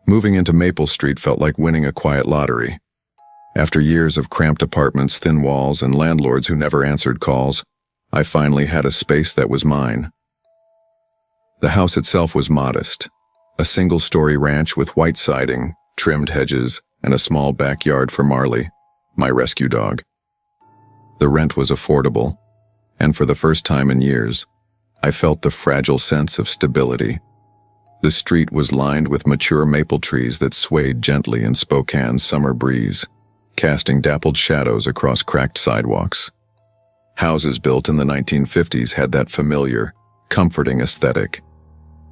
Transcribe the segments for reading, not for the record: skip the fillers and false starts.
Moving into Maple Street felt like winning a quiet lottery. After years of cramped apartments, thin walls, and landlords who never answered calls, I finally had a space that was mine. The house itself was modest, a single-story ranch with white siding, trimmed hedges, and a small backyard for Marley, my rescue dog. The rent was affordable, and for the first time in years, I felt the fragile sense of stability. The street was lined with mature maple trees that swayed gently in Spokane's summer breeze, casting dappled shadows across cracked sidewalks. Houses built in the 1950s had that familiar, comforting aesthetic.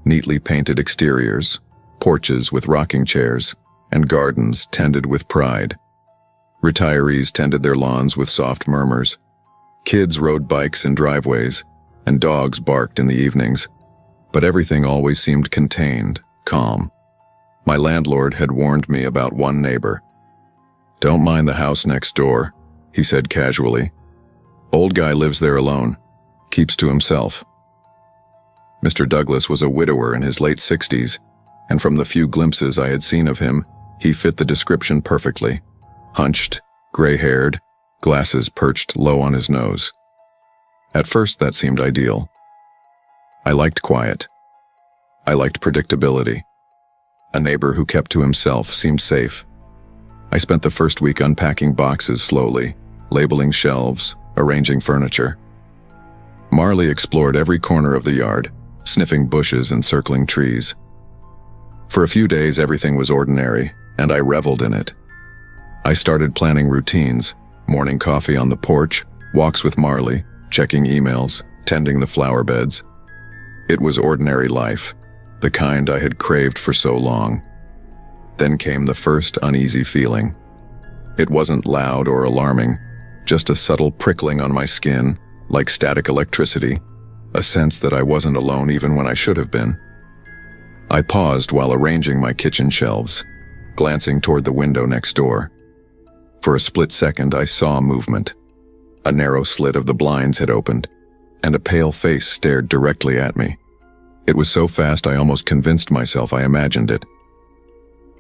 Neatly painted exteriors, porches with rocking chairs, and gardens tended with pride. Retirees tended their lawns with soft murmurs. Kids rode bikes in driveways, and dogs barked in the evenings. But everything always seemed contained, calm. My landlord had warned me about one neighbor. "Don't mind the house next door," he said casually. "Old guy lives there alone, keeps to himself." Mr. Douglas was a widower in his late 60s, and from the few glimpses I had seen of him, he fit the description perfectly. Hunched, gray-haired, glasses perched low on his nose. At first that seemed ideal. I liked quiet. I liked predictability. A neighbor who kept to himself seemed safe. I spent the first week unpacking boxes slowly, labeling shelves, arranging furniture. Marley explored every corner of the yard, sniffing bushes and circling trees. For a few days everything was ordinary, and I reveled in it. I started planning routines, morning coffee on the porch, walks with Marley, checking emails, tending the flower beds. It was ordinary life, the kind I had craved for so long. Then came the first uneasy feeling. It wasn't loud or alarming, just a subtle prickling on my skin, like static electricity, a sense that I wasn't alone even when I should have been. I paused while arranging my kitchen shelves, glancing toward the window next door. For a split second I saw movement. A narrow slit of the blinds had opened, and a pale face stared directly at me. It was so fast I almost convinced myself I imagined it.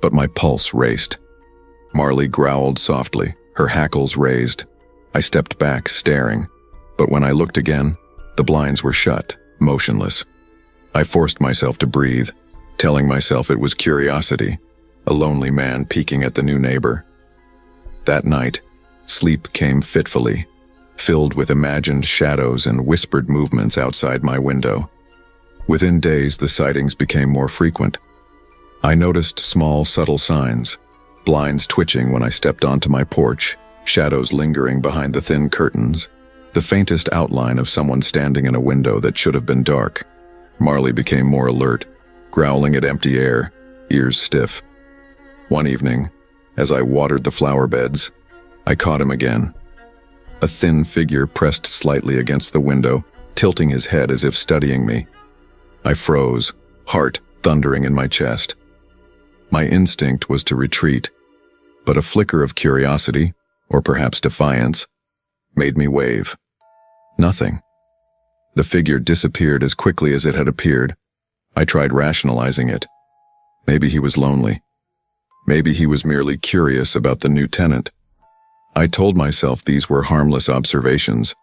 But my pulse raced. Marley growled softly, her hackles raised. I stepped back, staring, but when I looked again, the blinds were shut, motionless. I forced myself to breathe, telling myself it was curiosity, a lonely man peeking at the new neighbor. That night, sleep came fitfully, filled with imagined shadows and whispered movements outside my window. Within days, the sightings became more frequent. I noticed small, subtle signs, blinds twitching when I stepped onto my porch, shadows lingering behind the thin curtains, the faintest outline of someone standing in a window that should have been dark. Marley became more alert, growling at empty air, ears stiff. One evening, as I watered the flower beds, I caught him again. A thin figure pressed slightly against the window, tilting his head as if studying me. I froze, heart thundering in my chest. My instinct was to retreat, but a flicker of curiosity, or perhaps defiance, made me wave. Nothing. The figure disappeared as quickly as it had appeared. I tried rationalizing it. Maybe he was lonely. Maybe he was merely curious about the new tenant. I told myself these were harmless observations.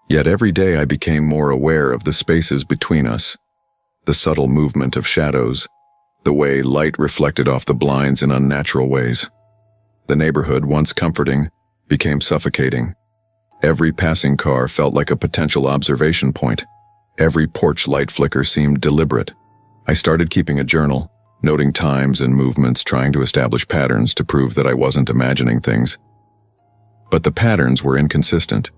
Yet every day I became more aware of the spaces between us, the subtle movement of shadows, the way light reflected off the blinds in unnatural ways. The neighborhood, once comforting, became suffocating. Every passing car felt like a potential observation point. Every porch light flicker seemed deliberate. I started keeping a journal, noting times and movements, trying to establish patterns to prove that I wasn't imagining things. But the patterns were inconsistent.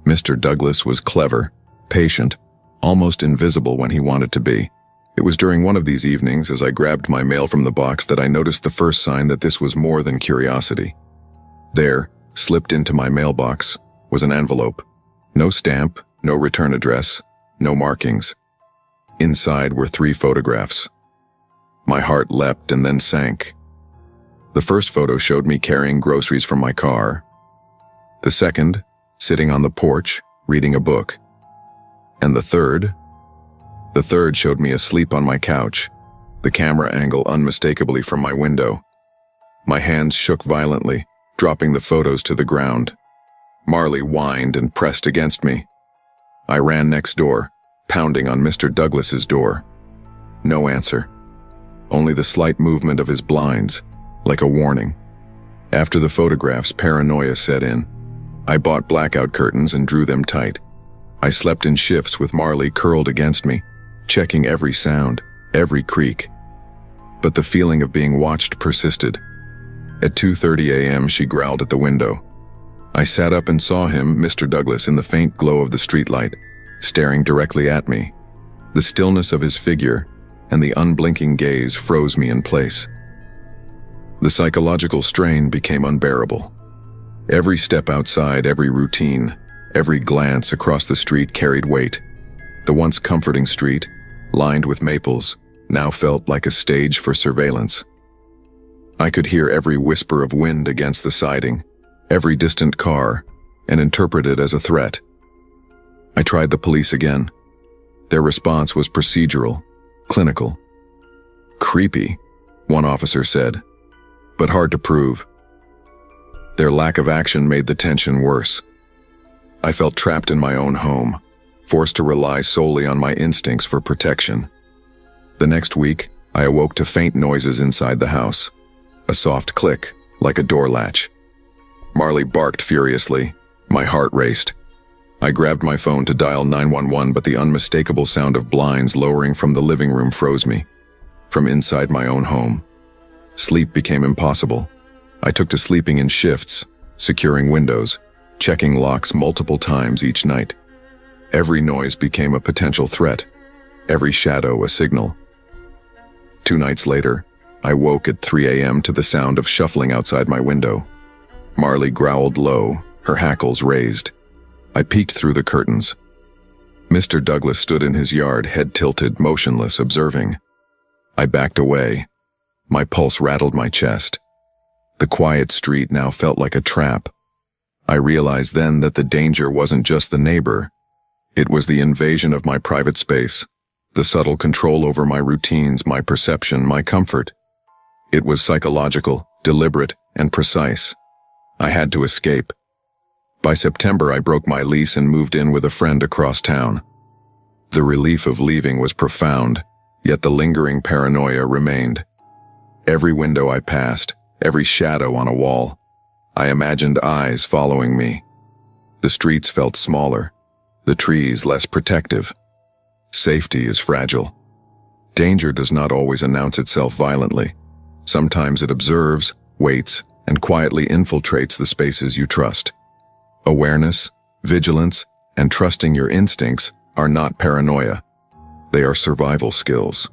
Mr. Douglas was clever, patient, almost invisible when he wanted to be. It was during one of these evenings, as I grabbed my mail from the box, that I noticed the first sign that this was more than curiosity. There, slipped into my mailbox, was an envelope. No stamp, no return address, no markings. Inside were 3 photographs. My heart leapt and then sank. The first photo showed me carrying groceries from my car. The second, sitting on the porch, reading a book. And the third showed me asleep on my couch, the camera angle unmistakably from my window. My hands shook violently, dropping the photos to the ground. Marley whined and pressed against me. I ran next door, pounding on Mr. Douglas's door. No answer. Only the slight movement of his blinds, like a warning. After the photographs, paranoia set in. I bought blackout curtains and drew them tight. I slept in shifts with Marley curled against me, checking every sound, every creak. But the feeling of being watched persisted. At 2:30 a.m., she growled at the window. I sat up and saw him, Mr. Douglas, in the faint glow of the streetlight, staring directly at me. The stillness of his figure and the unblinking gaze froze me in place. The psychological strain became unbearable. Every step outside, every routine, every glance across the street carried weight. The once comforting street, lined with maples, now felt like a stage for surveillance. I could hear every whisper of wind against the siding, every distant car, and interpret it as a threat. I tried the police again. Their response was procedural, clinical. Creepy, one officer said, but hard to prove. Their lack of action made the tension worse. I felt trapped in my own home, forced to rely solely on my instincts for protection. The next week, I awoke to faint noises inside the house. A soft click, like a door latch. Marley barked furiously. My heart raced. I grabbed my phone to dial 911, but the unmistakable sound of blinds lowering from the living room froze me. From inside my own home. Sleep became impossible. I took to sleeping in shifts, securing windows, checking locks multiple times each night. Every noise became a potential threat, every shadow a signal. 2 nights later, I woke at 3 a.m. to the sound of shuffling outside my window. Marley growled low, her hackles raised. I peeked through the curtains. Mr. Douglas stood in his yard, head tilted, motionless, observing. I backed away. My pulse rattled my chest. The quiet street now felt like a trap. I realized then that the danger wasn't just the neighbor. It was the invasion of my private space, the subtle control over my routines, my perception, my comfort. It was psychological, deliberate, and precise. I had to escape. By September, I broke my lease and moved in with a friend across town. The relief of leaving was profound, yet the lingering paranoia remained. Every window I passed, every shadow on a wall, I imagined eyes following me. The streets felt smaller, the trees less protective. Safety is fragile. Danger does not always announce itself violently. Sometimes it observes, waits, and quietly infiltrates the spaces you trust. Awareness, vigilance, and trusting your instincts are not paranoia. They are survival skills.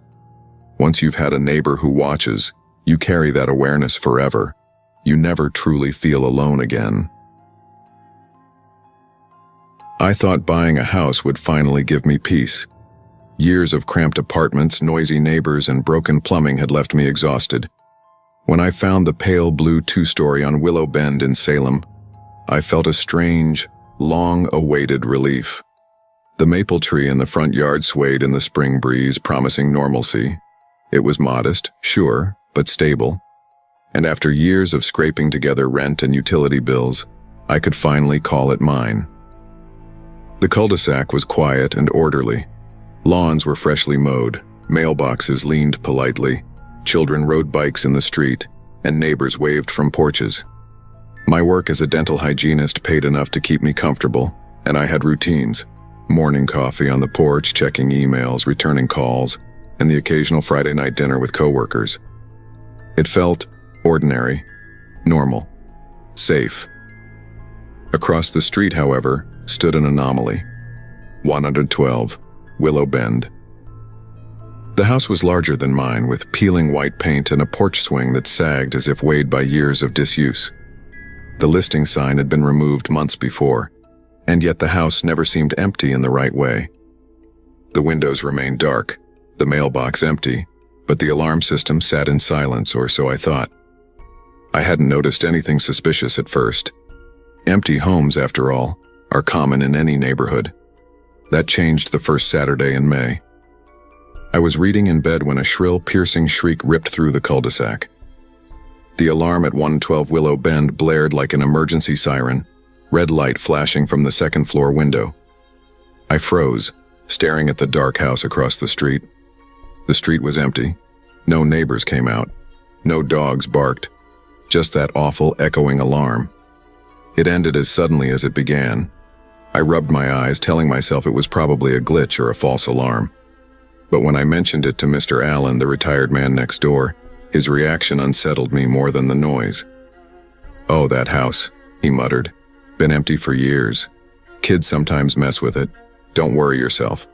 Once you've had a neighbor who watches, you carry that awareness forever. You never truly feel alone again. I thought buying a house would finally give me peace. Years of cramped apartments, noisy neighbors, and broken plumbing had left me exhausted. When I found the pale blue 2-story on Willow Bend in Salem, I felt a strange, long-awaited relief. The maple tree in the front yard swayed in the spring breeze, promising normalcy. It was modest, sure, but stable. And after years of scraping together rent and utility bills, I could finally call it mine. The cul-de-sac was quiet and orderly. Lawns were freshly mowed, mailboxes leaned politely, children rode bikes in the street, and neighbors waved from porches. My work as a dental hygienist paid enough to keep me comfortable, and I had routines. Morning coffee on the porch, checking emails, returning calls, and the occasional Friday night dinner with coworkers. It felt ordinary, normal, safe. Across the street, however, stood an anomaly. 112, Willow Bend. The house was larger than mine, with peeling white paint and a porch swing that sagged as if weighed by years of disuse. The listing sign had been removed months before, and yet the house never seemed empty in the right way. The windows remained dark, the mailbox empty, but the alarm system sat in silence, or so I thought. I hadn't noticed anything suspicious at first. Empty homes, after all, are common in any neighborhood. That changed the first Saturday in May. I was reading in bed when a shrill, piercing shriek ripped through the cul-de-sac. The alarm at 112 Willow Bend blared like an emergency siren, red light flashing from the second-floor window. I froze, staring at the dark house across the street. The street was empty. No neighbors came out. No dogs barked. Just that awful, echoing alarm. It ended as suddenly as it began. I rubbed my eyes, telling myself it was probably a glitch or a false alarm. But when I mentioned it to Mr. Allen, the retired man next door, his reaction unsettled me more than the noise. "Oh, that house," he muttered. "Been empty for years. Kids sometimes mess with it. Don't worry yourself."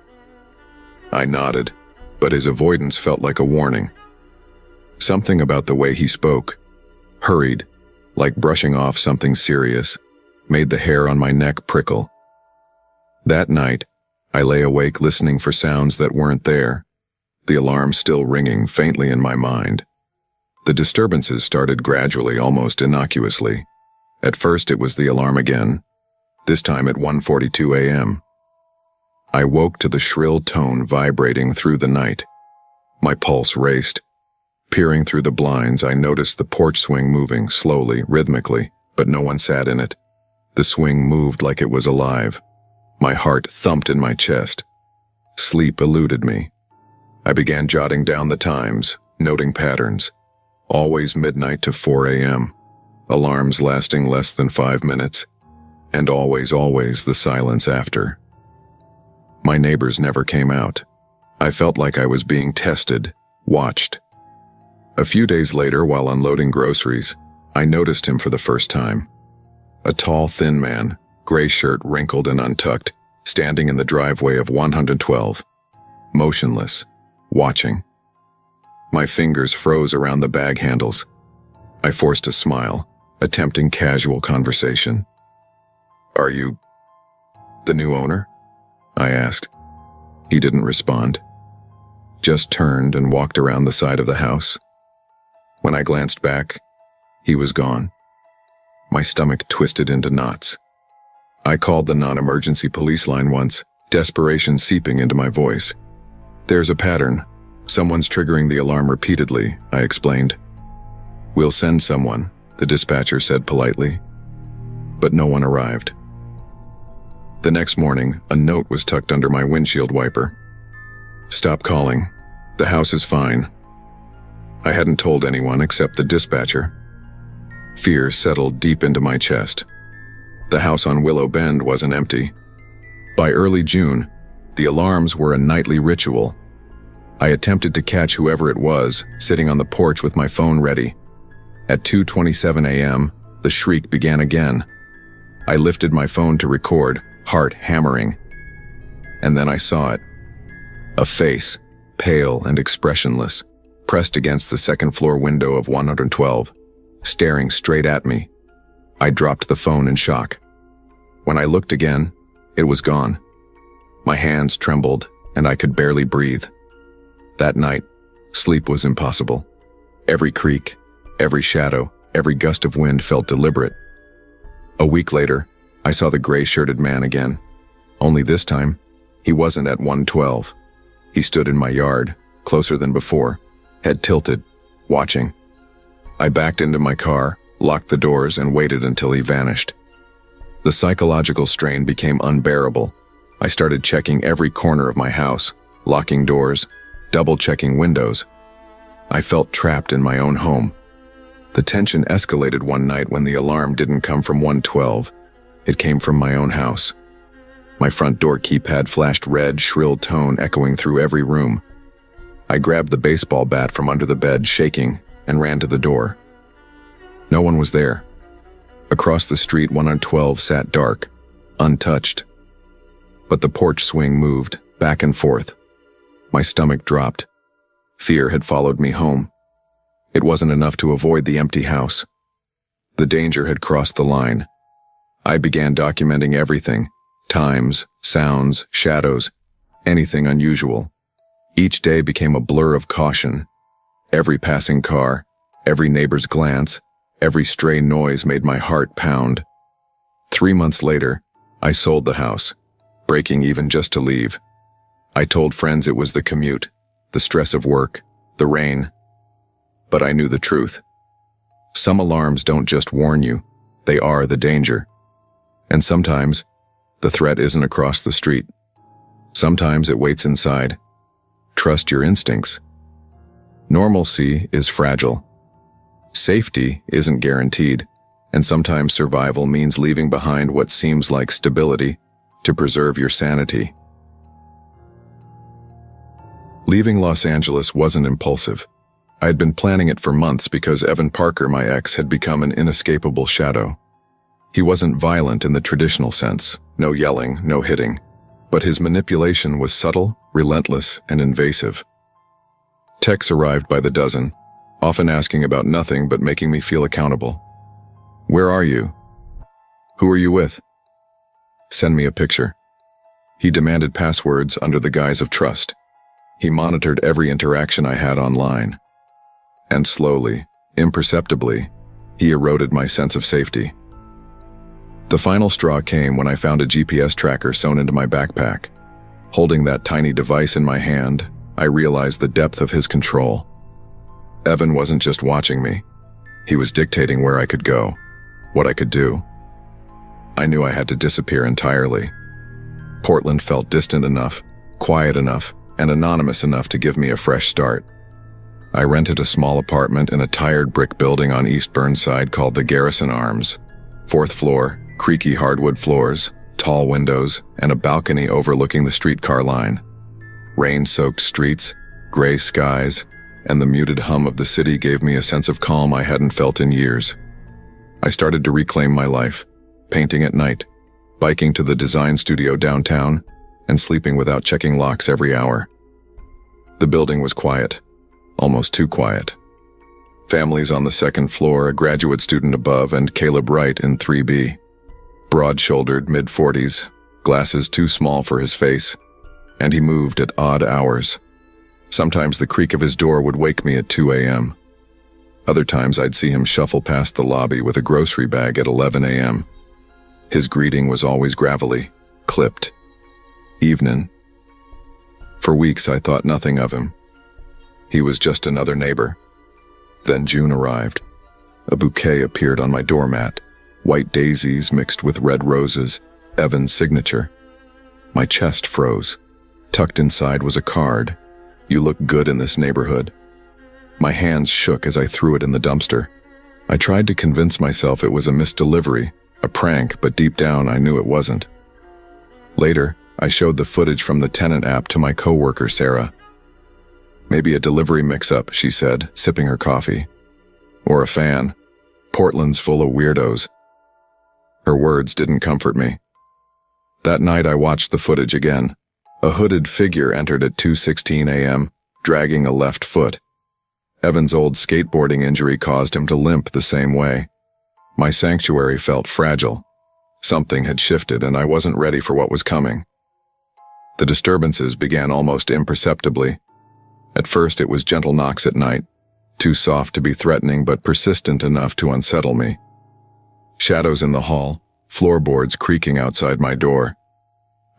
I nodded, but his avoidance felt like a warning. Something about the way he spoke, hurried, like brushing off something serious, made the hair on my neck prickle. That night, I lay awake listening for sounds that weren't there, the alarm still ringing faintly in my mind. The disturbances started gradually, almost innocuously. At first it was the alarm again, this time at 1:42 a.m. I woke to the shrill tone vibrating through the night. My pulse raced. Peering through the blinds, I noticed the porch swing moving slowly, rhythmically, but no one sat in it. The swing moved like it was alive. My heart thumped in my chest. Sleep eluded me. I began jotting down the times, noting patterns. Always midnight to 4 a.m. Alarms lasting less than 5 minutes. And always the silence after. My neighbors never came out. I felt like I was being tested, watched. A few days later, while unloading groceries, I noticed him for the first time. A tall, thin man, gray shirt wrinkled and untucked, standing in the driveway of 112. Motionless, watching. My fingers froze around the bag handles. I forced a smile, attempting casual conversation. "Are you the new owner?" I asked. He didn't respond. Just turned and walked around the side of the house. When I glanced back, he was gone. My stomach twisted into knots. I called the non-emergency police line once, desperation seeping into my voice. "There's a pattern. Someone's triggering the alarm repeatedly," I explained. "We'll send someone," the dispatcher said politely. But no one arrived. The next morning, a note was tucked under my windshield wiper. "Stop calling. The house is fine." I hadn't told anyone except the dispatcher. Fear settled deep into my chest. The house on Willow Bend wasn't empty. By early June, the alarms were a nightly ritual. I attempted to catch whoever it was, sitting on the porch with my phone ready. At 2:27 a.m., the shriek began again. I lifted my phone to record, heart hammering. And then I saw it. A face, pale and expressionless, pressed against the second-floor window of 112, staring straight at me. I dropped the phone in shock. When I looked again, it was gone. My hands trembled, and I could barely breathe. That night, sleep was impossible. Every creak, every shadow, every gust of wind felt deliberate. A week later, I saw the gray-shirted man again. Only this time, he wasn't at 112. He stood in my yard, closer than before, head tilted, watching. I backed into my car, locked the doors, and waited until he vanished. The psychological strain became unbearable. I started checking every corner of my house, locking doors, double-checking windows. I felt trapped in my own home. The tension escalated one night when the alarm didn't come from 112. It came from my own house. My front door keypad flashed red, shrill tone echoing through every room. I grabbed the baseball bat from under the bed, shaking, and ran to the door. No one was there. Across the street, 112 sat dark, untouched. But the porch swing moved, back and forth. My stomach dropped. Fear had followed me home. It wasn't enough to avoid the empty house. The danger had crossed the line. I began documenting everything. Times, sounds, shadows, anything unusual. Each day became a blur of caution. Every passing car, every neighbor's glance, every stray noise made my heart pound. 3 months later, I sold the house, breaking even just to leave. I told friends it was the commute, the stress of work, the rain. But I knew the truth. Some alarms don't just warn you, they are the danger. And sometimes, the threat isn't across the street. Sometimes it waits inside. Trust your instincts. Normalcy is fragile. Safety isn't guaranteed, and sometimes survival means leaving behind what seems like stability to preserve your sanity. Leaving Los Angeles wasn't impulsive. I had been planning it for months because Evan Parker, my ex, had become an inescapable shadow. He wasn't violent in the traditional sense, no yelling, no hitting, but his manipulation was subtle, relentless, and invasive. Texts arrived by the dozen, often asking about nothing but making me feel accountable. Where are you? Who are you with? Send me a picture. He demanded passwords under the guise of trust. He monitored every interaction I had online. And slowly, imperceptibly, he eroded my sense of safety. The final straw came when I found a GPS tracker sewn into my backpack. Holding that tiny device in my hand, I realized the depth of his control. Evan wasn't just watching me. He was dictating where I could go, what I could do. I knew I had to disappear entirely. Portland felt distant enough, quiet enough, and anonymous enough to give me a fresh start. I rented a small apartment in a tired brick building on East Burnside called the Garrison Arms. 4th floor, creaky hardwood floors, tall windows, and a balcony overlooking the streetcar line. Rain-soaked streets, gray skies, and the muted hum of the city gave me a sense of calm I hadn't felt in years. I started to reclaim my life, painting at night, biking to the design studio downtown, and sleeping without checking locks every hour. The building was quiet, almost too quiet. Families on the 2nd floor, a graduate student above, and Caleb Wright in 3B. Broad-shouldered, mid-40s, glasses too small for his face, and he moved at odd hours. Sometimes the creak of his door would wake me at 2 a.m. Other times I'd see him shuffle past the lobby with a grocery bag at 11 a.m. His greeting was always gravelly, clipped. Evening. For weeks I thought nothing of him. He was just another neighbor. Then June arrived. A bouquet appeared on my doormat. White daisies mixed with red roses, Evan's signature. My chest froze. Tucked inside was a card. You look good in this neighborhood. My hands shook as I threw it in the dumpster. I tried to convince myself it was a misdelivery, a prank, but deep down I knew it wasn't. Later, I showed the footage from the tenant app to my coworker Sarah. Maybe a delivery mix-up, she said, sipping her coffee. Or a fan. Portland's full of weirdos. Her words didn't comfort me. That night I watched the footage again. A hooded figure entered at 2:16 a.m., dragging a left foot. Evan's old skateboarding injury caused him to limp the same way. My sanctuary felt fragile. Something had shifted and I wasn't ready for what was coming. The disturbances began almost imperceptibly. At first it was gentle knocks at night, too soft to be threatening but persistent enough to unsettle me. Shadows in the hall, floorboards creaking outside my door.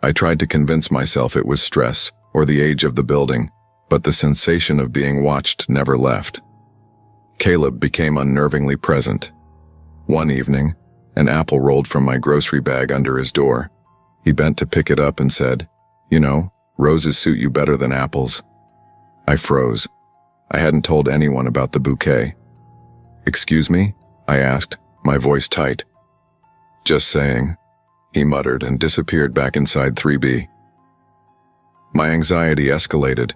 I tried to convince myself it was stress or the age of the building, but the sensation of being watched never left. Caleb became unnervingly present. One evening, an apple rolled from my grocery bag under his door. He bent to pick it up and said, "You know, roses suit you better than apples." I froze. I hadn't told anyone about the bouquet. "Excuse me?" I asked, my voice tight. "Just saying," he muttered and disappeared back inside 3B. My anxiety escalated.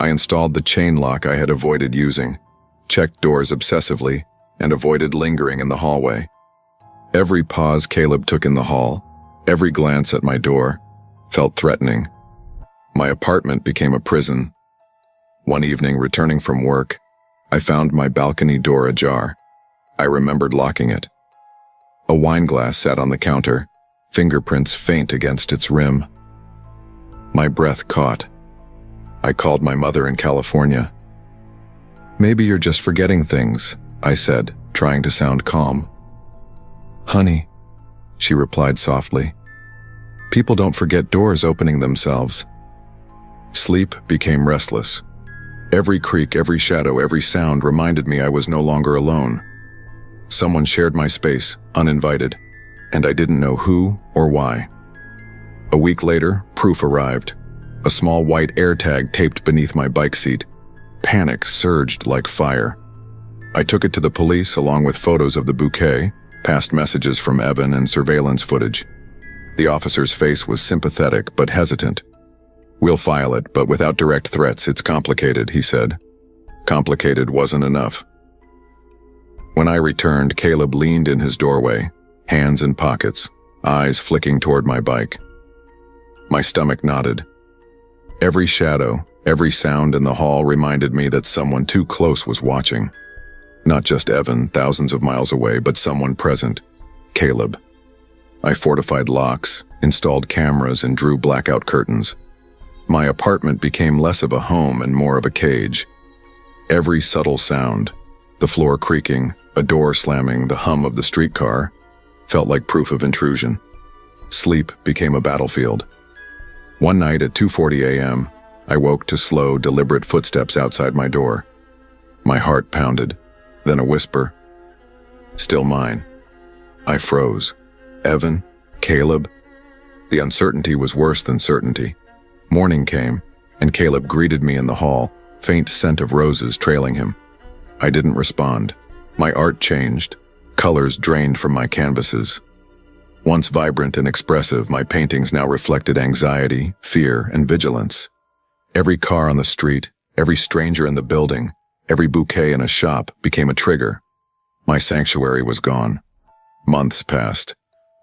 I installed the chain lock I had avoided using, checked doors obsessively, and avoided lingering in the hallway. Every pause Caleb took in the hall, every glance at my door, felt threatening. My apartment became a prison. One evening, returning from work, I found my balcony door ajar. I remembered locking it. A wine glass sat on the counter, fingerprints faint against its rim. My breath caught. I called my mother in California. "Maybe you're just forgetting things," I said, trying to sound calm. "Honey," she replied softly, "people don't forget doors opening themselves." Sleep became restless, Every creak, every shadow, every sound reminded me I was no longer alone. Someone shared my space, uninvited, and I didn't know who or why. A week later, proof arrived. A small white AirTag taped beneath my bike seat. Panic surged like fire. I took it to the police along with photos of the bouquet, past messages from Evan, and surveillance footage. The officer's face was sympathetic but hesitant. "We'll file it, but without direct threats, it's complicated," he said. Complicated wasn't enough. When I returned, Caleb leaned in his doorway, hands in pockets, eyes flicking toward my bike. My stomach knotted. Every shadow, every sound in the hall reminded me that someone too close was watching. Not just Evan, thousands of miles away, but someone present, Caleb. I fortified locks, installed cameras, and drew blackout curtains. My apartment became less of a home and more of a cage. Every subtle sound, the floor creaking, a door slamming, the hum of the streetcar, felt like proof of intrusion. Sleep became a battlefield. One night at 2:40 a.m., I woke to slow, deliberate footsteps outside my door. My heart pounded, then a whisper, "Still mine." I froze. Evan? Caleb? The uncertainty was worse than certainty. Morning came, and Caleb greeted me in the hall, faint scent of roses trailing him. I didn't respond. My art changed. Colors drained from my canvases. Once vibrant and expressive, my paintings now reflected anxiety, fear, and vigilance. Every car on the street, every stranger in the building, every bouquet in a shop became a trigger. My sanctuary was gone. Months passed.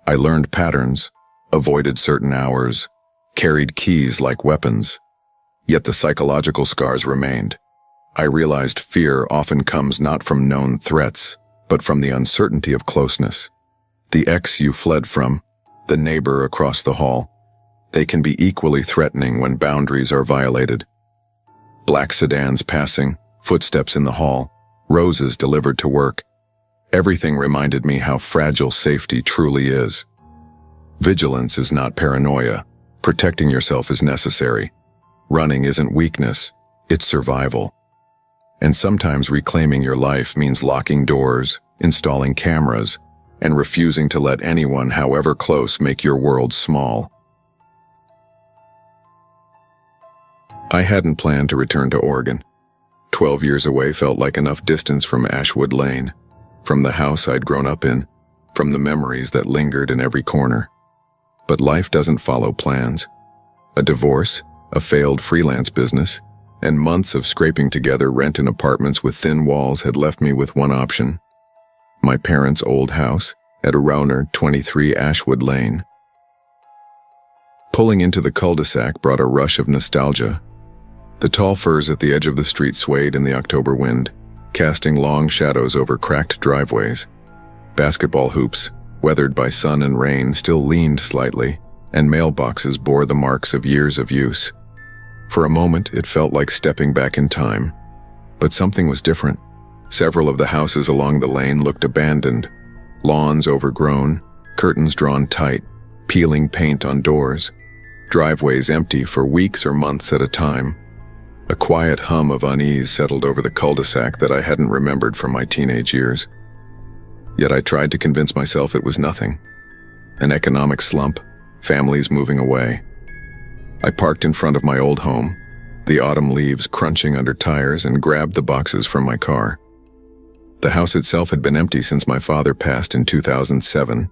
I learned patterns, avoided certain hours, carried keys like weapons. Yet the psychological scars remained. I realized fear often comes not from known threats, but from the uncertainty of closeness. The ex you fled from, the neighbor across the hall, they can be equally threatening when boundaries are violated. Black sedans passing, footsteps in the hall, roses delivered to work. Everything reminded me how fragile safety truly is. Vigilance is not paranoia. Protecting yourself is necessary. Running isn't weakness, it's survival. And sometimes reclaiming your life means locking doors, installing cameras, and refusing to let anyone, however close, make your world small. I hadn't planned to return to Oregon. 12 years away felt like enough distance from Ashwood Lane, from the house I'd grown up in, from the memories that lingered in every corner. But life doesn't follow plans. A divorce, a failed freelance business, and months of scraping together rent in apartments with thin walls had left me with one option. My parents' old house at around 23 Ashwood Lane. Pulling into the cul-de-sac brought a rush of nostalgia. The tall firs at the edge of the street swayed in the October wind, casting long shadows over cracked driveways. Basketball hoops, weathered by sun and rain, still leaned slightly, and mailboxes bore the marks of years of use. For a moment, it felt like stepping back in time. But something was different. Several of the houses along the lane looked abandoned. Lawns overgrown, curtains drawn tight, peeling paint on doors. Driveways empty for weeks or months at a time. A quiet hum of unease settled over the cul-de-sac that I hadn't remembered from my teenage years. Yet I tried to convince myself it was nothing. An economic slump, families moving away. I parked in front of my old home, the autumn leaves crunching under tires, and grabbed the boxes from my car. The house itself had been empty since my father passed in 2007,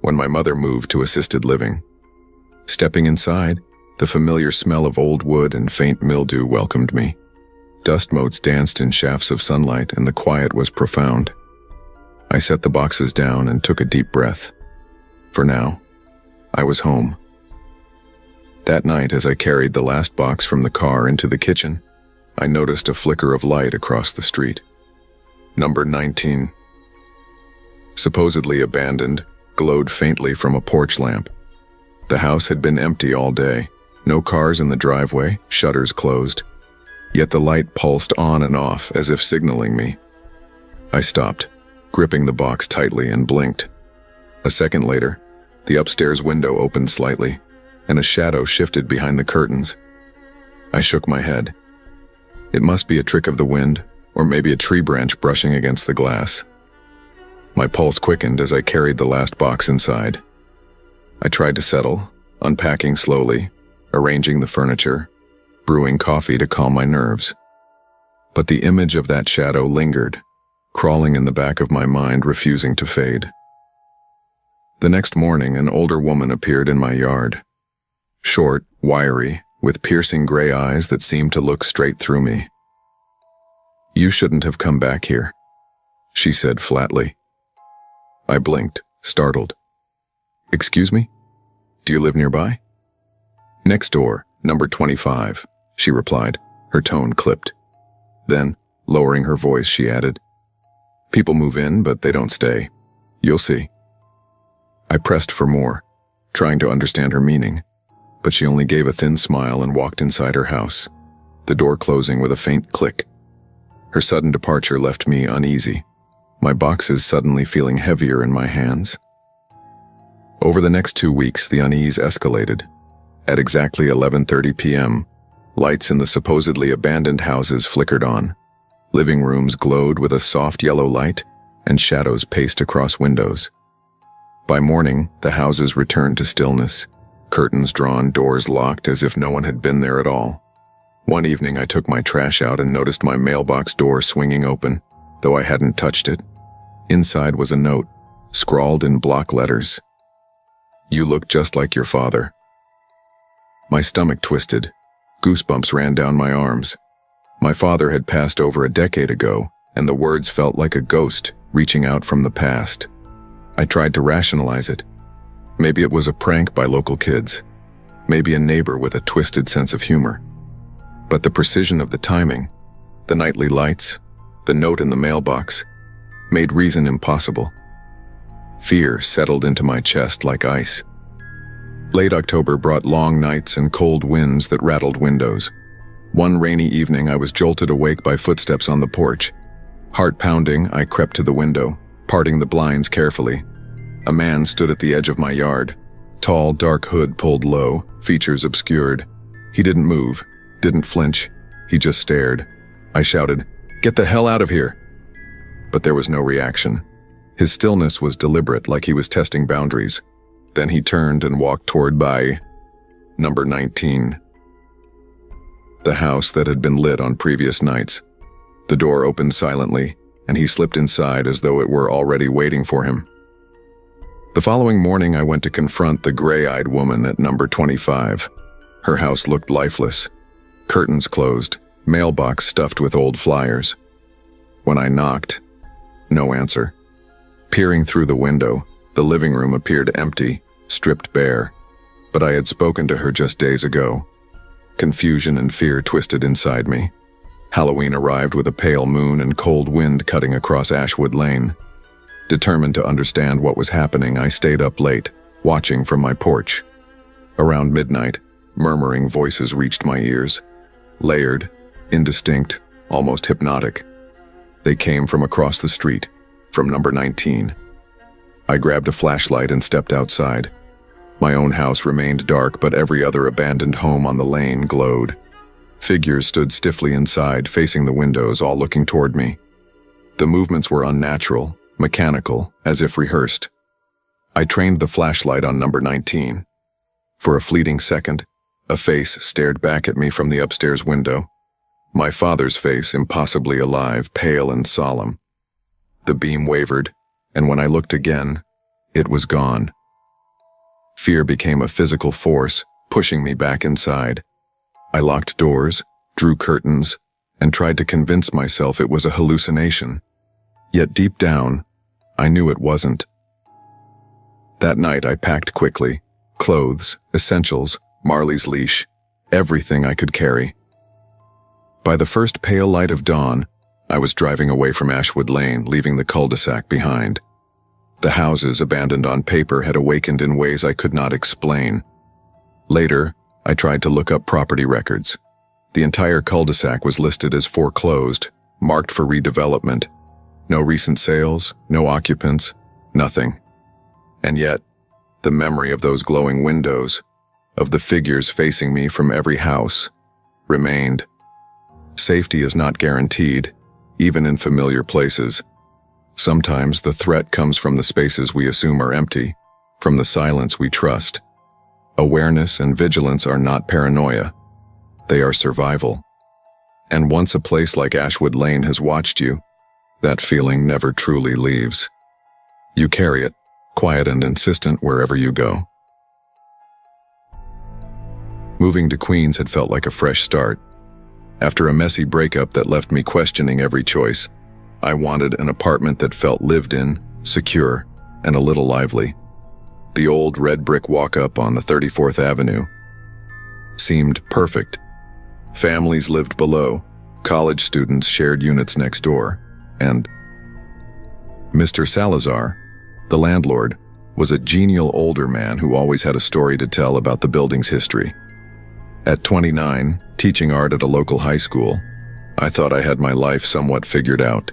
when my mother moved to assisted living. Stepping inside, the familiar smell of old wood and faint mildew welcomed me. Dust motes danced in shafts of sunlight, and the quiet was profound. I set the boxes down and took a deep breath. For now, I was home. That night, as I carried the last box from the car into the kitchen, I noticed a flicker of light across the street. Number 19. Supposedly abandoned, glowed faintly from a porch lamp. The house had been empty all day, no cars in the driveway, shutters closed. Yet the light pulsed on and off as if signaling me. I stopped, gripping the box tightly, and blinked. A second later, the upstairs window opened slightly, and a shadow shifted behind the curtains. I shook my head. It must be a trick of the wind, or maybe a tree branch brushing against the glass. My pulse quickened as I carried the last box inside. I tried to settle, unpacking slowly, arranging the furniture, brewing coffee to calm my nerves. But the image of that shadow lingered, crawling in the back of my mind, refusing to fade. The next morning, an older woman appeared in my yard. Short, wiry, with piercing gray eyes that seemed to look straight through me. "You shouldn't have come back here," she said flatly. I blinked, startled. "Excuse me? Do you live nearby?" "Next door, number 25, she replied, her tone clipped. Then, lowering her voice, she added, "People move in, but they don't stay. You'll see." I pressed for more, trying to understand her meaning, but she only gave a thin smile and walked inside her house, the door closing with a faint click. Her sudden departure left me uneasy, my boxes suddenly feeling heavier in my hands. Over the next 2 weeks, the unease escalated. At exactly 11:30 p.m., lights in the supposedly abandoned houses flickered on. Living rooms glowed with a soft yellow light, and shadows paced across windows. By morning, the houses returned to stillness, curtains drawn, doors locked as if no one had been there at all. One evening, I took my trash out and noticed my mailbox door swinging open, though I hadn't touched it. Inside was a note, scrawled in block letters. "You look just like your father." My stomach twisted. Goosebumps ran down my arms. My father had passed over a decade ago, and the words felt like a ghost reaching out from the past. I tried to rationalize it. Maybe it was a prank by local kids. Maybe a neighbor with a twisted sense of humor. But the precision of the timing, the nightly lights, the note in the mailbox, made reason impossible. Fear settled into my chest like ice. Late October brought long nights and cold winds that rattled windows. One rainy evening, I was jolted awake by footsteps on the porch. Heart pounding, I crept to the window, parting the blinds carefully. A man stood at the edge of my yard, tall, dark hood pulled low, features obscured. He didn't move, didn't flinch. He just stared. I shouted, "Get the hell out of here!" But there was no reaction. His stillness was deliberate, like he was testing boundaries. Then he turned and walked toward by number 19. The house that had been lit on previous nights. The door opened silently, and he slipped inside as though it were already waiting for him. The following morning, I went to confront the gray-eyed woman at number 25. Her house looked lifeless. Curtains closed, mailbox stuffed with old flyers. When I knocked, no answer. Peering through the window, the living room appeared empty, stripped bare. But I had spoken to her just days ago. Confusion and fear twisted inside me. Halloween arrived with a pale moon and cold wind cutting across Ashwood Lane. Determined to understand what was happening, I stayed up late, watching from my porch. Around midnight, murmuring voices reached my ears. Layered, indistinct, almost hypnotic. They came from across the street, from number 19. I grabbed a flashlight and stepped outside. My own house remained dark, but every other abandoned home on the lane glowed. Figures stood stiffly inside, facing the windows, all looking toward me. The movements were unnatural, mechanical, as if rehearsed. I trained the flashlight on number 19. For a fleeting second, a face stared back at me from the upstairs window. My father's face, impossibly alive, pale and solemn. The beam wavered, and when I looked again, it was gone. Fear became a physical force, pushing me back inside. I locked doors, drew curtains, and tried to convince myself it was a hallucination. Yet deep down, I knew it wasn't. That night I packed quickly. Clothes, essentials, Marley's leash, everything I could carry. By the first pale light of dawn, I was driving away from Ashwood Lane, leaving the cul-de-sac behind. The houses, abandoned on paper, had awakened in ways I could not explain. Later, I tried to look up property records. The entire cul-de-sac was listed as foreclosed, marked for redevelopment. No recent sales, no occupants, nothing. And yet, the memory of those glowing windows, of the figures facing me from every house, remained. Safety is not guaranteed, even in familiar places. Sometimes the threat comes from the spaces we assume are empty, from the silence we trust. Awareness and vigilance are not paranoia. They are survival. And once a place like Ashwood Lane has watched you, that feeling never truly leaves. You carry it, quiet and insistent wherever you go. Moving to Queens had felt like a fresh start. After a messy breakup that left me questioning every choice, I wanted an apartment that felt lived in, secure, and a little lively. The old red brick walk-up on the 34th Avenue seemed perfect. Families lived below, college students shared units next door, and Mr. Salazar, the landlord, was a genial older man who always had a story to tell about the building's history. At 29, teaching art at a local high school, I thought I had my life somewhat figured out.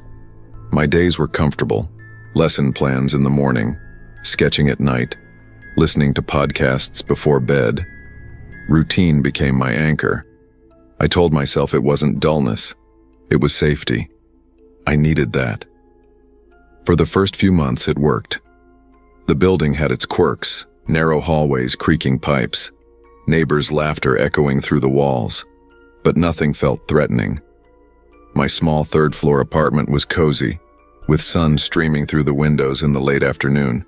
My days were comfortable, lesson plans in the morning, sketching at night, listening to podcasts before bed. Routine became my anchor. I told myself it wasn't dullness, it was safety. I needed that. For the first few months, it worked. The building had its quirks, narrow hallways, creaking pipes, neighbors' laughter echoing through the walls, but nothing felt threatening. My small third-floor apartment was cozy, with sun streaming through the windows in the late afternoon,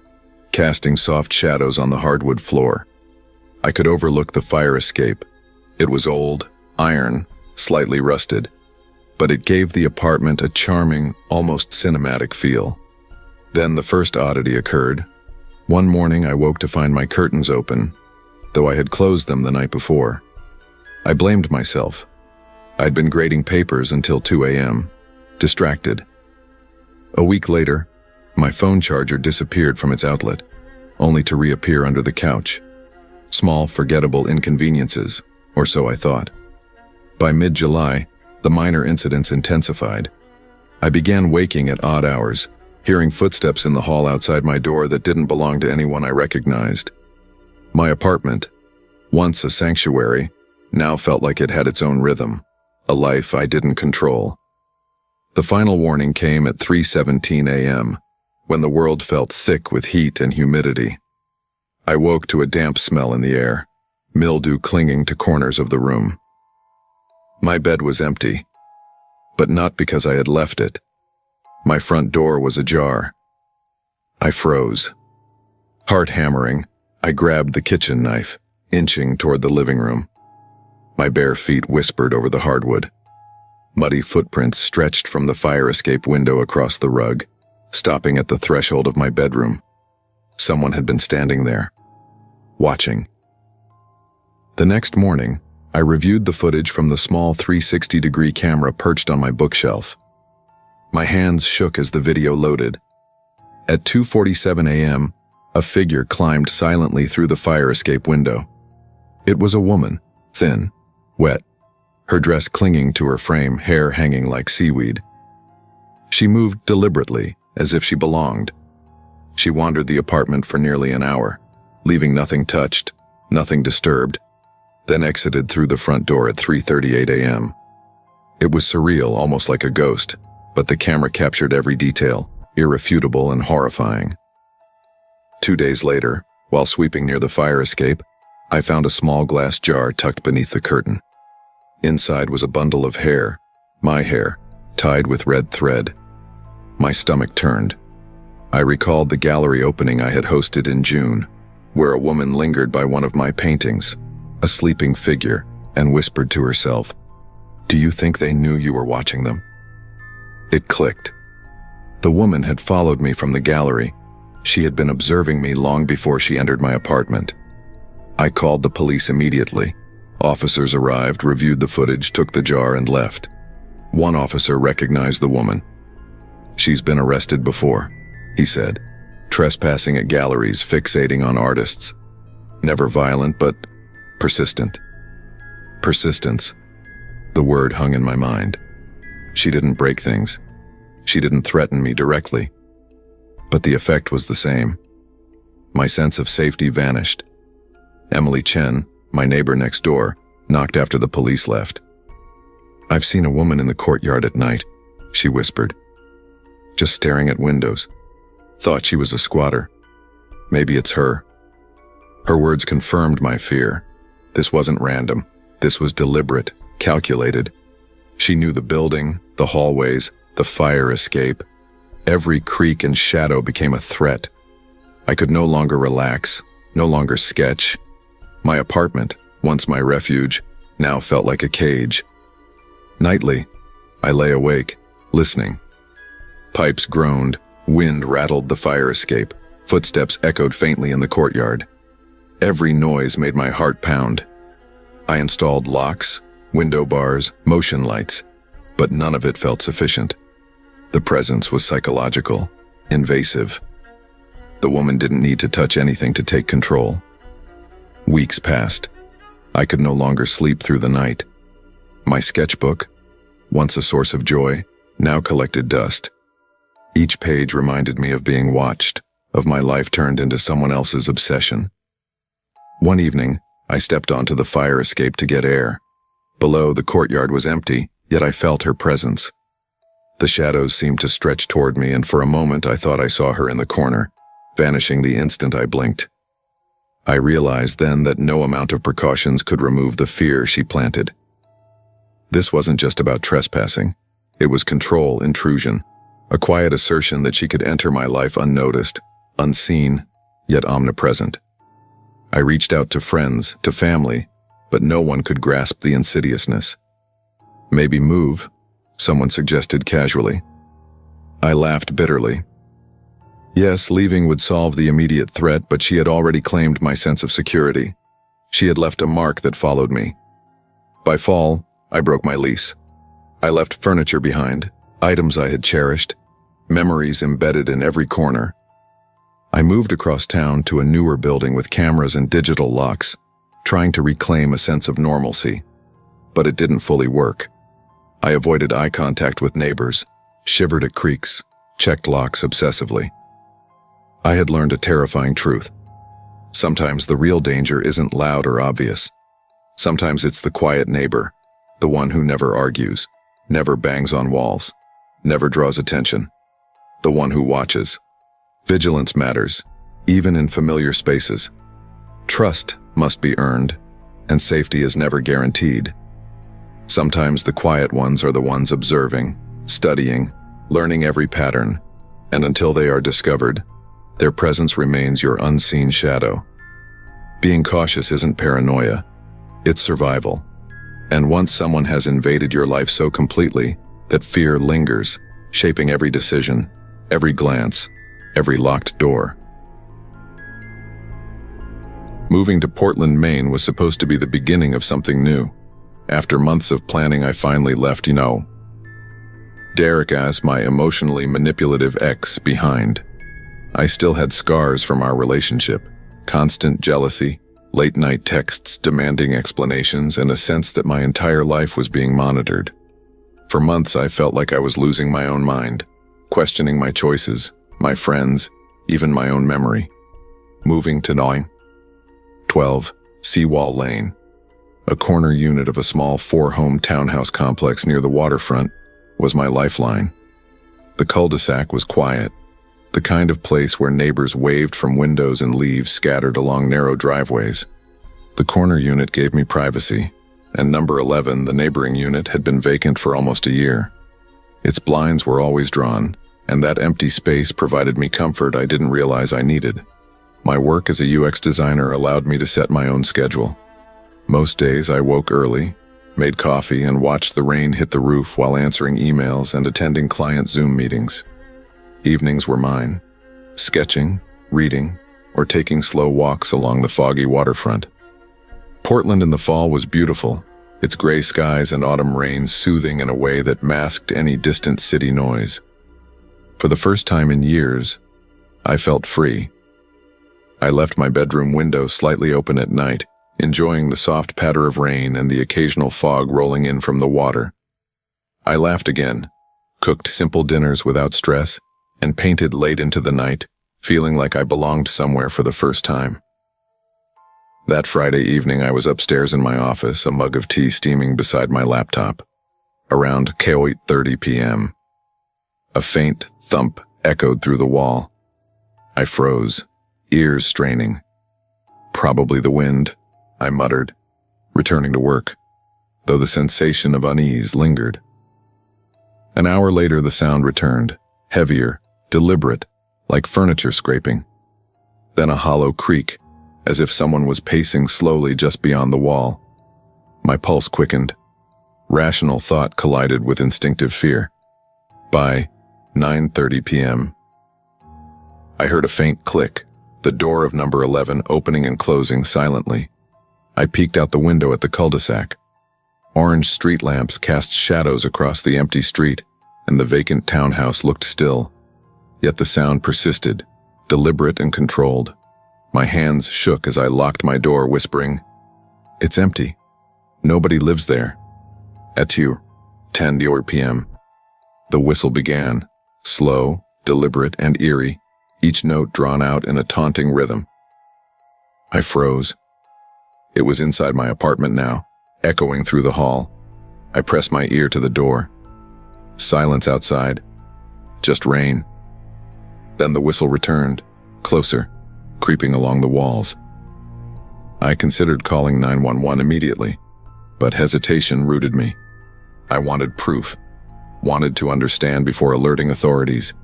casting soft shadows on the hardwood floor. I could overlook the fire escape. It was old, iron, slightly rusted, but it gave the apartment a charming, almost cinematic feel. Then the first oddity occurred. One morning I woke to find my curtains open, though I had closed them the night before. I blamed myself. I'd been grading papers until 2 a.m., distracted. A week later, my phone charger disappeared from its outlet, only to reappear under the couch. Small, forgettable inconveniences, or so I thought. By mid-July, the minor incidents intensified. I began waking at odd hours, hearing footsteps in the hall outside my door that didn't belong to anyone I recognized. My apartment, once a sanctuary, now felt like it had its own rhythm, a life I didn't control. The final warning came at 3:17 a.m., when the world felt thick with heat and humidity. I woke to a damp smell in the air, mildew clinging to corners of the room. My bed was empty, but not because I had left it. My front door was ajar. I froze. Heart hammering, I grabbed the kitchen knife, inching toward the living room. My bare feet whispered over the hardwood. Muddy footprints stretched from the fire escape window across the rug, stopping at the threshold of my bedroom. Someone had been standing there, watching. The next morning, I reviewed the footage from the small 360-degree camera perched on my bookshelf. My hands shook as the video loaded. At 2:47 a.m., a figure climbed silently through the fire escape window. It was a woman, thin, wet, her dress clinging to her frame, hair hanging like seaweed. She moved deliberately, as if she belonged. She wandered the apartment for nearly an hour, leaving nothing touched, nothing disturbed, then exited through the front door at 3:38 a.m. It was surreal, almost like a ghost, but the camera captured every detail, irrefutable and horrifying. 2 days later, while sweeping near the fire escape, I found a small glass jar tucked beneath the curtain. Inside was a bundle of hair, my hair, tied with red thread. My stomach turned. I recalled the gallery opening I had hosted in June, where a woman lingered by one of my paintings, a sleeping figure, and whispered to herself, "Do you think they knew you were watching them?" It clicked. The woman had followed me from the gallery. She had been observing me long before she entered my apartment. I called the police immediately. Officers arrived, reviewed the footage, took the jar, and left. One officer recognized the woman. "She's been arrested before," he said. "Trespassing at galleries, fixating on artists. Never violent, but persistent." Persistence. The word hung in my mind. She didn't break things. She didn't threaten me directly. But the effect was the same. My sense of safety vanished. Emily Chen, my neighbor next door, knocked after the police left. "I've seen a woman in the courtyard at night," she whispered. "Just staring at windows. Thought she was a squatter. Maybe it's her." Her words confirmed my fear. This wasn't random. This was deliberate, calculated. She knew the building, the hallways, the fire escape. Every creak and shadow became a threat. I could no longer relax, no longer sketch. My apartment, once my refuge, now felt like a cage. Nightly, I lay awake, listening. Pipes groaned, wind rattled the fire escape, footsteps echoed faintly in the courtyard. Every noise made my heart pound. I installed locks, window bars, motion lights, but none of it felt sufficient. The presence was psychological, invasive. The woman didn't need to touch anything to take control. Weeks passed. I could no longer sleep through the night. My sketchbook, once a source of joy, now collected dust. Each page reminded me of being watched, of my life turned into someone else's obsession. One evening, I stepped onto the fire escape to get air. Below, the courtyard was empty, yet I felt her presence. The shadows seemed to stretch toward me, and for a moment I thought I saw her in the corner, vanishing the instant I blinked. I realized then that no amount of precautions could remove the fear she planted. This wasn't just about trespassing. It was control, intrusion, a quiet assertion that she could enter my life unnoticed, unseen, yet omnipresent. I reached out to friends, to family, but no one could grasp the insidiousness. "Maybe move," someone suggested casually. I laughed bitterly. Yes, leaving would solve the immediate threat, but she had already claimed my sense of security. She had left a mark that followed me. By fall, I broke my lease. I left furniture behind, items I had cherished, memories embedded in every corner. I moved across town to a newer building with cameras and digital locks, trying to reclaim a sense of normalcy. But it didn't fully work. I avoided eye contact with neighbors, shivered at creaks, checked locks obsessively. I had learned a terrifying truth. Sometimes the real danger isn't loud or obvious. Sometimes it's the quiet neighbor, the one who never argues, never bangs on walls, never draws attention, the one who watches. Vigilance matters, even in familiar spaces. Trust must be earned, and safety is never guaranteed. Sometimes the quiet ones are the ones observing, studying, learning every pattern, and until they are discovered, their presence remains your unseen shadow. Being cautious isn't paranoia, it's survival. And once someone has invaded your life so completely that fear lingers, shaping every decision, every glance, every locked door. Moving to Portland, Maine was supposed to be the beginning of something new. After months of planning, I finally left, Derek asked my emotionally manipulative ex behind. I still had scars from our relationship, constant jealousy, late-night texts demanding explanations, and a sense that my entire life was being monitored. For months, I felt like I was losing my own mind, questioning my choices, my friends, even my own memory. Moving to 912 Seawall Lane, a corner unit of a small 4-home townhouse complex near the waterfront, was my lifeline. The cul-de-sac was quiet, the kind of place where neighbors waved from windows and leaves scattered along narrow driveways. The corner unit gave me privacy, and number 11, the neighboring unit, had been vacant for almost a year. Its blinds were always drawn, and that empty space provided me comfort I didn't realize I needed. My work as a UX designer allowed me to set my own schedule. Most days I woke early, made coffee, and watched the rain hit the roof while answering emails and attending client Zoom meetings. Evenings were mine, sketching, reading, or taking slow walks along the foggy waterfront. Portland in the fall was beautiful, its gray skies and autumn rains soothing in a way that masked any distant city noise. For the first time in years, I felt free. I left my bedroom window slightly open at night, enjoying the soft patter of rain and the occasional fog rolling in from the water. I laughed again, cooked simple dinners without stress, and painted late into the night, feeling like I belonged somewhere for the first time. That Friday evening, I was upstairs in my office, a mug of tea steaming beside my laptop. Around 8:30 p.m., a faint thump echoed through the wall. I froze, ears straining. Probably the wind, I muttered, returning to work, though the sensation of unease lingered. An hour later the sound returned, heavier, deliberate, like furniture scraping. Then a hollow creak, as if someone was pacing slowly just beyond the wall. My pulse quickened. Rational thought collided with instinctive fear. By 9:30 p.m., I heard a faint click, the door of number 11 opening and closing silently. I peeked out the window at the cul-de-sac. Orange street lamps cast shadows across the empty street, and the vacant townhouse looked still. Yet the sound persisted, deliberate and controlled. My hands shook as I locked my door, whispering, "It's empty. Nobody lives there." At 10:00 p.m., the whistle began, slow, deliberate, and eerie, each note drawn out in a taunting rhythm. I froze. It was inside my apartment now, echoing through the hall. I pressed my ear to the door. Silence outside. Just rain. Then the whistle returned, closer, creeping along the walls. I considered calling 911 immediately, but hesitation rooted me. I wanted proof, wanted to understand before alerting authorities.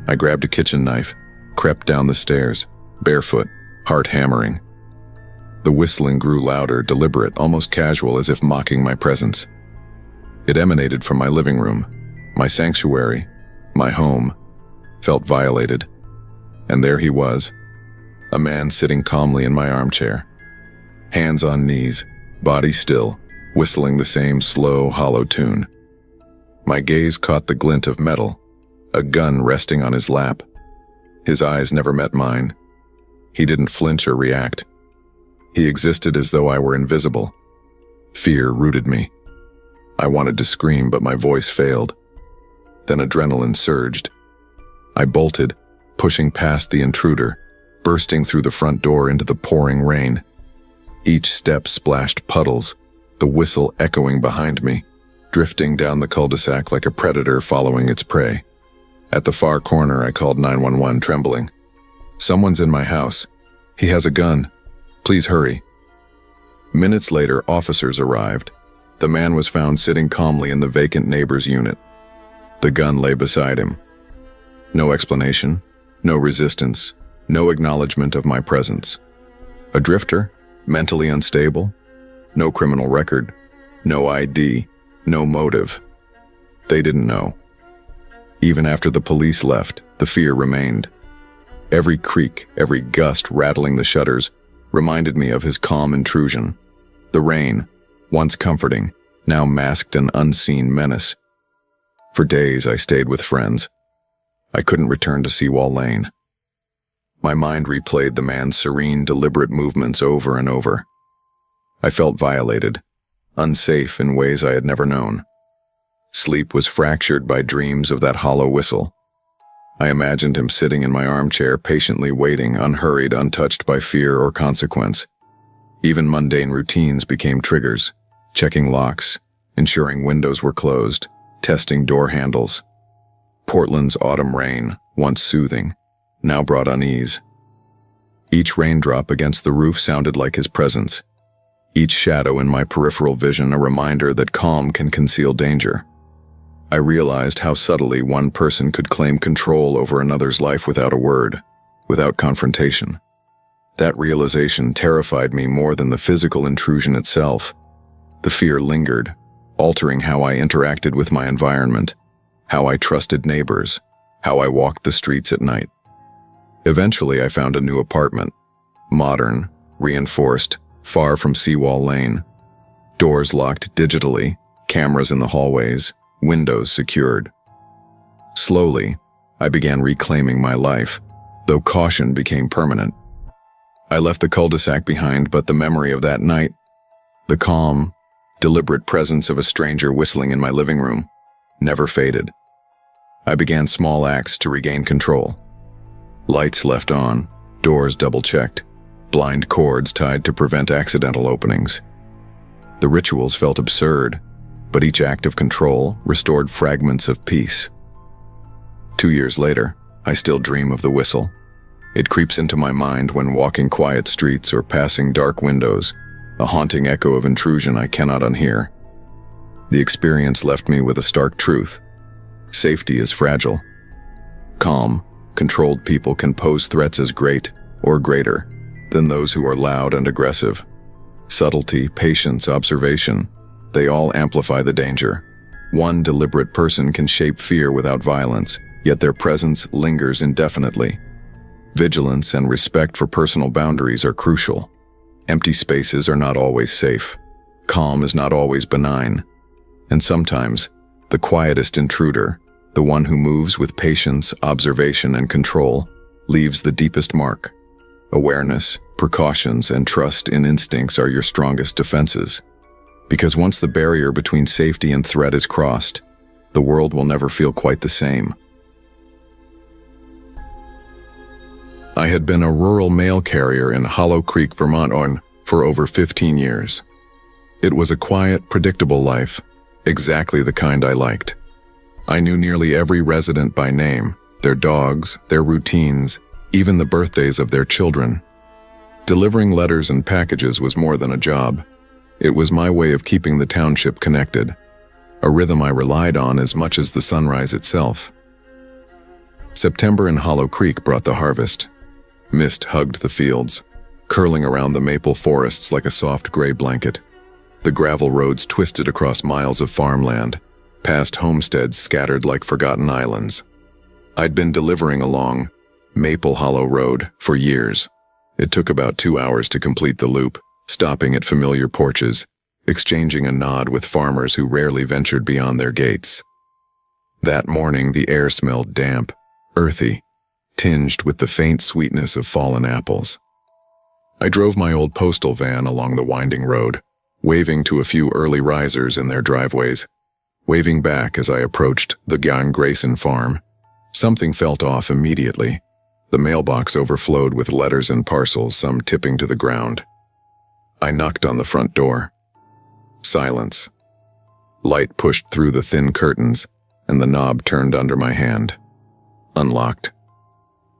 I grabbed a kitchen knife, crept down the stairs, barefoot, heart hammering. The whistling grew louder, deliberate, almost casual, as if mocking my presence. It emanated from my living room, my sanctuary, my home, felt violated. And there he was, a man sitting calmly in my armchair, hands on knees, body still, whistling the same slow, hollow tune. My gaze caught the glint of metal, a gun resting on his lap. His eyes never met mine. He didn't flinch or react. He existed as though I were invisible. Fear rooted me. I wanted to scream, but my voice failed. Then adrenaline surged. I bolted, pushing past the intruder, bursting through the front door into the pouring rain. Each step splashed puddles, the whistle echoing behind me, drifting down the cul-de-sac like a predator following its prey. At the far corner, I called 911, trembling. "Someone's in my house. He has a gun. Please hurry." Minutes later, officers arrived. The man was found sitting calmly in the vacant neighbor's unit. The gun lay beside him. No explanation, no resistance, no acknowledgement of my presence. A drifter, mentally unstable, no criminal record, no ID, no motive. They didn't know. Even after the police left, the fear remained. Every creak, every gust rattling the shutters reminded me of his calm intrusion. The rain, once comforting, now masked an unseen menace. For days I stayed with friends. I couldn't return to Seawall Lane. My mind replayed the man's serene, deliberate movements over and over. I felt violated, unsafe in ways I had never known. Sleep was fractured by dreams of that hollow whistle. I imagined him sitting in my armchair, patiently waiting, unhurried, untouched by fear or consequence. Even mundane routines became triggers, checking locks, ensuring windows were closed, testing door handles. Portland's autumn rain, once soothing, now brought unease. Each raindrop against the roof sounded like his presence. Each shadow in my peripheral vision a reminder that calm can conceal danger. I realized how subtly one person could claim control over another's life without a word, without confrontation. That realization terrified me more than the physical intrusion itself. The fear lingered, altering how I interacted with my environment, how I trusted neighbors, how I walked the streets at night. Eventually, I found a new apartment, modern, reinforced, far from Seawall Lane. Doors locked digitally, cameras in the hallways, windows secured. Slowly, I began reclaiming my life, though caution became permanent. I left the cul-de-sac behind, but the memory of that night, the calm, deliberate presence of a stranger whistling in my living room, never faded. I began small acts to regain control. Lights left on, doors double-checked, blind cords tied to prevent accidental openings. The rituals felt absurd, but each act of control restored fragments of peace. 2 years later, I still dream of the whistle. It creeps into my mind when walking quiet streets or passing dark windows, a haunting echo of intrusion I cannot unhear. The experience left me with a stark truth. Safety is fragile. Calm, controlled people can pose threats as great or greater than those who are loud and aggressive. Subtlety, patience, observation, they all amplify the danger. One deliberate person can shape fear without violence, yet their presence lingers indefinitely. Vigilance and respect for personal boundaries are crucial. Empty spaces are not always safe. Calm is not always benign. And sometimes, the quietest intruder, the one who moves with patience, observation, and control, leaves the deepest mark. Awareness, precautions, and trust in instincts are your strongest defenses. Because once the barrier between safety and threat is crossed, the world will never feel quite the same. I had been a rural mail carrier in Hollow Creek, Vermont for over 15 years. It was a quiet, predictable life, exactly the kind I liked. I knew nearly every resident by name, their dogs, their routines, even the birthdays of their children. Delivering letters and packages was more than a job. It was my way of keeping the township connected, a rhythm I relied on as much as the sunrise itself. September in Hollow Creek brought the harvest. Mist hugged the fields, curling around the maple forests like a soft gray blanket. The gravel roads twisted across miles of farmland, past homesteads scattered like forgotten islands. I'd been delivering along Maple Hollow Road for years. It took about 2 hours to complete the loop, stopping at familiar porches, exchanging a nod with farmers who rarely ventured beyond their gates. That morning, the air smelled damp, earthy, tinged with the faint sweetness of fallen apples. I drove my old postal van along the winding road, waving to a few early risers in their driveways, waving back as I approached the John Grayson farm. Something felt off immediately. The mailbox overflowed with letters and parcels, some tipping to the ground. I knocked on the front door. Silence. Light pushed through the thin curtains, and the knob turned under my hand. Unlocked.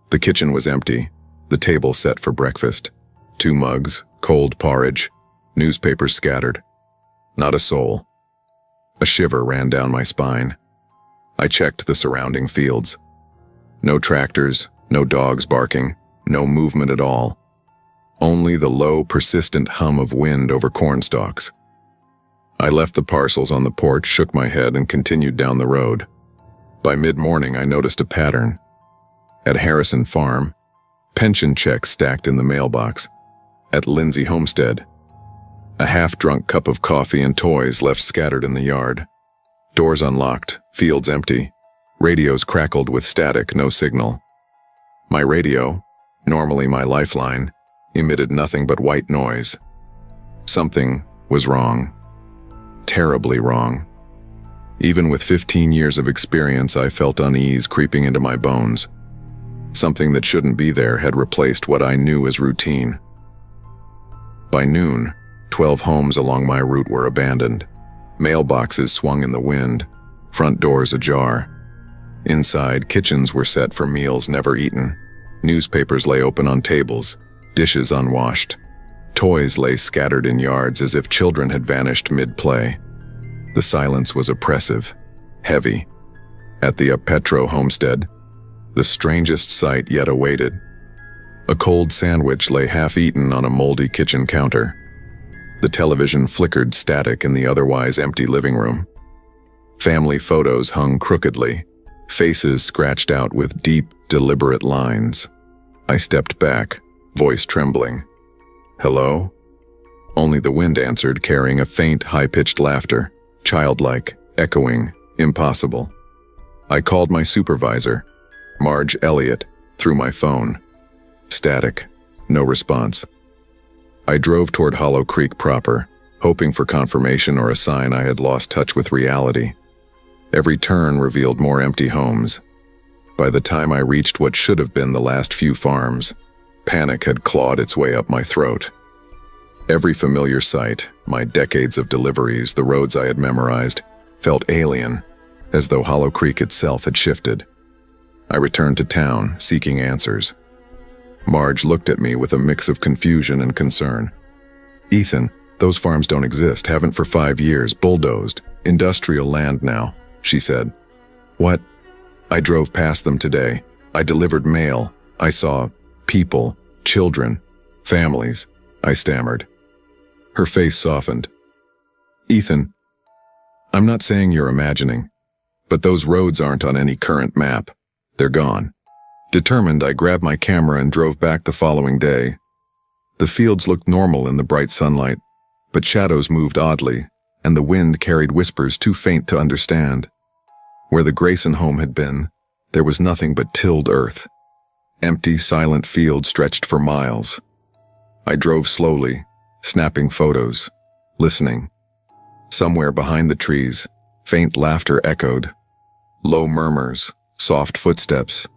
The kitchen was empty, the table set for breakfast. 2 mugs, cold porridge, newspapers scattered. Not a soul. A shiver ran down my spine. I checked the surrounding fields. No tractors, no dogs barking, no movement at all. Only the low, persistent hum of wind over cornstalks. I left the parcels on the porch, shook my head, and continued down the road. By mid-morning, I noticed a pattern. At Harrison Farm, pension checks stacked in the mailbox. At Lindsay Homestead, a half-drunk cup of coffee and toys left scattered in the yard. Doors unlocked, fields empty. Radios crackled with static, no signal. My radio, normally my lifeline, emitted nothing but white noise. Something was wrong. Terribly wrong. Even with 15 years of experience, I felt unease creeping into my bones. Something that shouldn't be there had replaced what I knew as routine. By noon, 12 homes along my route were abandoned. Mailboxes swung in the wind, front doors ajar. Inside, kitchens were set for meals never eaten. Newspapers lay open on tables, dishes unwashed. Toys lay scattered in yards as if children had vanished mid-play. The silence was oppressive, heavy. At the Petro homestead, the strangest sight yet awaited. A cold sandwich lay half-eaten on a moldy kitchen counter. The television flickered static in the otherwise empty living room. Family photos hung crookedly, faces scratched out with deep, deliberate lines. I stepped back, voice trembling. "Hello?" Only the wind answered, carrying a faint, high-pitched laughter, childlike, echoing, impossible. I called my supervisor, Marge Elliott, through my phone. Static, no response. I drove toward Hollow Creek proper, hoping for confirmation or a sign I had lost touch with reality. Every turn revealed more empty homes. By the time I reached what should have been the last few farms, panic had clawed its way up my throat. Every familiar sight, my decades of deliveries, the roads I had memorized, felt alien, as though Hollow Creek itself had shifted. I returned to town, seeking answers. Marge looked at me with a mix of confusion and concern. "Ethan, those farms don't exist, haven't for 5 years, bulldozed, industrial land now," she said. "What?" "I drove past them today. I delivered mail. I saw people, children, families," I stammered. Her face softened. "Ethan, I'm not saying you're imagining, but those roads aren't on any current map. They're gone." Determined, I grabbed my camera and drove back the following day. The fields looked normal in the bright sunlight, but shadows moved oddly, and the wind carried whispers too faint to understand. Where the Grayson home had been, there was nothing but tilled earth. Empty, silent fields stretched for miles. I drove slowly, snapping photos, listening. Somewhere behind the trees, faint laughter echoed. Low murmurs, soft footsteps,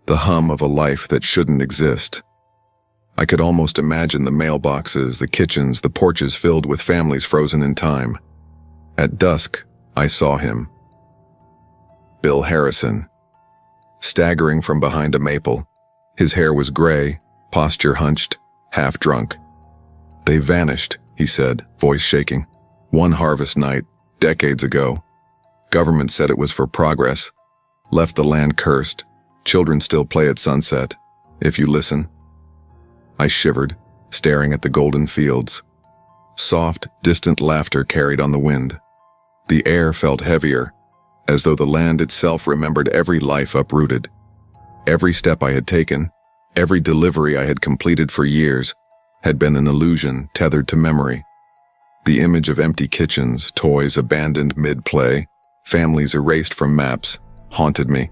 the hum of a life that shouldn't exist. I could almost imagine the mailboxes, the kitchens, the porches filled with families frozen in time. At dusk, I saw him. Bill Harrison. Staggering from behind a maple. His hair was gray, posture hunched, half drunk. "They vanished," he said, voice shaking. "One harvest night, decades ago. Government said it was for progress. Left the land cursed. Children still play at sunset. If you listen." I shivered, staring at the golden fields. Soft, distant laughter carried on the wind. The air felt heavier, as though the land itself remembered every life uprooted. Every step I had taken, every delivery I had completed for years, had been an illusion tethered to memory. The image of empty kitchens, toys abandoned mid-play, families erased from maps, haunted me.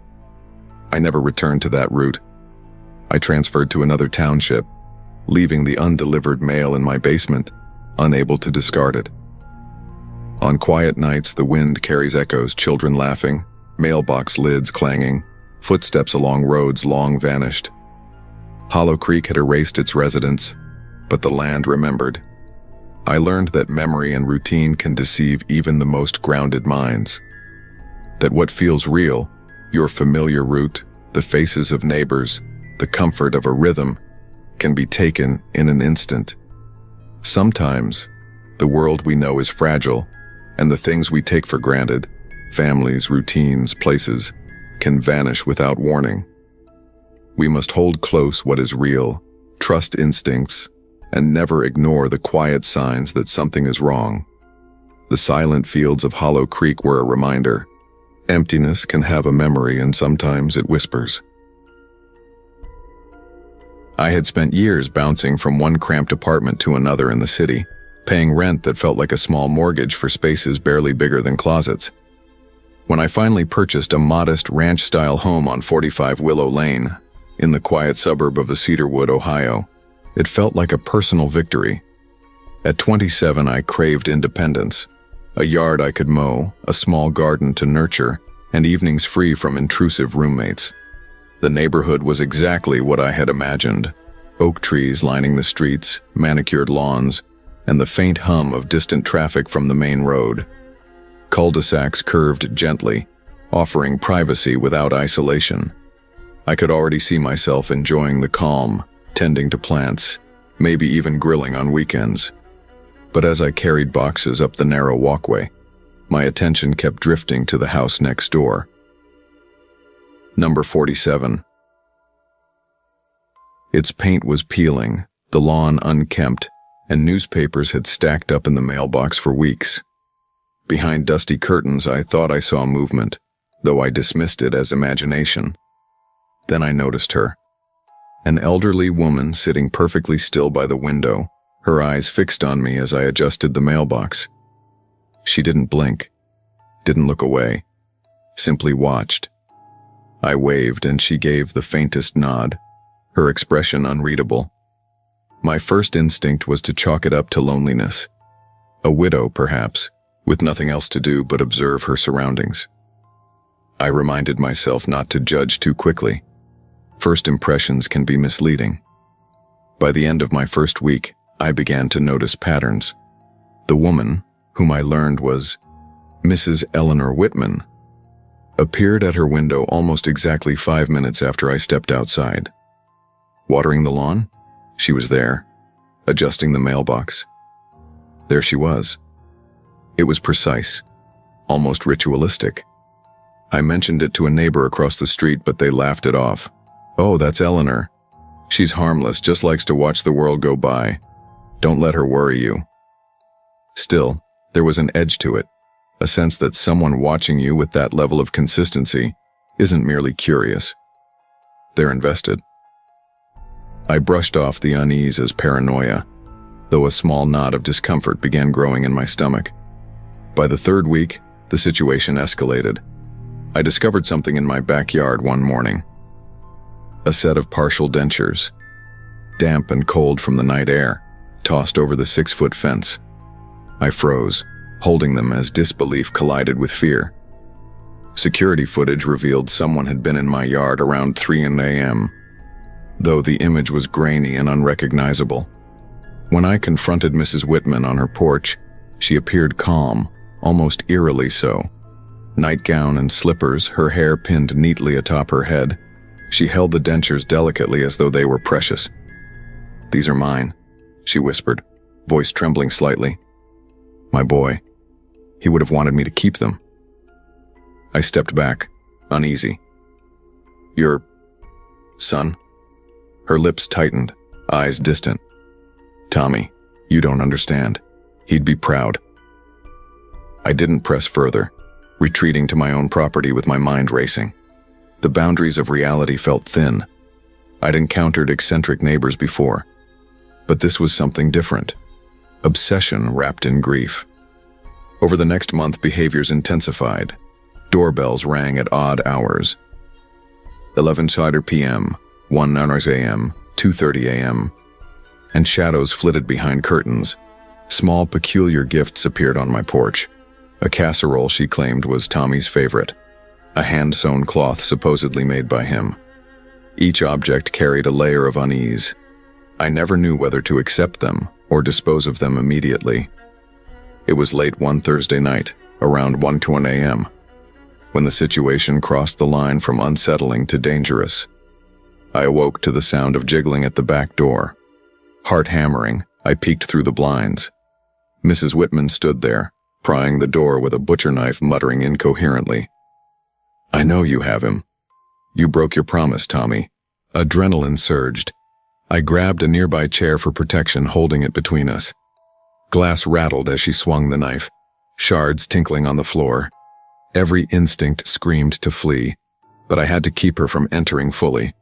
I never returned to that route. I transferred to another township, leaving the undelivered mail in my basement, unable to discard it. On quiet nights, the wind carries echoes, children laughing, mailbox lids clanging, footsteps along roads long vanished. Hollow Creek had erased its residents, but the land remembered. I learned that memory and routine can deceive even the most grounded minds. That what feels real, your familiar route, the faces of neighbors, the comfort of a rhythm, can be taken in an instant. Sometimes, the world we know is fragile, and the things we take for granted, families, routines, places, can vanish without warning. We must hold close what is real, trust instincts, and never ignore the quiet signs that something is wrong. The silent fields of Hollow Creek were a reminder. Emptiness can have a memory, and sometimes it whispers. I had spent years bouncing from one cramped apartment to another in the city, paying rent that felt like a small mortgage for spaces barely bigger than closets. When I finally purchased a modest ranch-style home on 45 Willow Lane, in the quiet suburb of Cedarwood, Ohio, it felt like a personal victory. At 27, I craved independence. A yard I could mow, a small garden to nurture, and evenings free from intrusive roommates. The neighborhood was exactly what I had imagined. Oak trees lining the streets, manicured lawns, and the faint hum of distant traffic from the main road. Cul-de-sacs curved gently, offering privacy without isolation. I could already see myself enjoying the calm, tending to plants, maybe even grilling on weekends. But as I carried boxes up the narrow walkway, my attention kept drifting to the house next door. Number 47. Its paint was peeling, the lawn unkempt, and newspapers had stacked up in the mailbox for weeks. Behind dusty curtains, I thought I saw movement, though I dismissed it as imagination. Then I noticed her. An elderly woman sitting perfectly still by the window, her eyes fixed on me as I adjusted the mailbox. She didn't blink, didn't look away, simply watched. I waved and she gave the faintest nod, her expression unreadable. My first instinct was to chalk it up to loneliness. A widow, perhaps, with nothing else to do but observe her surroundings. I reminded myself not to judge too quickly. First impressions can be misleading. By the end of my first week, I began to notice patterns. The woman, whom I learned was Mrs. Eleanor Whitman, appeared at her window almost exactly 5 minutes after I stepped outside. Watering the lawn? She was there. Adjusting the mailbox? There she was. It was precise, almost ritualistic. I mentioned it to a neighbor across the street, but they laughed it off. "Oh, that's Eleanor. She's harmless, just likes to watch the world go by. Don't let her worry you." Still, there was an edge to it, a sense that someone watching you with that level of consistency isn't merely curious. They're invested. I brushed off the unease as paranoia, though a small knot of discomfort began growing in my stomach. By the third week, the situation escalated. I discovered something in my backyard one morning. A set of partial dentures, damp and cold from the night air, tossed over the 6-foot fence. I froze, holding them as disbelief collided with fear. Security footage revealed someone had been in my yard around 3 a.m., though the image was grainy and unrecognizable. When I confronted Mrs. Whitman on her porch, she appeared calm, almost eerily so. Nightgown and slippers, her hair pinned neatly atop her head. She held the dentures delicately as though they were precious. "These are mine," she whispered, voice trembling slightly. My boy. He would have wanted me to keep them. I stepped back, uneasy. "Your son?" Her lips tightened, eyes distant. "Tommy, you don't understand. He'd be proud." I didn't press further, retreating to my own property with my mind racing. The boundaries of reality felt thin. I'd encountered eccentric neighbors before, but this was something different. Obsession wrapped in grief. Over the next month, behaviors intensified. Doorbells rang at odd hours. 11:00 p.m., 1:00 a.m., 2:30 a.m., and shadows flitted behind curtains. Small, peculiar gifts appeared on my porch. A casserole she claimed was Tommy's favorite, a hand-sewn cloth supposedly made by him. Each object carried a layer of unease. I never knew whether to accept them or dispose of them immediately. It was late one Thursday night, around 1:20 a.m., when the situation crossed the line from unsettling to dangerous. I awoke to the sound of jiggling at the back door. Heart hammering, I peeked through the blinds. Mrs. Whitman stood there, prying the door with a butcher knife, muttering incoherently. "I know you have him. You broke your promise, Tommy." Adrenaline surged. I grabbed a nearby chair for protection, holding it between us. Glass rattled as she swung the knife, shards tinkling on the floor. Every instinct screamed to flee, but I had to keep her from entering fully.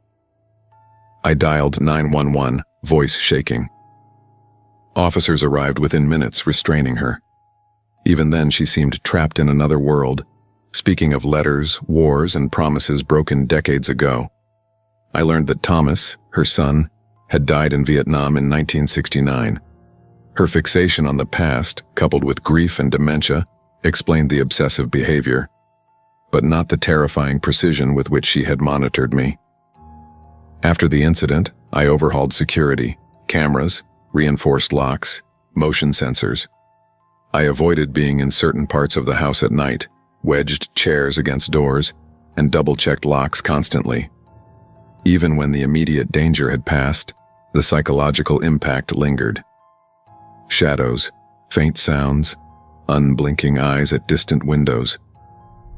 I dialed 911, voice shaking. Officers arrived within minutes, restraining her. Even then, she seemed trapped in another world, speaking of letters, wars, and promises broken decades ago. I learned that Thomas, her son, had died in Vietnam in 1969. Her fixation on the past, coupled with grief and dementia, explained the obsessive behavior, but not the terrifying precision with which she had monitored me. After the incident, I overhauled security, cameras, reinforced locks, motion sensors. I avoided being in certain parts of the house at night, wedged chairs against doors, and double-checked locks constantly. Even when the immediate danger had passed, the psychological impact lingered. Shadows, faint sounds, unblinking eyes at distant windows,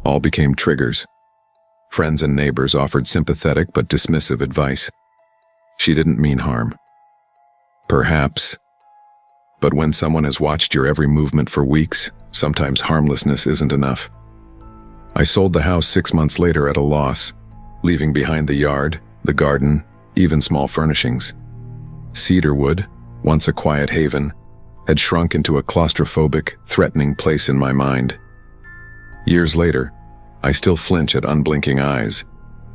all became triggers. Friends and neighbors offered sympathetic but dismissive advice. She didn't mean harm. Perhaps. But when someone has watched your every movement for weeks, sometimes harmlessness isn't enough. I sold the house 6 months later at a loss, leaving behind the yard, the garden, even small furnishings. Cedarwood, once a quiet haven, had shrunk into a claustrophobic, threatening place in my mind. Years later, I still flinch at unblinking eyes,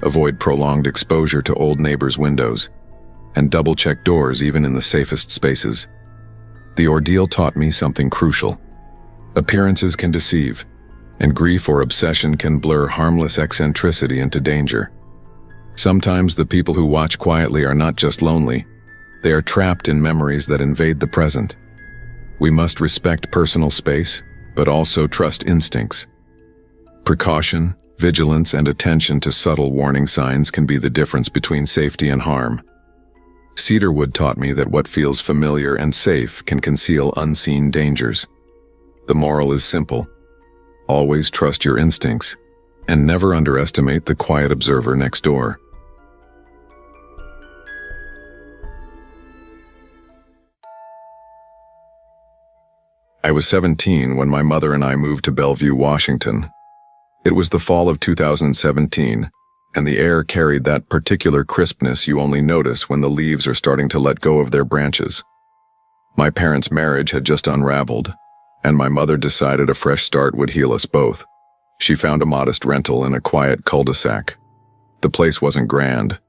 avoid prolonged exposure to old neighbors' windows, and double-check doors even in the safest spaces. The ordeal taught me something crucial. Appearances can deceive, and grief or obsession can blur harmless eccentricity into danger. Sometimes the people who watch quietly are not just lonely, They are trapped in memories that invade the present. We must respect personal space, but also trust instincts. Precaution, vigilance, and attention to subtle warning signs can be the difference between safety and harm. Cedarwood taught me that what feels familiar and safe can conceal unseen dangers. The moral is simple. Always trust your instincts, and never underestimate the quiet observer next door. I was 17 when my mother and I moved to Bellevue, Washington. It was the fall of 2017, and the air carried that particular crispness you only notice when the leaves are starting to let go of their branches. My parents' marriage had just unraveled, and my mother decided a fresh start would heal us both. She found a modest rental in a quiet cul-de-sac. The place wasn't grand.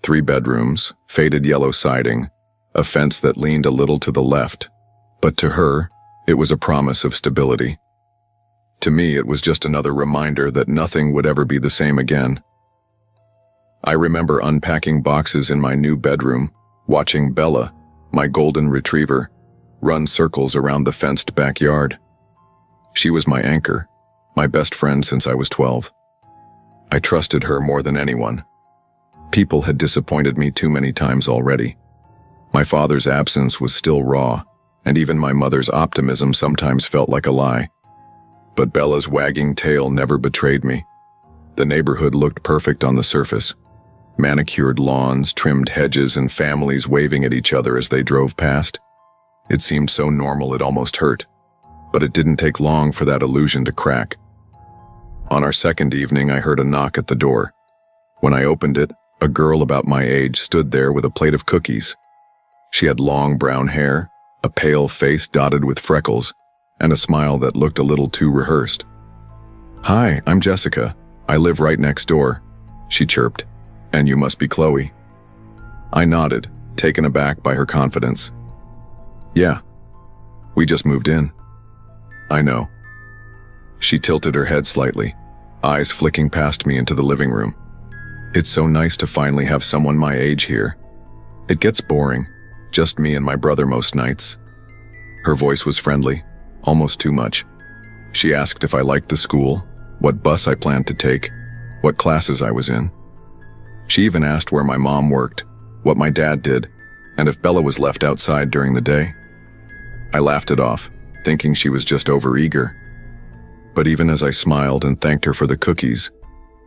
3 bedrooms, faded yellow siding, a fence that leaned a little to the left. But to her, it was a promise of stability. To me, it was just another reminder that nothing would ever be the same again. I remember unpacking boxes in my new bedroom, watching Bella, my golden retriever, run circles around the fenced backyard. She was my anchor, my best friend since I was 12. I trusted her more than anyone. People had disappointed me too many times already. My father's absence was still raw, and even my mother's optimism sometimes felt like a lie. But Bella's wagging tail never betrayed me. The neighborhood looked perfect on the surface. Manicured lawns, trimmed hedges, and families waving at each other as they drove past. It seemed so normal it almost hurt. But it didn't take long for that illusion to crack. On our second evening, I heard a knock at the door. When I opened it, a girl about my age stood there with a plate of cookies. She had long brown hair, a pale face dotted with freckles, and a smile that looked a little too rehearsed. "Hi, I'm Jessica. I live right next door," she chirped. "And you must be Chloe." I nodded, taken aback by her confidence. "Yeah, we just moved in." "I know." She tilted her head slightly, eyes flicking past me into the living room. "It's so nice to finally have someone my age here. It gets boring, just me and my brother most nights." Her voice was friendly, almost too much. She asked if I liked the school, what bus I planned to take, what classes I was in. She even asked where my mom worked, what my dad did, and if Bella was left outside during the day. I laughed it off, thinking she was just overeager. But even as I smiled and thanked her for the cookies,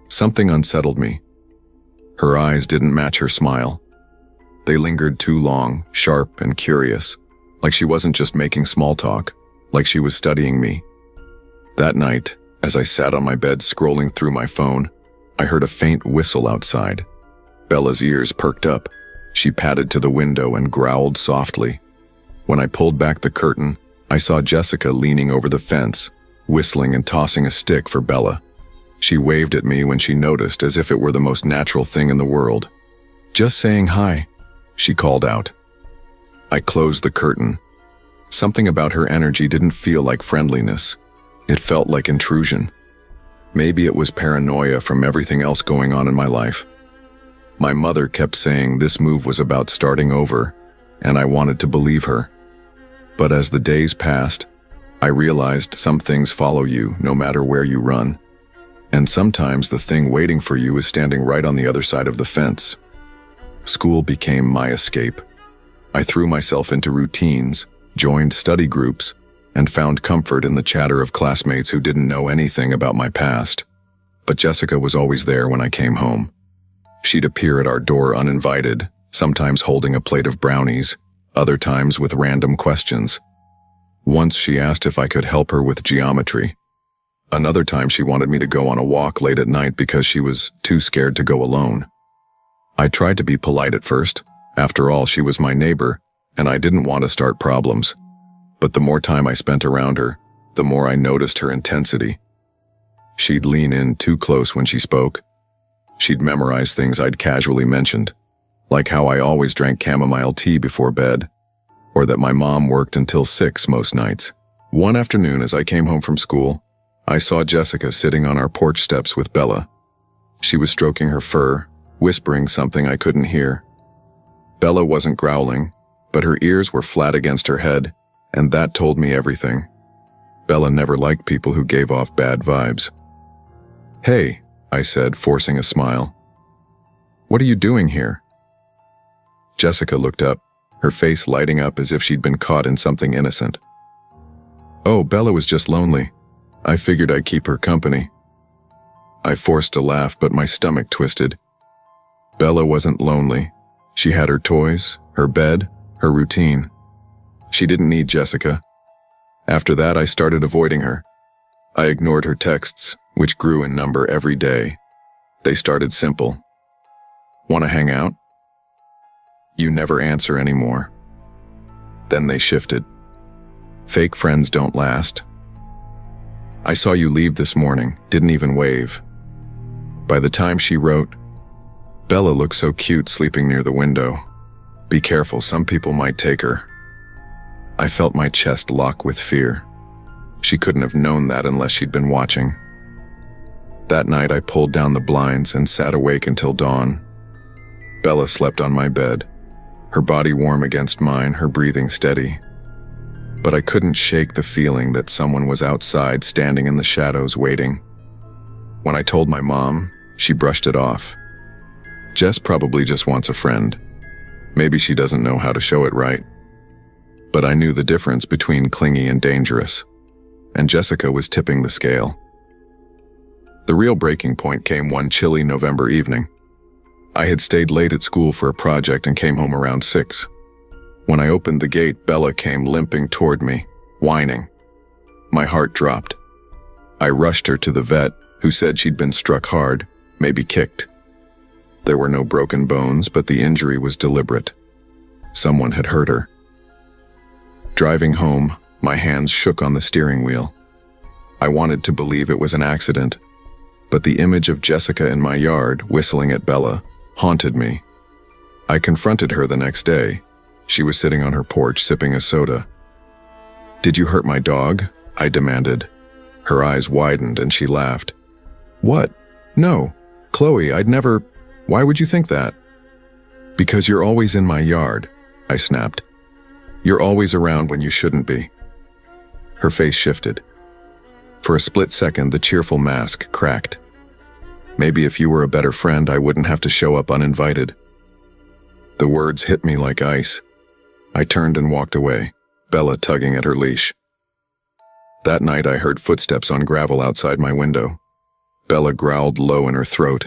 something unsettled me. Her eyes didn't match her smile. They lingered too long, sharp and curious, like she wasn't just making small talk, like she was studying me. That night, as I sat on my bed scrolling through my phone, I heard a faint whistle outside. Bella's ears perked up. She padded to the window and growled softly. When I pulled back the curtain, I saw Jessica leaning over the fence, whistling and tossing a stick for Bella. She waved at me when she noticed, as if it were the most natural thing in the world. "Just saying hi," she called out. I closed the curtain. Something about her energy didn't feel like friendliness. It felt like intrusion. Maybe it was paranoia from everything else going on in my life. My mother kept saying this move was about starting over, and I wanted to believe her. But as the days passed, I realized some things follow you no matter where you run. And sometimes the thing waiting for you is standing right on the other side of the fence. School became my escape. I threw myself into routines, joined study groups, and found comfort in the chatter of classmates who didn't know anything about my past. But Jessica was always there when I came home. She'd appear at our door uninvited, sometimes holding a plate of brownies, other times with random questions. Once she asked if I could help her with geometry. Another time she wanted me to go on a walk late at night because she was too scared to go alone. I tried to be polite at first. After all, she was my neighbor, and I didn't want to start problems. But the more time I spent around her, the more I noticed her intensity. She'd lean in too close when she spoke. She'd memorize things I'd casually mentioned, like how I always drank chamomile tea before bed, or that my mom worked until 6 most nights. One afternoon as I came home from school, I saw Jessica sitting on our porch steps with Bella. She was stroking her fur, whispering something I couldn't hear. Bella wasn't growling, but her ears were flat against her head, and that told me everything. Bella never liked people who gave off bad vibes. "Hey," I said, forcing a smile. "What are you doing here?" Jessica looked up, her face lighting up as if she'd been caught in something innocent. "Oh, Bella was just lonely. I figured I'd keep her company." I forced a laugh, but my stomach twisted. Bella wasn't lonely. She had her toys, her bed, her routine. She didn't need Jessica. After that, I started avoiding her. I ignored her texts, which grew in number every day. They started simple. "Want to hang out?" "You never answer anymore." Then they shifted. "Fake friends don't last." "I saw you leave this morning, didn't even wave." By the time she wrote, "Bella looks so cute sleeping near the window. Be careful, some people might take her." I felt my chest lock with fear. She couldn't have known that unless she'd been watching. That night I pulled down the blinds and sat awake until dawn. Bella slept on my bed, her body warm against mine, her breathing steady. But I couldn't shake the feeling that someone was outside standing in the shadows waiting. When I told my mom, she brushed it off. "Jess probably just wants a friend. Maybe she doesn't know how to show it right." But I knew the difference between clingy and dangerous, and Jessica was tipping the scale. The real breaking point came one chilly November evening. I had stayed late at school for a project and came home around 6. When I opened the gate, Bella came limping toward me, whining. My heart dropped. I rushed her to the vet, who said she'd been struck hard, maybe kicked. There were no broken bones, but the injury was deliberate. Someone had hurt her. Driving home, my hands shook on the steering wheel. I wanted to believe it was an accident, but the image of Jessica in my yard, whistling at Bella, haunted me. I confronted her the next day. She was sitting on her porch sipping a soda. "Did you hurt my dog?" I demanded. Her eyes widened and she laughed. "What? No. Chloe, I'd never... Why would you think that?" "Because you're always in my yard," I snapped. "You're always around when you shouldn't be." Her face shifted. For a split second, the cheerful mask cracked. "Maybe if you were a better friend, I wouldn't have to show up uninvited." The words hit me like ice. I turned and walked away, Bella tugging at her leash. That night, I heard footsteps on gravel outside my window. Bella growled low in her throat.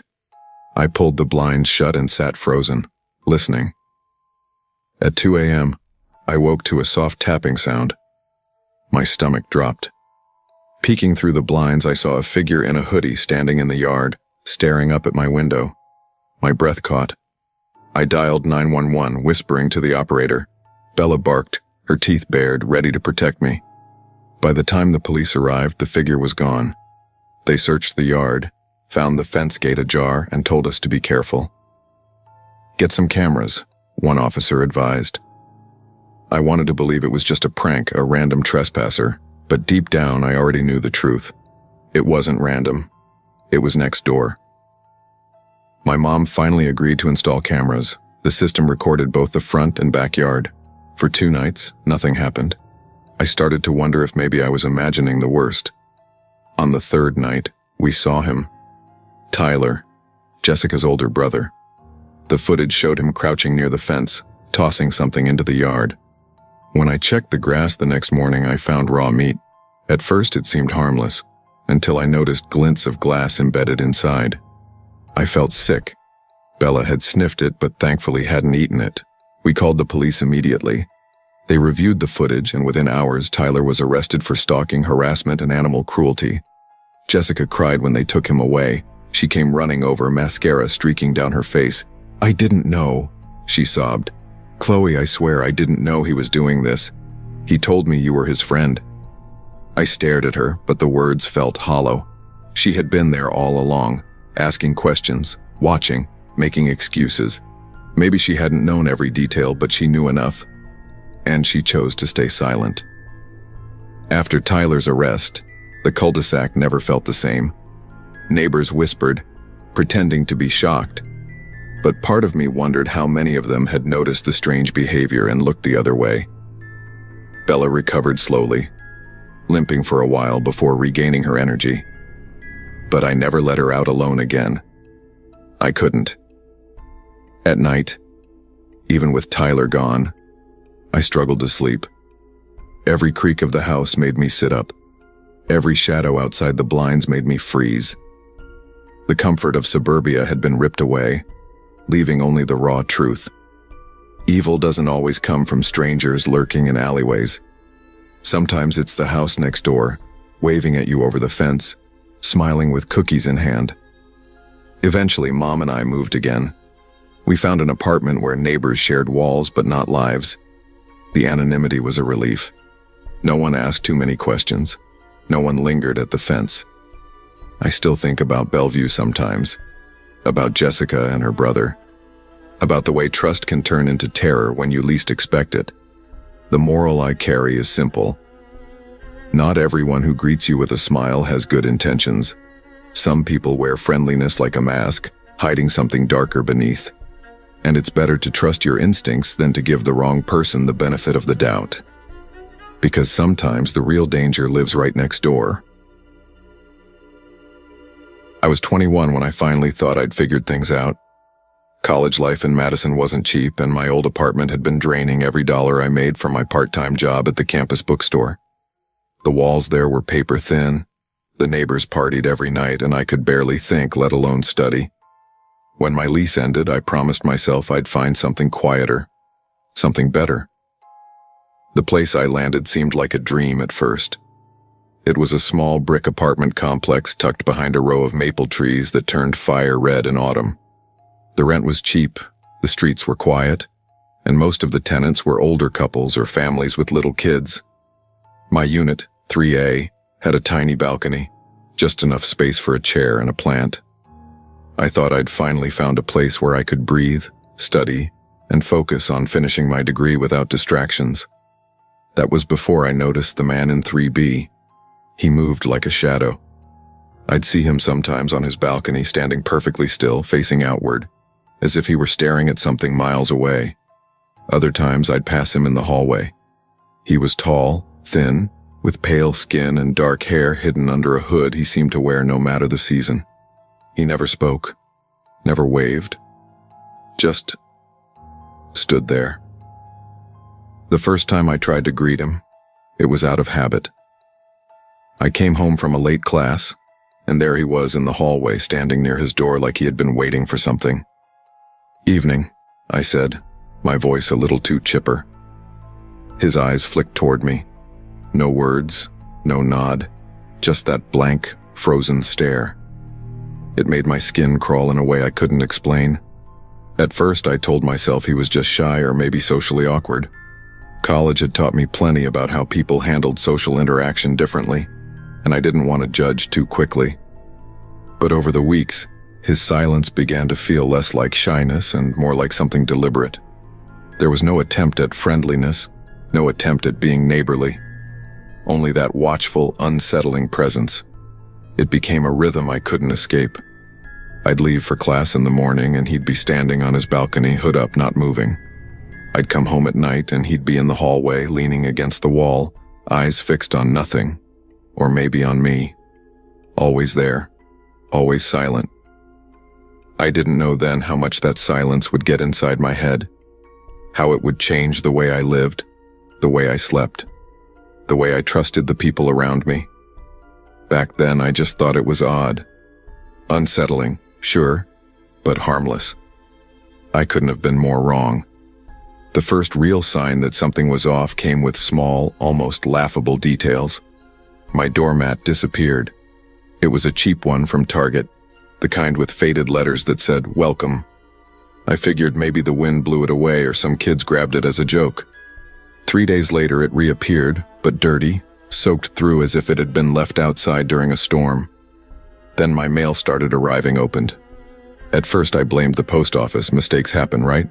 I pulled the blinds shut and sat frozen, listening. At 2 a.m., I woke to a soft tapping sound. My stomach dropped. Peeking through the blinds, I saw a figure in a hoodie standing in the yard, staring up at my window. My breath caught. I dialed 911, whispering to the operator. Bella barked, her teeth bared, ready to protect me. By the time the police arrived, the figure was gone. They searched the yard, found the fence gate ajar, and told us to be careful. "Get some cameras," one officer advised. I wanted to believe it was just a prank, a random trespasser, but deep down I already knew the truth. It wasn't random. It was next door. My mom finally agreed to install cameras. The system recorded both the front and backyard. For 2 nights, nothing happened. I started to wonder if maybe I was imagining the worst. On the 3rd night, we saw him. Tyler, Jessica's older brother. The footage showed him crouching near the fence, tossing something into the yard. When I checked the grass the next morning, I found raw meat. At first it seemed harmless, until I noticed glints of glass embedded inside. I felt sick. Bella had sniffed it, but thankfully hadn't eaten it. We called the police immediately. They reviewed the footage, and within hours, Tyler was arrested for stalking, harassment, and animal cruelty. Jessica cried when they took him away. She came running over, mascara streaking down her face. "I didn't know," she sobbed. "Chloe, I swear I didn't know he was doing this. He told me you were his friend." I stared at her, but the words felt hollow. She had been there all along, asking questions, watching, making excuses. Maybe she hadn't known every detail, but she knew enough. And she chose to stay silent. After Tyler's arrest, the cul-de-sac never felt the same. Neighbors whispered, pretending to be shocked. but part of me wondered how many of them had noticed the strange behavior and looked the other way. Bella recovered slowly, limping for a while before regaining her energy. But I never let her out alone again. I couldn't. At night, even with Tyler gone, I struggled to sleep. Every creak of the house made me sit up. Every shadow outside the blinds made me freeze. The comfort of suburbia had been ripped away, leaving only the raw truth. Evil doesn't always come from strangers lurking in alleyways. Sometimes it's the house next door, waving at you over the fence, smiling with cookies in hand. Eventually, Mom and I moved again. We found an apartment where neighbors shared walls but not lives. The anonymity was a relief. No one asked too many questions. No one lingered at the fence. I still think about Bellevue sometimes, about Jessica and her brother, about the way trust can turn into terror when you least expect it. The moral I carry is simple. Not everyone who greets you with a smile has good intentions. Some people wear friendliness like a mask, hiding something darker beneath. And it's better to trust your instincts than to give the wrong person the benefit of the doubt. Because sometimes the real danger lives right next door. I was 21 when I finally thought I'd figured things out. College life in Madison wasn't cheap, and my old apartment had been draining every dollar I made from my part-time job at the campus bookstore. The walls there were paper thin. The neighbors partied every night, and I could barely think, let alone study. When my lease ended, I promised myself I'd find something quieter, something better. The place I landed seemed like a dream at first. It was a small brick apartment complex tucked behind a row of maple trees that turned fire red in autumn. The rent was cheap, the streets were quiet, and most of the tenants were older couples or families with little kids. My unit, 3A, had a tiny balcony, just enough space for a chair and a plant. I thought I'd finally found a place where I could breathe, study, and focus on finishing my degree without distractions. That was before I noticed the man in 3B. He moved like a shadow. I'd see him sometimes on his balcony standing perfectly still, facing outward, as if he were staring at something miles away. Other times I'd pass him in the hallway. He was tall, thin, with pale skin and dark hair hidden under a hood he seemed to wear no matter the season. He never spoke, never waved, just stood there. The first time I tried to greet him, it was out of habit. I came home from a late class, and there he was in the hallway standing near his door like he had been waiting for something. "Evening," I said, my voice a little too chipper. His eyes flicked toward me. No words, no nod, just that blank, frozen stare. It made my skin crawl in a way I couldn't explain. At first, I told myself he was just shy or maybe socially awkward. College had taught me plenty about how people handled social interaction differently, and I didn't want to judge too quickly. But over the weeks, his silence began to feel less like shyness and more like something deliberate. There was no attempt at friendliness, no attempt at being neighborly. Only that watchful, unsettling presence. It became a rhythm I couldn't escape. I'd leave for class in the morning and he'd be standing on his balcony, hood up, not moving. I'd come home at night and he'd be in the hallway, leaning against the wall, eyes fixed on nothing, or maybe on me. Always there, always silent. I didn't know then how much that silence would get inside my head, how it would change the way I lived, the way I slept, the way I trusted the people around me. Back then, I just thought it was odd. Unsettling, sure, but harmless. I couldn't have been more wrong. The first real sign that something was off came with small, almost laughable details. My doormat disappeared. It was a cheap one from Target, the kind with faded letters that said, "Welcome." I figured maybe the wind blew it away or some kids grabbed it as a joke. 3 days later, it reappeared, but dirty, soaked through as if it had been left outside during a storm. Then my mail started arriving opened. At first I blamed the post office. Mistakes happen, right?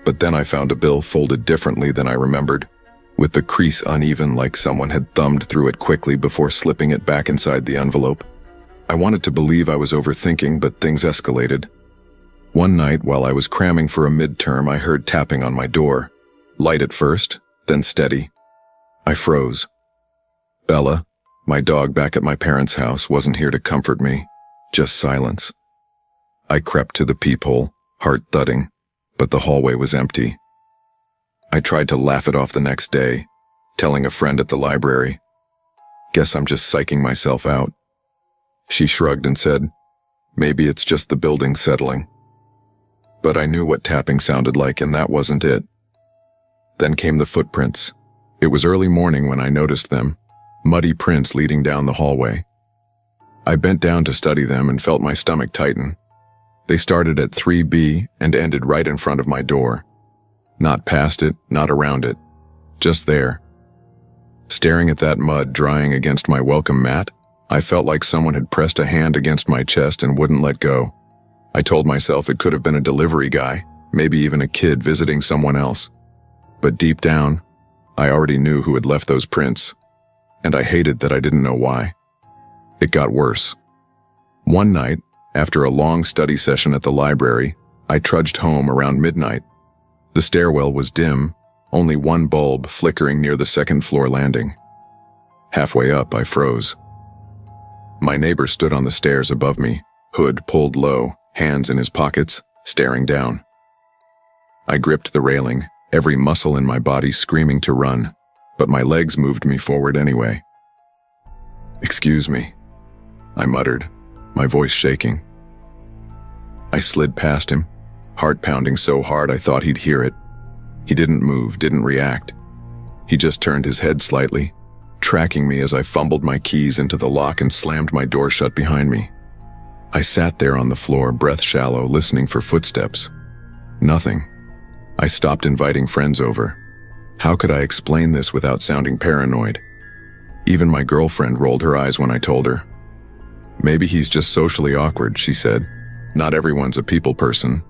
But then I found a bill folded differently than I remembered, with the crease uneven like someone had thumbed through it quickly before slipping it back inside the envelope. I wanted to believe I was overthinking, but things escalated. One night, while I was cramming for a midterm, I heard tapping on my door. Light at first, then steady. I froze. Bella, my dog back at my parents' house, wasn't here to comfort me, just silence. I crept to the peephole, heart thudding, but the hallway was empty. I tried to laugh it off the next day, telling a friend at the library, "Guess I'm just psyching myself out." She shrugged and said, "Maybe it's just the building settling." But I knew what tapping sounded like, and that wasn't it. Then came the footprints. It was early morning when I noticed them, muddy prints leading down the hallway. I bent down to study them and felt my stomach tighten. They started at 3B and ended right in front of my door. Not past it, not around it. Just there. Staring at that mud drying against my welcome mat, I felt like someone had pressed a hand against my chest and wouldn't let go. I told myself it could have been a delivery guy, maybe even a kid visiting someone else. But deep down, I already knew who had left those prints, and I hated that I didn't know why. It got worse. One night, after a long study session at the library, I trudged home around midnight. The stairwell was dim, only one bulb flickering near the second-floor landing. Halfway up, I froze. My neighbor stood on the stairs above me, hood pulled low, hands in his pockets, staring down. I gripped the railing, every muscle in my body screaming to run, but my legs moved me forward anyway. "Excuse me," I muttered, my voice shaking. I slid past him, heart pounding so hard I thought he'd hear it. He didn't move, didn't react. He just turned his head slightly, tracking me as I fumbled my keys into the lock and slammed my door shut behind me. I sat there on the floor, breath shallow, listening for footsteps. Nothing. I stopped inviting friends over. How could I explain this without sounding paranoid? Even my girlfriend rolled her eyes when I told her. "Maybe he's just socially awkward," she said. "Not everyone's a people person."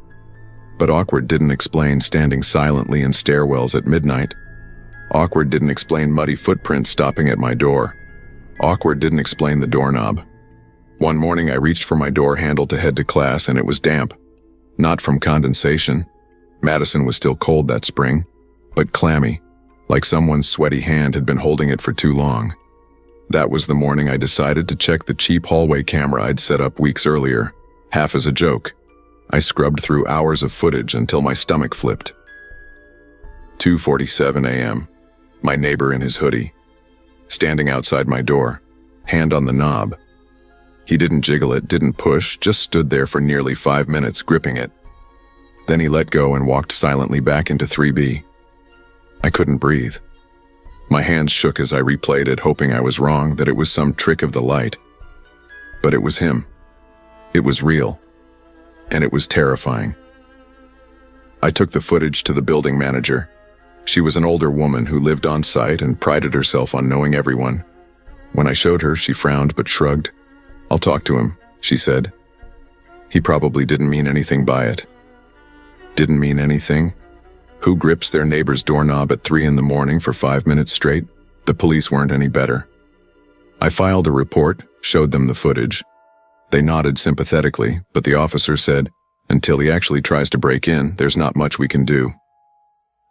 But awkward didn't explain standing silently in stairwells at midnight. Awkward didn't explain muddy footprints stopping at my door. Awkward didn't explain the doorknob. One morning I reached for my door handle to head to class and it was damp. Not from condensation. Madison was still cold that spring, but clammy, like someone's sweaty hand had been holding it for too long. That was the morning I decided to check the cheap hallway camera I'd set up weeks earlier, half as a joke. I scrubbed through hours of footage until my stomach flipped. 2:47 a.m. My neighbor in his hoodie, standing outside my door, hand on the knob. He didn't jiggle it, didn't push, just stood there for nearly 5 minutes, gripping it. Then he let go and walked silently back into 3B. I couldn't breathe. My hands shook as I replayed it, hoping I was wrong, that it was some trick of the light. But it was him. It was real. And it was terrifying. I took the footage to the building manager. She was an older woman who lived on site and prided herself on knowing everyone. When I showed her, she frowned but shrugged. "I'll talk to him," she said. He probably didn't mean anything by it. Didn't mean anything? Who grips their neighbor's doorknob at 3 in the morning for 5 minutes straight? The police weren't any better. I filed a report, showed them the footage. They nodded sympathetically, but the officer said, "Until he actually tries to break in, there's not much we can do."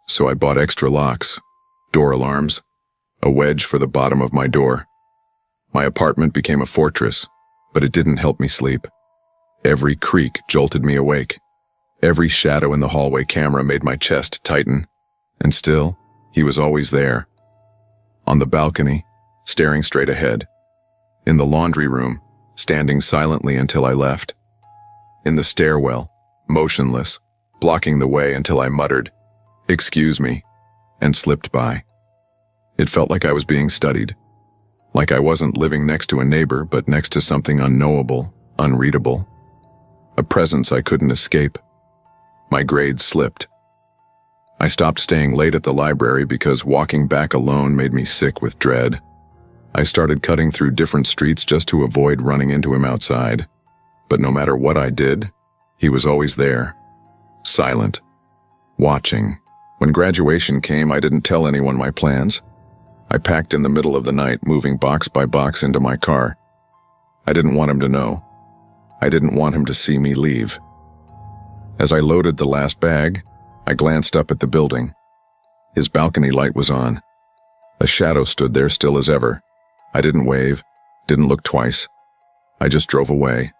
So I bought extra locks, door alarms, a wedge for the bottom of my door. My apartment became a fortress, but it didn't help me sleep. Every creak jolted me awake. Every shadow in the hallway camera made my chest tighten. And still, he was always there. On the balcony, staring straight ahead. In the laundry room, standing silently until I left. In the stairwell, motionless, blocking the way until I muttered, "Excuse me," and slipped by. It felt like I was being studied. Like I wasn't living next to a neighbor, but next to something unknowable, unreadable. A presence I couldn't escape. My grades slipped. I stopped staying late at the library because walking back alone made me sick with dread. I started cutting through different streets just to avoid running into him outside. But no matter what I did, he was always there. Silent. Watching. When graduation came, I didn't tell anyone my plans. I packed in the middle of the night, moving box by box into my car. I didn't want him to know. I didn't want him to see me leave. As I loaded the last bag, I glanced up at the building. His balcony light was on. A shadow stood there still as ever. I didn't wave, didn't look twice. I just drove away.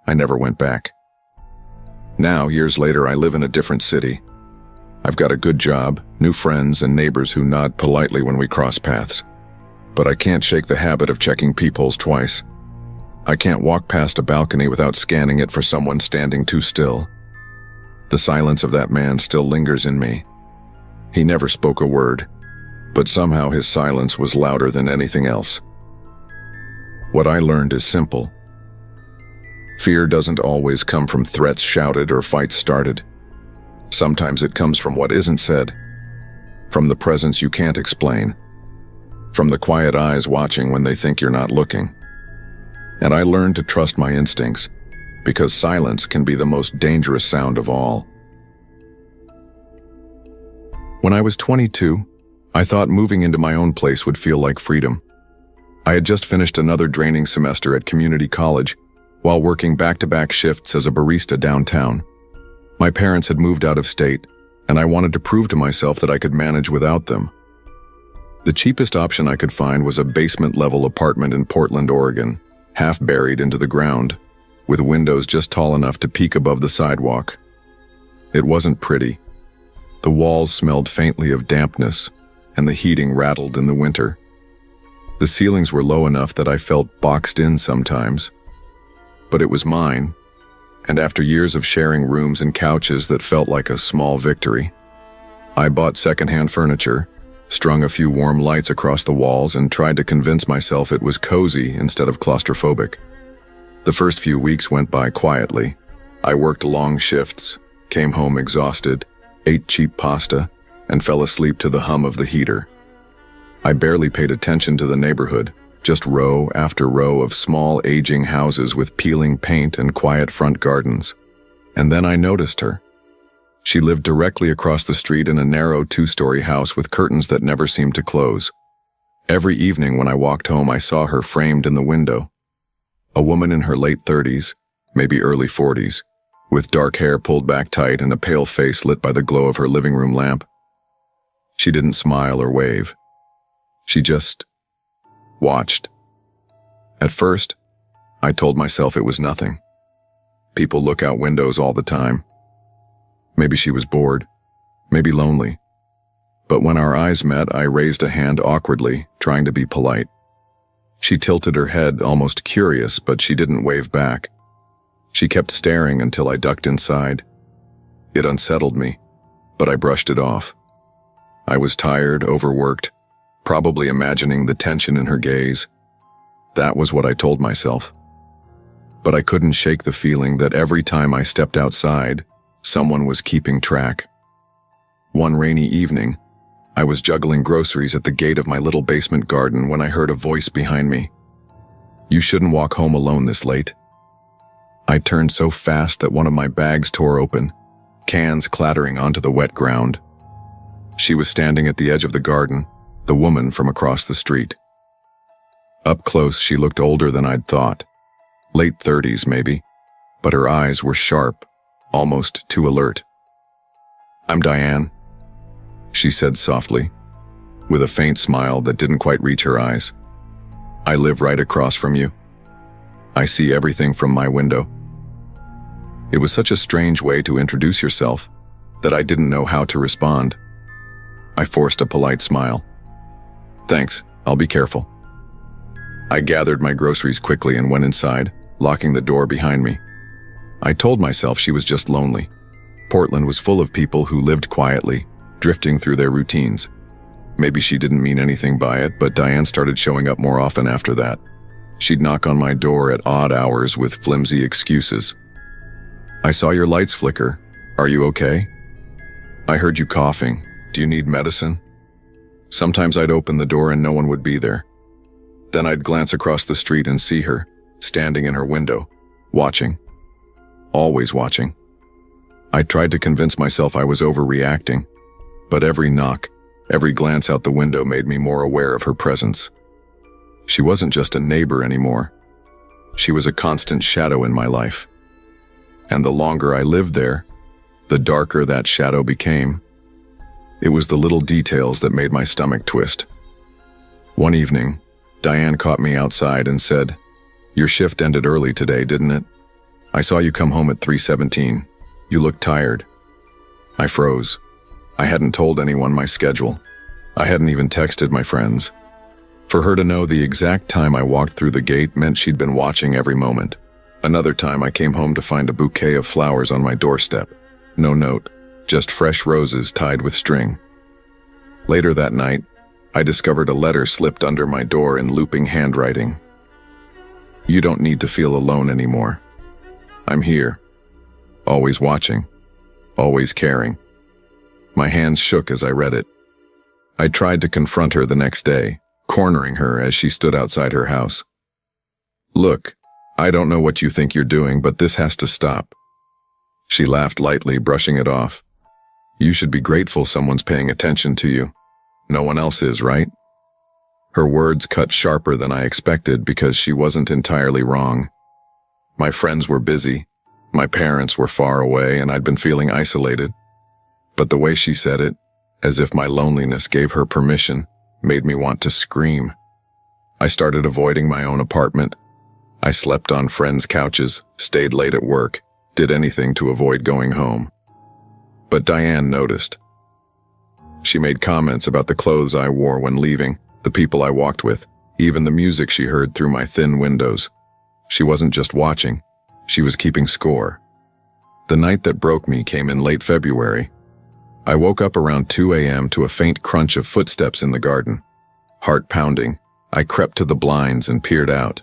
I never went back. Now, years later, I live in a different city. I've got a good job, new friends, and neighbors who nod politely when we cross paths. But I can't shake the habit of checking peepholes twice. I can't walk past a balcony without scanning it for someone standing too still. The silence of that man still lingers in me. He never spoke a word, but somehow his silence was louder than anything else. What I learned is simple. Fear doesn't always come from threats shouted or fights started. Sometimes it comes from what isn't said, from the presence you can't explain, from the quiet eyes watching when they think you're not looking. And I learned to trust my instincts, because silence can be the most dangerous sound of all. When I was 22, I thought moving into my own place would feel like freedom. I had just finished another draining semester at community college while working back-to-back shifts as a barista downtown. My parents had moved out of state, and I wanted to prove to myself that I could manage without them. The cheapest option I could find was a basement-level apartment in Portland, Oregon, half buried into the ground, with windows just tall enough to peek above the sidewalk. It wasn't pretty. The walls smelled faintly of dampness, and the heating rattled in the winter. The ceilings were low enough that I felt boxed in sometimes. But it was mine, and after years of sharing rooms and couches that felt like a small victory, I bought secondhand furniture, strung a few warm lights across the walls, and tried to convince myself it was cozy instead of claustrophobic. The first few weeks went by quietly. I worked long shifts, came home exhausted, ate cheap pasta, and fell asleep to the hum of the heater. I barely paid attention to the neighborhood, just row after row of small aging houses with peeling paint and quiet front gardens. And then I noticed her. She lived directly across the street in a narrow 2-story house with curtains that never seemed to close. Every evening when I walked home, I saw her framed in the window. A woman in her late 30s, maybe early 40s, with dark hair pulled back tight and a pale face lit by the glow of her living room lamp. She didn't smile or wave. She just watched. At first, I told myself it was nothing. People look out windows all the time. Maybe she was bored, maybe lonely. But when our eyes met, I raised a hand awkwardly, trying to be polite. She tilted her head, almost curious, but she didn't wave back. She kept staring until I ducked inside. It unsettled me, but I brushed it off. I was tired, overworked, probably imagining the tension in her gaze. That was what I told myself. But I couldn't shake the feeling that every time I stepped outside, someone was keeping track. One rainy evening, I was juggling groceries at the gate of my little basement garden when I heard a voice behind me. "You shouldn't walk home alone this late." I turned so fast that one of my bags tore open, cans clattering onto the wet ground. She was standing at the edge of the garden, the woman from across the street. Up close, she looked older than I'd thought. Late 30s, maybe, but her eyes were sharp, almost too alert. "I'm Diane," she said softly, with a faint smile that didn't quite reach her eyes. "I live right across from you. I see everything from my window." It was such a strange way to introduce yourself that I didn't know how to respond. I forced a polite smile. "Thanks, I'll be careful." I gathered my groceries quickly and went inside, locking the door behind me. I told myself she was just lonely. Portland was full of people who lived quietly, drifting through their routines. Maybe she didn't mean anything by it, but Diane started showing up more often after that. She'd knock on my door at odd hours with flimsy excuses. "I saw your lights flicker. Are you okay? I heard you coughing. Do you need medicine?" Sometimes I'd open the door and no one would be there. Then I'd glance across the street and see her, standing in her window, watching. Always watching. I tried to convince myself I was overreacting, but every knock, every glance out the window made me more aware of her presence. She wasn't just a neighbor anymore. She was a constant shadow in my life. And the longer I lived there, the darker that shadow became. It was the little details that made my stomach twist. One evening, Diane caught me outside and said, "Your shift ended early today, didn't it? I saw you come home at 3:17. You looked tired." I froze. I hadn't told anyone my schedule. I hadn't even texted my friends. For her to know the exact time I walked through the gate meant she'd been watching every moment. Another time I came home to find a bouquet of flowers on my doorstep. No note, just fresh roses tied with string. Later that night, I discovered a letter slipped under my door in looping handwriting. "You don't need to feel alone anymore. I'm here. Always watching. Always caring." My hands shook as I read it. I tried to confront her the next day, cornering her as she stood outside her house. "Look, I don't know what you think you're doing, but this has to stop." She laughed lightly, brushing it off. "You should be grateful someone's paying attention to you. No one else is, right?" Her words cut sharper than I expected because she wasn't entirely wrong. My friends were busy, my parents were far away, and I'd been feeling isolated. But the way she said it, as if my loneliness gave her permission, made me want to scream. I started avoiding my own apartment. I slept on friends' couches, stayed late at work, did anything to avoid going home. But Diane noticed. She made comments about the clothes I wore when leaving, the people I walked with, even the music she heard through my thin windows. She wasn't just watching, she was keeping score. The night that broke me came in late February. I woke up around 2 a.m. to a faint crunch of footsteps in the garden. Heart pounding, I crept to the blinds and peered out.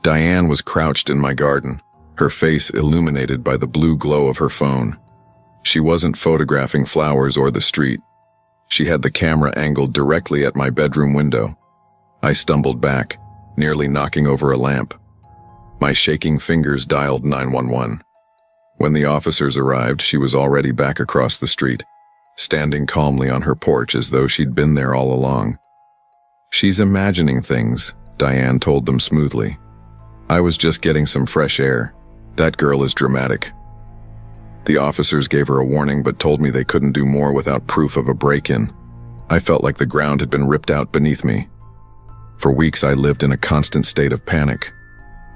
Diane was crouched in my garden, her face illuminated by the blue glow of her phone. She wasn't photographing flowers or the street. She had the camera angled directly at my bedroom window. I stumbled back, nearly knocking over a lamp. My shaking fingers dialed 911. When the officers arrived, she was already back across the street, standing calmly on her porch as though she'd been there all along. "She's imagining things," Diane told them smoothly. "I was just getting some fresh air. That girl is dramatic." The officers gave her a warning but told me they couldn't do more without proof of a break-in. I felt like the ground had been ripped out beneath me. For weeks I lived in a constant state of panic.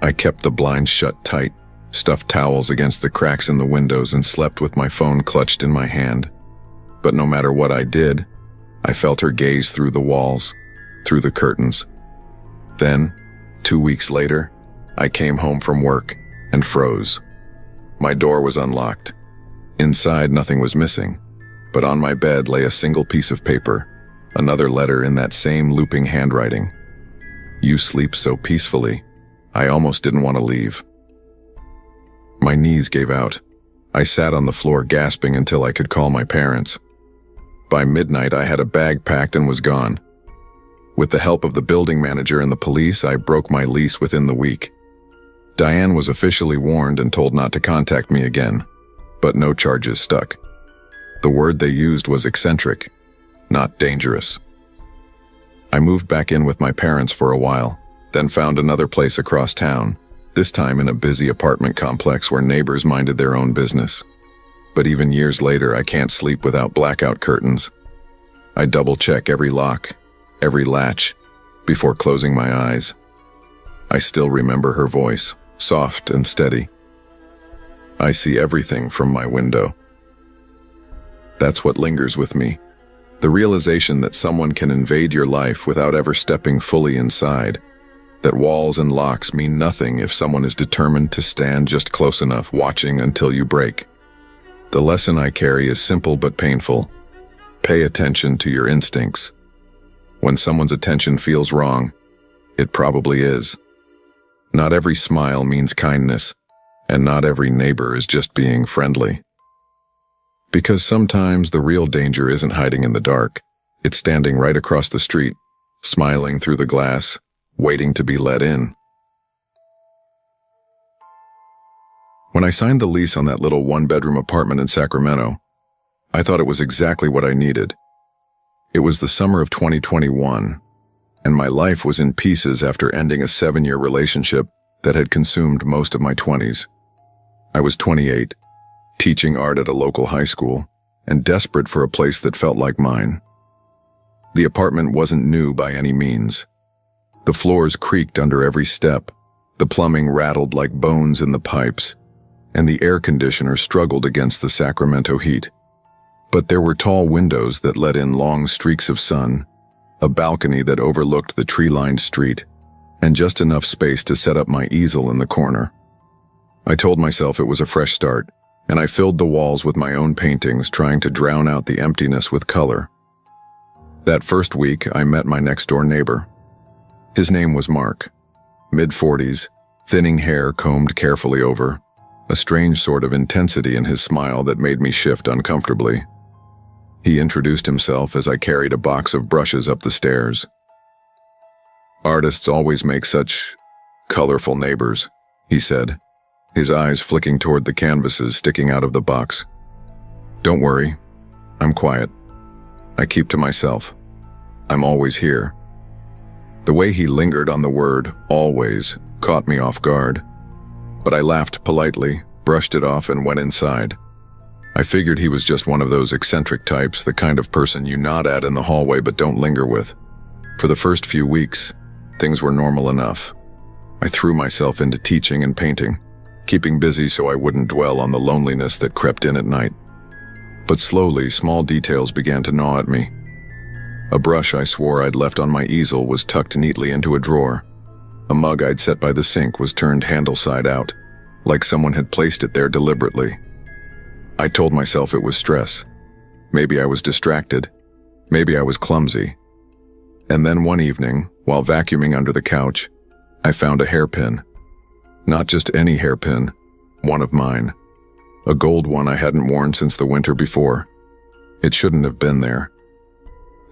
I kept the blinds shut tight, stuffed towels against the cracks in the windows, and slept with my phone clutched in my hand. But no matter what I did, I felt her gaze through the walls, through the curtains. Then, 2 weeks later, I came home from work and froze. My door was unlocked. Inside, nothing was missing, but on my bed lay a single piece of paper, another letter in that same looping handwriting. "You sleep so peacefully. I almost didn't want to leave." My knees gave out. I sat on the floor gasping until I could call my parents. By midnight, I had a bag packed and was gone. With the help of the building manager and the police, I broke my lease within the week. Diane was officially warned and told not to contact me again, but no charges stuck. The word they used was eccentric, not dangerous. I moved back in with my parents for a while, then found another place across town, this time in a busy apartment complex where neighbors minded their own business. But even years later, I can't sleep without blackout curtains. I double-check every lock, every latch, before closing my eyes. I still remember her voice, soft and steady. "I see everything from my window." That's what lingers with me. The realization that someone can invade your life without ever stepping fully inside. That walls and locks mean nothing if someone is determined to stand just close enough, watching until you break. The lesson I carry is simple but painful. Pay attention to your instincts. When someone's attention feels wrong, it probably is. Not every smile means kindness, and not every neighbor is just being friendly. Because sometimes the real danger isn't hiding in the dark. It's standing right across the street, smiling through the glass, waiting to be let in. When I signed the lease on that little one-bedroom apartment in Sacramento, I thought it was exactly what I needed. It was the summer of 2021, and my life was in pieces after ending a 7-year relationship that had consumed most of my 20s. I was 28, teaching art at a local high school, and desperate for a place that felt like mine. The apartment wasn't new by any means. The floors creaked under every step, the plumbing rattled like bones in the pipes, and the air conditioner struggled against the Sacramento heat. But there were tall windows that let in long streaks of sun, a balcony that overlooked the tree-lined street, and just enough space to set up my easel in the corner. I told myself it was a fresh start, and I filled the walls with my own paintings, trying to drown out the emptiness with color. That first week, I met my next-door neighbor. His name was Mark, mid-40s, thinning hair combed carefully over, a strange sort of intensity in his smile that made me shift uncomfortably. He introduced himself as I carried a box of brushes up the stairs. "Artists always make such colorful neighbors," he said, his eyes flicking toward the canvases sticking out of the box. "Don't worry, I'm quiet. I keep to myself. I'm always here." The way he lingered on the word "always" caught me off guard, but I laughed politely, brushed it off, and went inside. I figured he was just one of those eccentric types, the kind of person you nod at in the hallway but don't linger with. For the first few weeks, things were normal enough. I threw myself into teaching and painting, keeping busy so I wouldn't dwell on the loneliness that crept in at night. But slowly, small details began to gnaw at me. A brush I swore I'd left on my easel was tucked neatly into a drawer. A mug I'd set by the sink was turned handle side out, like someone had placed it there deliberately. I told myself it was stress. Maybe I was distracted. Maybe I was clumsy. And then one evening, while vacuuming under the couch, I found a hairpin. Not just any hairpin, one of mine. A gold one I hadn't worn since the winter before. It shouldn't have been there.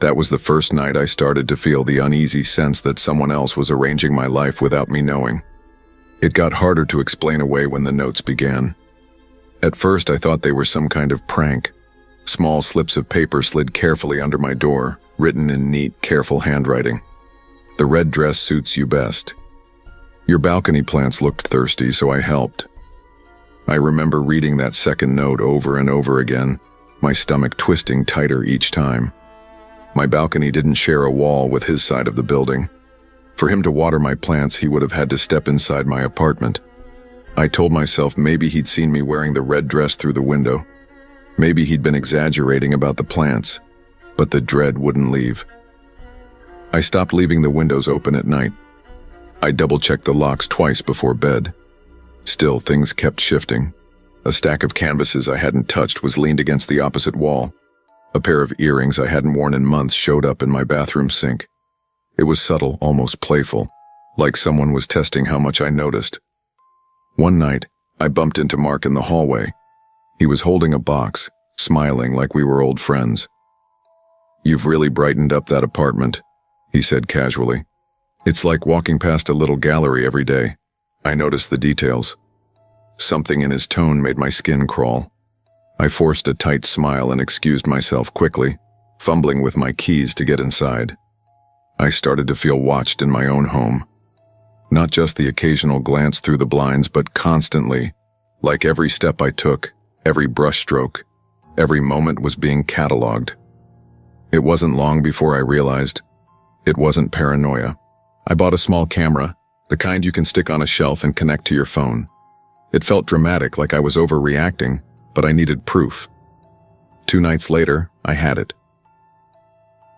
That was the first night I started to feel the uneasy sense that someone else was arranging my life without me knowing. It got harder to explain away when the notes began. At first I thought they were some kind of prank. Small slips of paper slid carefully under my door, written in neat, careful handwriting. "The red dress suits you best. Your balcony plants looked thirsty, so I helped." I remember reading that second note over and over again, my stomach twisting tighter each time. My balcony didn't share a wall with his side of the building. For him to water my plants, he would have had to step inside my apartment. I told myself maybe he'd seen me wearing the red dress through the window. Maybe he'd been exaggerating about the plants, but the dread wouldn't leave. I stopped leaving the windows open at night. I double-checked the locks twice before bed. Still, things kept shifting. A stack of canvases I hadn't touched was leaned against the opposite wall. A pair of earrings I hadn't worn in months showed up in my bathroom sink. It was subtle, almost playful, like someone was testing how much I noticed. One night, I bumped into Mark in the hallway. He was holding a box, smiling like we were old friends. "You've really brightened up that apartment," he said casually. "It's like walking past a little gallery every day." I noticed the details. Something in his tone made my skin crawl. I forced a tight smile and excused myself quickly, fumbling with my keys to get inside. I started to feel watched in my own home. Not just the occasional glance through the blinds, but constantly, like every step I took, every brushstroke, every moment was being cataloged. It wasn't long before I realized it wasn't paranoia. I bought a small camera, the kind you can stick on a shelf and connect to your phone. It felt dramatic, like I was overreacting, but I needed proof. 2 nights later, I had it.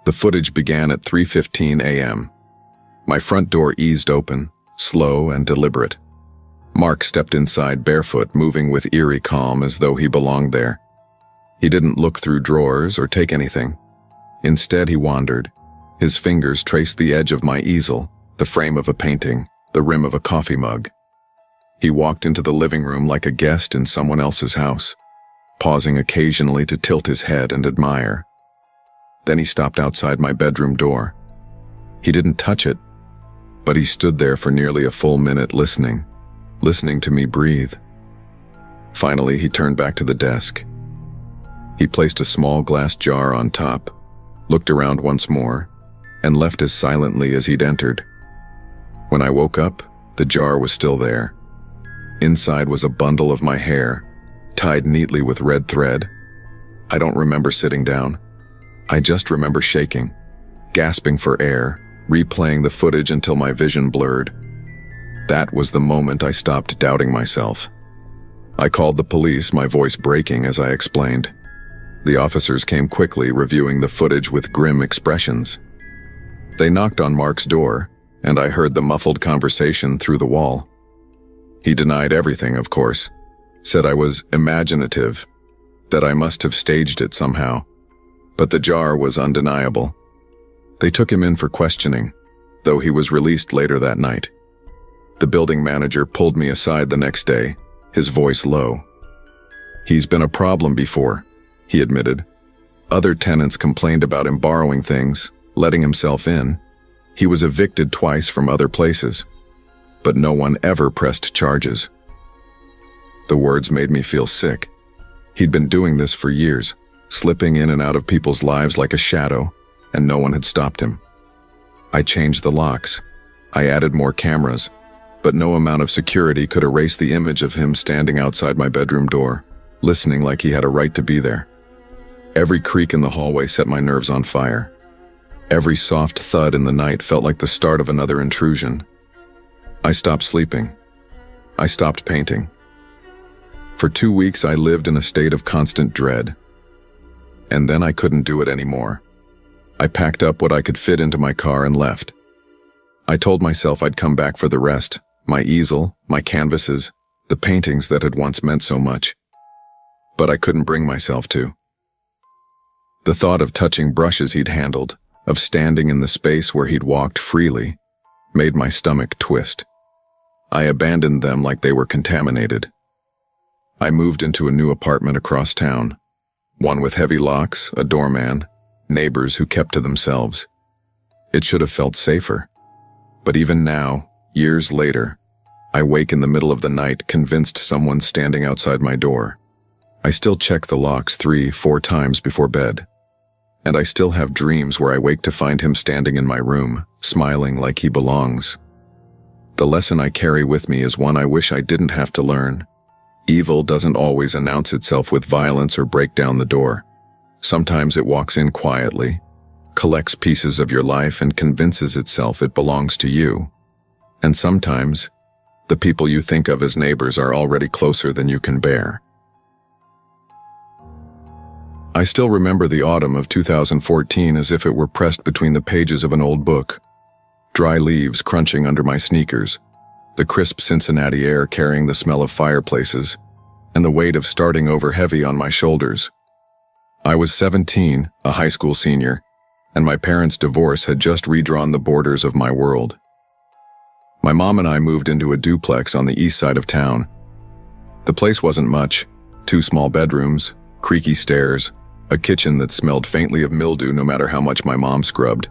The footage began at 3:15 a.m. My front door eased open, slow and deliberate. Mark stepped inside barefoot, moving with eerie calm as though he belonged there. He didn't look through drawers or take anything. Instead, he wandered. His fingers traced the edge of my easel, the frame of a painting, the rim of a coffee mug. He walked into the living room like a guest in someone else's house, pausing occasionally to tilt his head and admire. Then he stopped outside my bedroom door. He didn't touch it, but he stood there for nearly a full minute listening to me breathe. Finally, he turned back to the desk. He placed a small glass jar on top, looked around once more, and left as silently as he'd entered. When I woke up, the jar was still there. Inside was a bundle of my hair, tied neatly with red thread. I don't remember sitting down. I just remember shaking, gasping for air, replaying the footage until my vision blurred. That was the moment I stopped doubting myself. I called the police, my voice breaking as I explained. The officers came quickly, reviewing the footage with grim expressions. They knocked on Mark's door, and I heard the muffled conversation through the wall. He denied everything, of course, said I was imaginative, that I must have staged it somehow. But the jar was undeniable. They took him in for questioning, though he was released later that night. The building manager pulled me aside the next day, his voice low. "He's been a problem before," he admitted. "Other tenants complained about him borrowing things, letting himself in. He was evicted twice from other places, but no one ever pressed charges." The words made me feel sick. He'd been doing this for years, slipping in and out of people's lives like a shadow, and no one had stopped him. I changed the locks. I added more cameras, but no amount of security could erase the image of him standing outside my bedroom door, listening like he had a right to be there. Every creak in the hallway set my nerves on fire. Every soft thud in the night felt like the start of another intrusion. I stopped sleeping. I stopped painting. For 2 weeks I lived in a state of constant dread. And then I couldn't do it anymore. I packed up what I could fit into my car and left. I told myself I'd come back for the rest, my easel, my canvases, the paintings that had once meant so much. But I couldn't bring myself to. The thought of touching brushes he'd handled, of standing in the space where he'd walked freely, made my stomach twist. I abandoned them like they were contaminated. I moved into a new apartment across town, one with heavy locks, a doorman, neighbors who kept to themselves. It should have felt safer. But even now, years later, I wake in the middle of the night convinced someone's standing outside my door. I still check the locks 3-4 times before bed. And I still have dreams where I wake to find him standing in my room, smiling like he belongs. The lesson I carry with me is one I wish I didn't have to learn. Evil doesn't always announce itself with violence or break down the door. Sometimes it walks in quietly, collects pieces of your life and convinces itself it belongs to you. And sometimes, the people you think of as neighbors are already closer than you can bear. I still remember the autumn of 2014 as if it were pressed between the pages of an old book. Dry leaves crunching under my sneakers, the crisp Cincinnati air carrying the smell of fireplaces, and the weight of starting over heavy on my shoulders. I was 17, a high school senior, and my parents' divorce had just redrawn the borders of my world. My mom and I moved into a duplex on the east side of town. The place wasn't much, 2 small bedrooms, creaky stairs, a kitchen that smelled faintly of mildew no matter how much my mom scrubbed.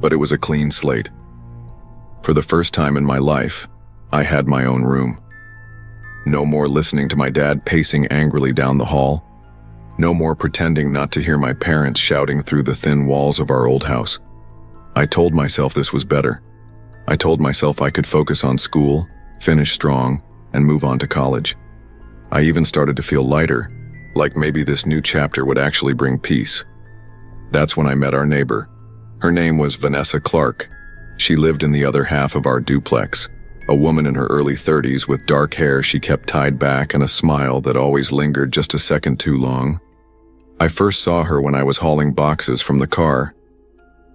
But it was a clean slate. For the first time in my life, I had my own room. No more listening to my dad pacing angrily down the hall. No more pretending not to hear my parents shouting through the thin walls of our old house. I told myself this was better. I told myself I could focus on school, finish strong, and move on to college. I even started to feel lighter, like maybe this new chapter would actually bring peace. That's when I met our neighbor. Her name was Vanessa Clark. She lived in the other half of our duplex, a woman in her early 30s with dark hair she kept tied back and a smile that always lingered just a second too long. I first saw her when I was hauling boxes from the car.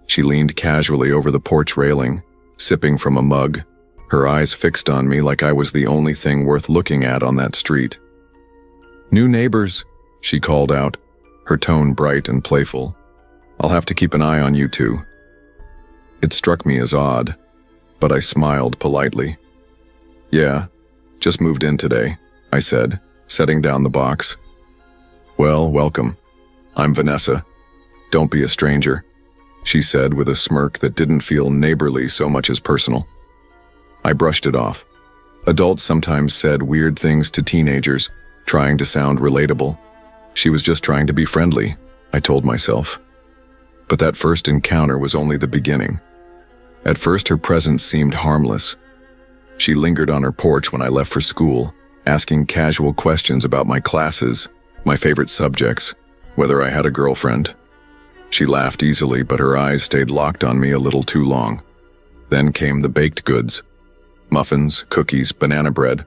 She leaned casually over the porch railing, sipping from a mug, her eyes fixed on me like I was the only thing worth looking at on that street. "New neighbors," she called out, her tone bright and playful. "I'll have to keep an eye on you two." It struck me as odd, but I smiled politely. "Yeah, just moved in today," I said, setting down the box. "Well, welcome. I'm Vanessa. Don't be a stranger," she said with a smirk that didn't feel neighborly so much as personal. I brushed it off. Adults sometimes said weird things to teenagers, trying to sound relatable. She was just trying to be friendly, I told myself. But that first encounter was only the beginning. At first, her presence seemed harmless. She lingered on her porch when I left for school, asking casual questions about my classes, my favorite subjects, whether I had a girlfriend. She laughed easily, but her eyes stayed locked on me a little too long. Then came the baked goods. Muffins, cookies, banana bread,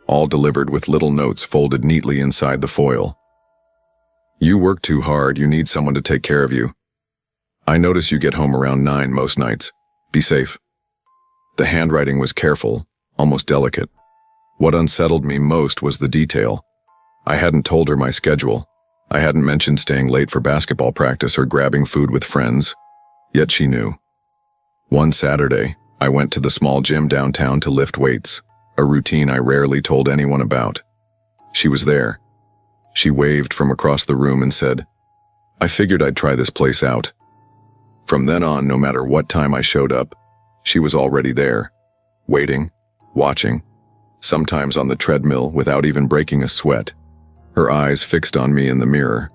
all delivered with little notes folded neatly inside the foil. You work too hard, you need someone to take care of you. I notice you get home around 9 most nights. Be safe. The handwriting was careful, almost delicate. What unsettled me most was the detail. I hadn't told her my schedule. I hadn't mentioned staying late for basketball practice or grabbing food with friends. Yet she knew. One Saturday, I went to the small gym downtown to lift weights, a routine I rarely told anyone about. She was there. She waved from across the room and said, "I figured I'd try this place out." From then on, no matter what time I showed up, she was already there, waiting, watching, sometimes on the treadmill without even breaking a sweat, her eyes fixed on me in the mirror.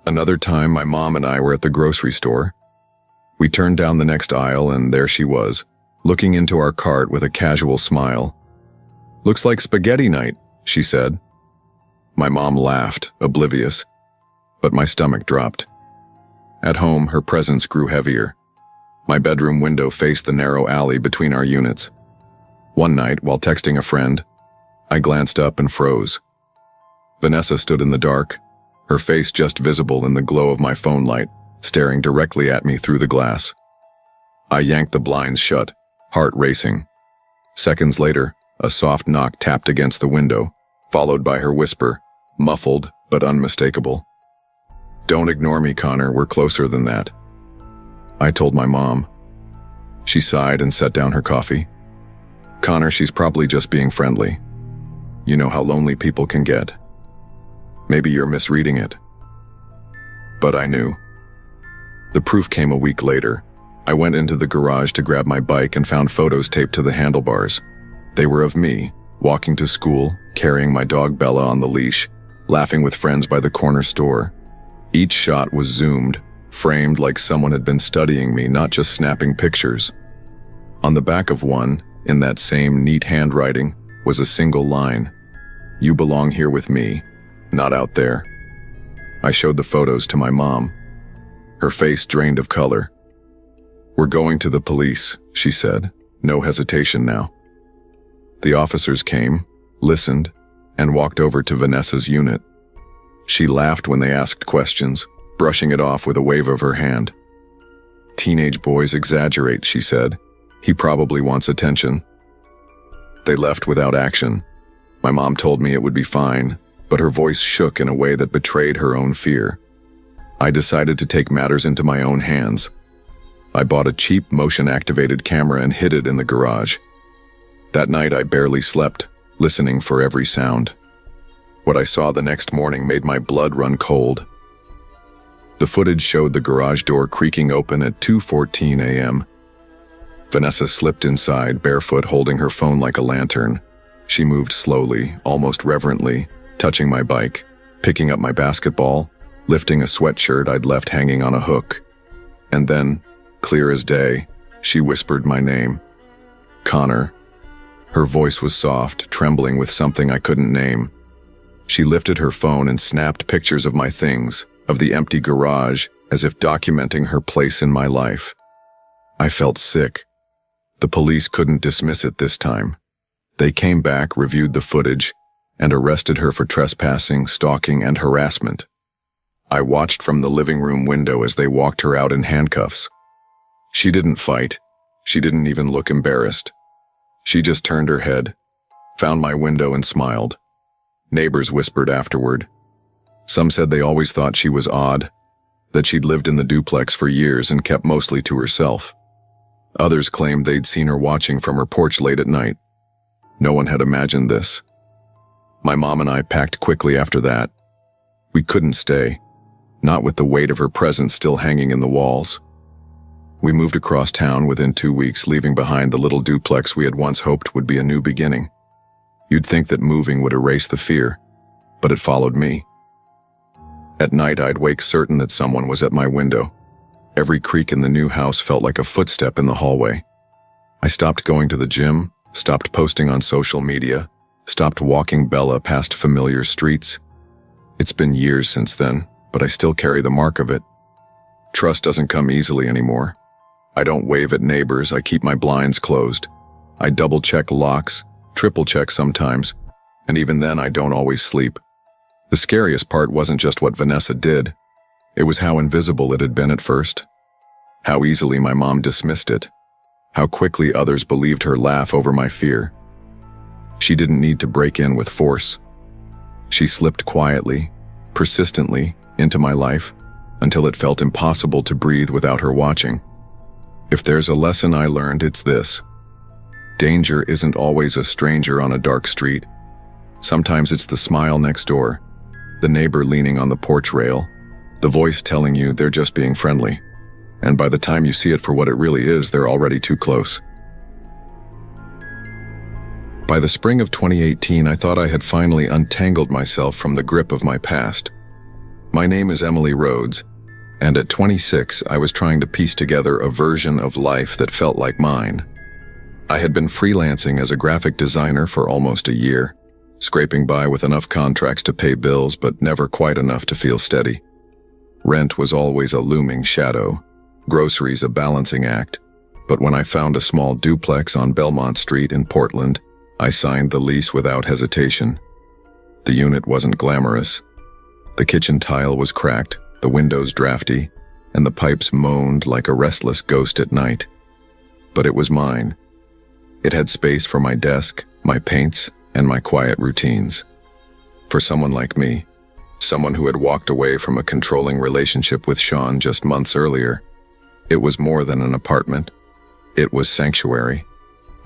Another time, my mom and I were at the grocery store. We turned down the next aisle and there she was, looking into our cart with a casual smile. "Looks like spaghetti night," she said. My mom laughed, oblivious, but my stomach dropped. At home, her presence grew heavier. My bedroom window faced the narrow alley between our units. One night, while texting a friend, I glanced up and froze. Vanessa stood in the dark, her face just visible in the glow of my phone light, staring directly at me through the glass. I yanked the blinds shut, heart racing. Seconds later, a soft knock tapped against the window, followed by her whisper, muffled but unmistakable. "Don't ignore me, Connor, we're closer than that." I told my mom. She sighed and set down her coffee. "Connor, she's probably just being friendly. You know how lonely people can get. Maybe you're misreading it." But I knew. The proof came a week later. I went into the garage to grab my bike and found photos taped to the handlebars. They were of me, walking to school, carrying my dog Bella on the leash, laughing with friends by the corner store. Each shot was zoomed, framed like someone had been studying me, not just snapping pictures. On the back of one, in that same neat handwriting, was a single line. "You belong here with me, not out there." I showed the photos to my mom. Her face drained of color. "We're going to the police," she said, no hesitation now. The officers came, listened, and walked over to Vanessa's unit. She laughed when they asked questions, brushing it off with a wave of her hand. "Teenage boys exaggerate," she said. "He probably wants attention." They left without action. My mom told me it would be fine, but her voice shook in a way that betrayed her own fear. I decided to take matters into my own hands. I bought a cheap motion-activated camera and hid it in the garage. That night I barely slept, listening for every sound. What I saw the next morning made my blood run cold. The footage showed the garage door creaking open at 2:14 a.m. Vanessa slipped inside, barefoot, holding her phone like a lantern. She moved slowly, almost reverently, touching my bike, picking up my basketball, lifting a sweatshirt I'd left hanging on a hook. And then, clear as day, she whispered my name. "Connor." Her voice was soft, trembling with something I couldn't name. She lifted her phone and snapped pictures of my things, of the empty garage, as if documenting her place in my life. I felt sick. The police couldn't dismiss it this time. They came back, reviewed the footage, and arrested her for trespassing, stalking, and harassment. I watched from the living room window as they walked her out in handcuffs. She didn't fight. She didn't even look embarrassed. She just turned her head, found my window and smiled. Neighbors whispered afterward. Some said they always thought she was odd, that she'd lived in the duplex for years and kept mostly to herself. Others claimed they'd seen her watching from her porch late at night. No one had imagined this. My mom and I packed quickly after that. We couldn't stay, not with the weight of her presence still hanging in the walls. We moved across town within 2 weeks, leaving behind the little duplex we had once hoped would be a new beginning. You'd think that moving would erase the fear, but it followed me. At night, I'd wake certain that someone was at my window. Every creak in the new house felt like a footstep in the hallway. I stopped going to the gym, stopped posting on social media, stopped walking Bella past familiar streets. It's been years since then, but I still carry the mark of it. Trust doesn't come easily anymore. I don't wave at neighbors, I keep my blinds closed. I double-check locks, triple-check sometimes, and even then I don't always sleep. The scariest part wasn't just what Vanessa did. It was how invisible it had been at first. How easily my mom dismissed it. How quickly others believed her laugh over my fear. She didn't need to break in with force. She slipped quietly, persistently, into my life, until it felt impossible to breathe without her watching. If there's a lesson I learned, it's this. Danger isn't always a stranger on a dark street. Sometimes it's the smile next door, the neighbor leaning on the porch rail, the voice telling you they're just being friendly. And by the time you see it for what it really is, they're already too close. By the spring of 2018, I thought I had finally untangled myself from the grip of my past. My name is Emily Rhodes, and at 26, I was trying to piece together a version of life that felt like mine. I had been freelancing as a graphic designer for almost a year, scraping by with enough contracts to pay bills, but never quite enough to feel steady. Rent was always a looming shadow, groceries a balancing act, but when I found a small duplex on Belmont Street in Portland, I signed the lease without hesitation. The unit wasn't glamorous. The kitchen tile was cracked, the windows drafty, and the pipes moaned like a restless ghost at night. But it was mine. It had space for my desk, my paints, and my quiet routines. For someone like me, someone who had walked away from a controlling relationship with Sean just months earlier, it was more than an apartment. It was sanctuary.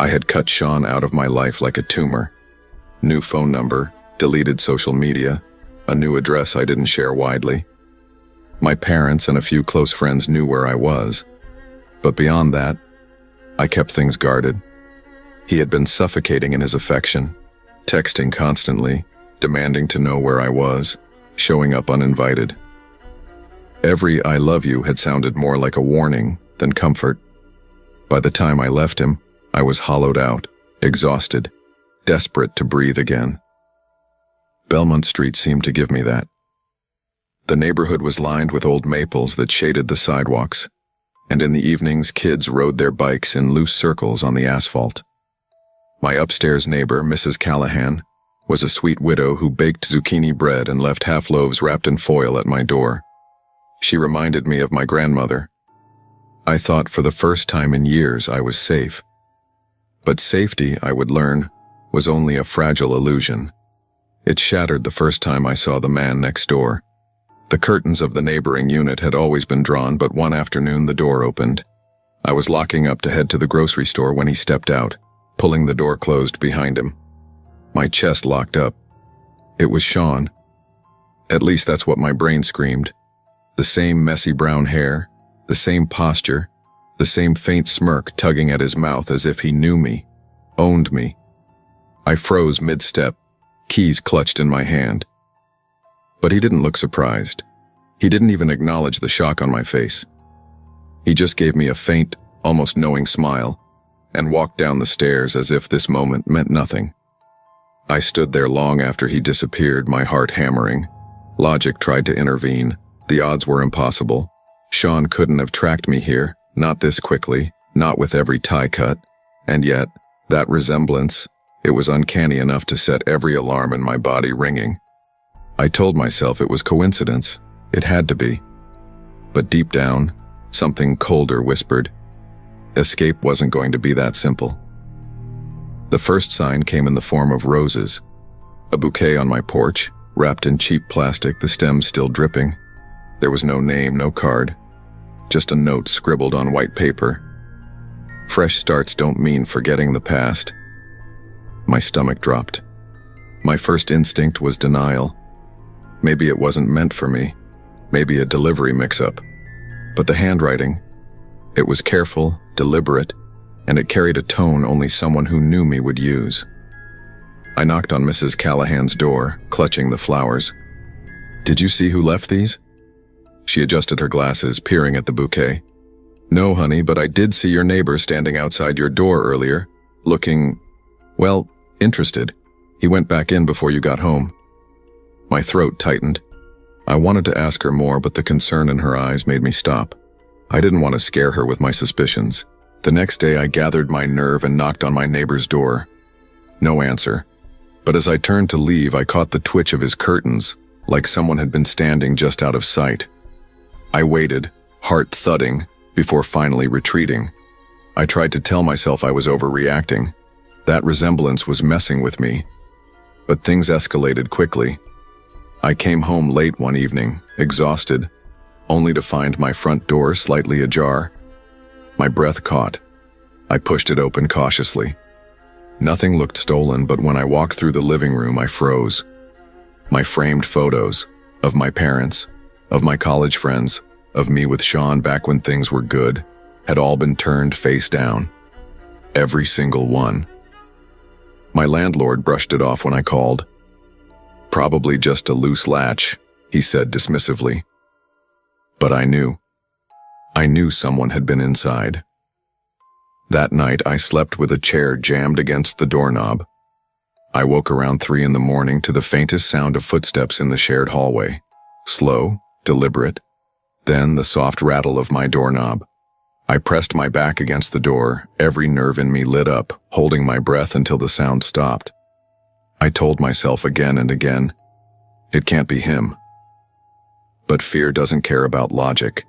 I had cut Sean out of my life like a tumor. New phone number, deleted social media, a new address I didn't share widely. My parents and a few close friends knew where I was. But beyond that, I kept things guarded. He had been suffocating in his affection, texting constantly, demanding to know where I was, showing up uninvited. Every "I love you" had sounded more like a warning than comfort. By the time I left him, I was hollowed out, exhausted, desperate to breathe again. Belmont Street seemed to give me that. The neighborhood was lined with old maples that shaded the sidewalks, and in the evenings kids rode their bikes in loose circles on the asphalt. My upstairs neighbor, Mrs. Callahan, was a sweet widow who baked zucchini bread and left half loaves wrapped in foil at my door. She reminded me of my grandmother. I thought for the first time in years I was safe. But safety, I would learn, was only a fragile illusion. It shattered the first time I saw the man next door. The curtains of the neighboring unit had always been drawn, but one afternoon the door opened. I was locking up to head to the grocery store when he stepped out, pulling the door closed behind him. My chest locked up. It was Sean. At least that's what my brain screamed. The same messy brown hair, the same posture, the same faint smirk tugging at his mouth as if he knew me, owned me. I froze mid-step, keys clutched in my hand. But he didn't look surprised. He didn't even acknowledge the shock on my face. He just gave me a faint, almost knowing smile, and walked down the stairs as if this moment meant nothing. I stood there long after he disappeared, my heart hammering. Logic tried to intervene. The odds were impossible. Sean couldn't have tracked me here, not this quickly, not with every tie cut. And yet, that resemblance, it was uncanny enough to set every alarm in my body ringing. I told myself it was coincidence. It had to be. But deep down, something colder whispered. Escape wasn't going to be that simple. The first sign came in the form of roses. A bouquet on my porch, wrapped in cheap plastic, the stems still dripping. There was no name, no card. Just a note scribbled on white paper. Fresh starts don't mean forgetting the past. My stomach dropped. My first instinct was denial. Maybe it wasn't meant for me. Maybe a delivery mix-up. But the handwriting, it was careful, deliberate, and it carried a tone only someone who knew me would use. I knocked on Mrs. Callahan's door, clutching the flowers. "Did you see who left these?" She adjusted her glasses, peering at the bouquet. "No, honey, but I did see your neighbor standing outside your door earlier, looking, well, interested. He went back in before you got home. My throat tightened. I wanted to ask her more, but the concern in her eyes made me stop. I didn't want to scare her with my suspicions. The next day I gathered my nerve and knocked on my neighbor's door. No answer. But as I turned to leave, I caught the twitch of his curtains, like someone had been standing just out of sight. I waited, heart thudding, before finally retreating. I tried to tell myself I was overreacting. That resemblance was messing with me. But things escalated quickly. I came home late one evening, exhausted, only to find my front door slightly ajar. My breath caught. I pushed it open cautiously. Nothing looked stolen, but when I walked through the living room, I froze. My framed photos, of my parents, of my college friends, of me with Sean back when things were good, had all been turned face down. Every single one. My landlord brushed it off when I called. Probably just a loose latch, he said dismissively. But I knew. I knew someone had been inside. That night I slept with a chair jammed against the doorknob. I woke around 3 in the morning to the faintest sound of footsteps in the shared hallway. Slow, deliberate. Then the soft rattle of my doorknob. I pressed my back against the door, every nerve in me lit up, holding my breath until the sound stopped. I told myself again and again, it can't be him. But fear doesn't care about logic.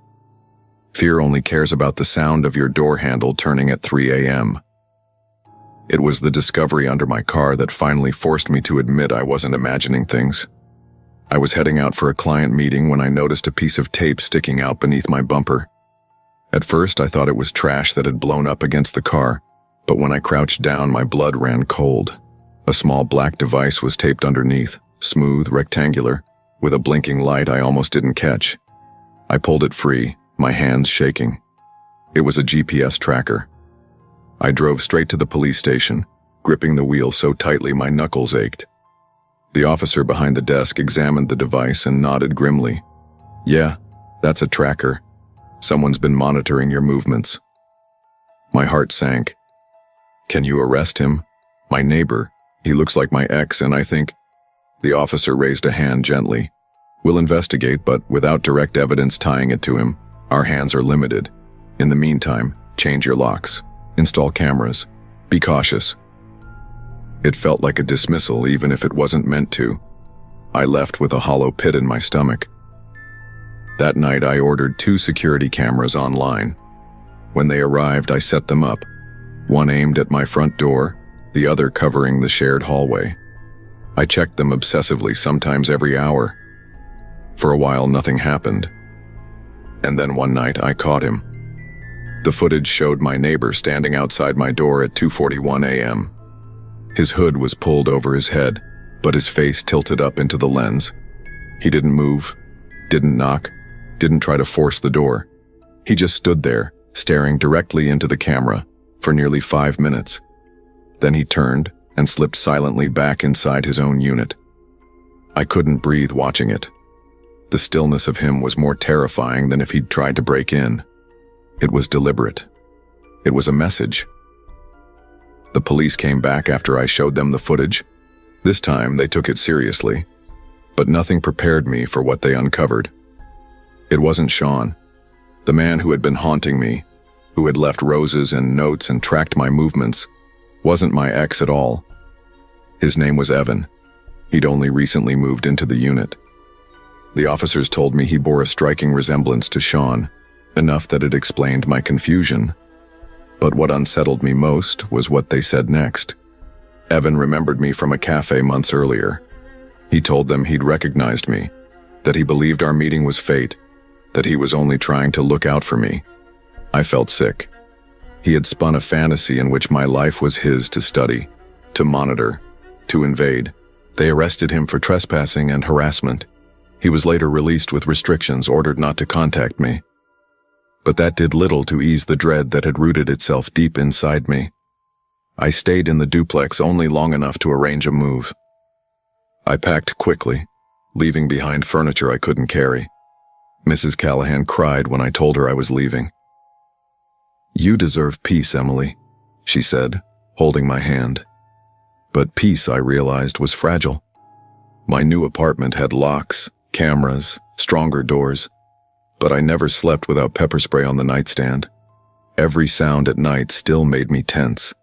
Fear only cares about the sound of your door handle turning at 3 a.m. It was the discovery under my car that finally forced me to admit I wasn't imagining things. I was heading out for a client meeting when I noticed a piece of tape sticking out beneath my bumper. At first, I thought it was trash that had blown up against the car, but when I crouched down, my blood ran cold. A small black device was taped underneath, smooth, rectangular, with a blinking light I almost didn't catch. I pulled it free, my hands shaking. It was a GPS tracker. I drove straight to the police station, gripping the wheel so tightly my knuckles ached. The officer behind the desk examined the device and nodded grimly. Yeah, that's a tracker. Someone's been monitoring your movements. My heart sank. Can you arrest him? My neighbor. He looks like my ex, and I think... The officer raised a hand gently. We'll investigate, but without direct evidence tying it to him, our hands are limited. In the meantime, change your locks. Install cameras. Be cautious. It felt like a dismissal, even if it wasn't meant to. I left with a hollow pit in my stomach. That night, I ordered 2 security cameras online. When they arrived, I set them up. One aimed at my front door, the other covering the shared hallway. I checked them obsessively, sometimes every hour. For a while, nothing happened. And then one night, I caught him. The footage showed my neighbor standing outside my door at 2:41 a.m. His hood was pulled over his head, but his face tilted up into the lens. He didn't move, didn't knock, didn't try to force the door. He just stood there, staring directly into the camera, for nearly 5 minutes. Then he turned and slipped silently back inside his own unit. I couldn't breathe watching it. The stillness of him was more terrifying than if he'd tried to break in. It was deliberate. It was a message. The police came back after I showed them the footage. This time, they took it seriously. But nothing prepared me for what they uncovered. It wasn't Sean, the man who had been haunting me, who had left roses and notes and tracked my movements, wasn't my ex at all. His name was Evan. He'd only recently moved into the unit. The officers told me he bore a striking resemblance to Sean, enough that it explained my confusion. But what unsettled me most was what they said next. Evan remembered me from a cafe months earlier. He told them he'd recognized me, that he believed our meeting was fate, that he was only trying to look out for me. I felt sick. He had spun a fantasy in which my life was his to study, to monitor, to invade. They arrested him for trespassing and harassment. He was later released with restrictions, ordered not to contact me. But that did little to ease the dread that had rooted itself deep inside me. I stayed in the duplex only long enough to arrange a move. I packed quickly, leaving behind furniture I couldn't carry. Mrs. Callahan cried when I told her I was leaving. "You deserve peace, Emily," she said, holding my hand. But peace, I realized, was fragile. My new apartment had locks, cameras, stronger doors, but I never slept without pepper spray on the nightstand. Every sound at night still made me tense.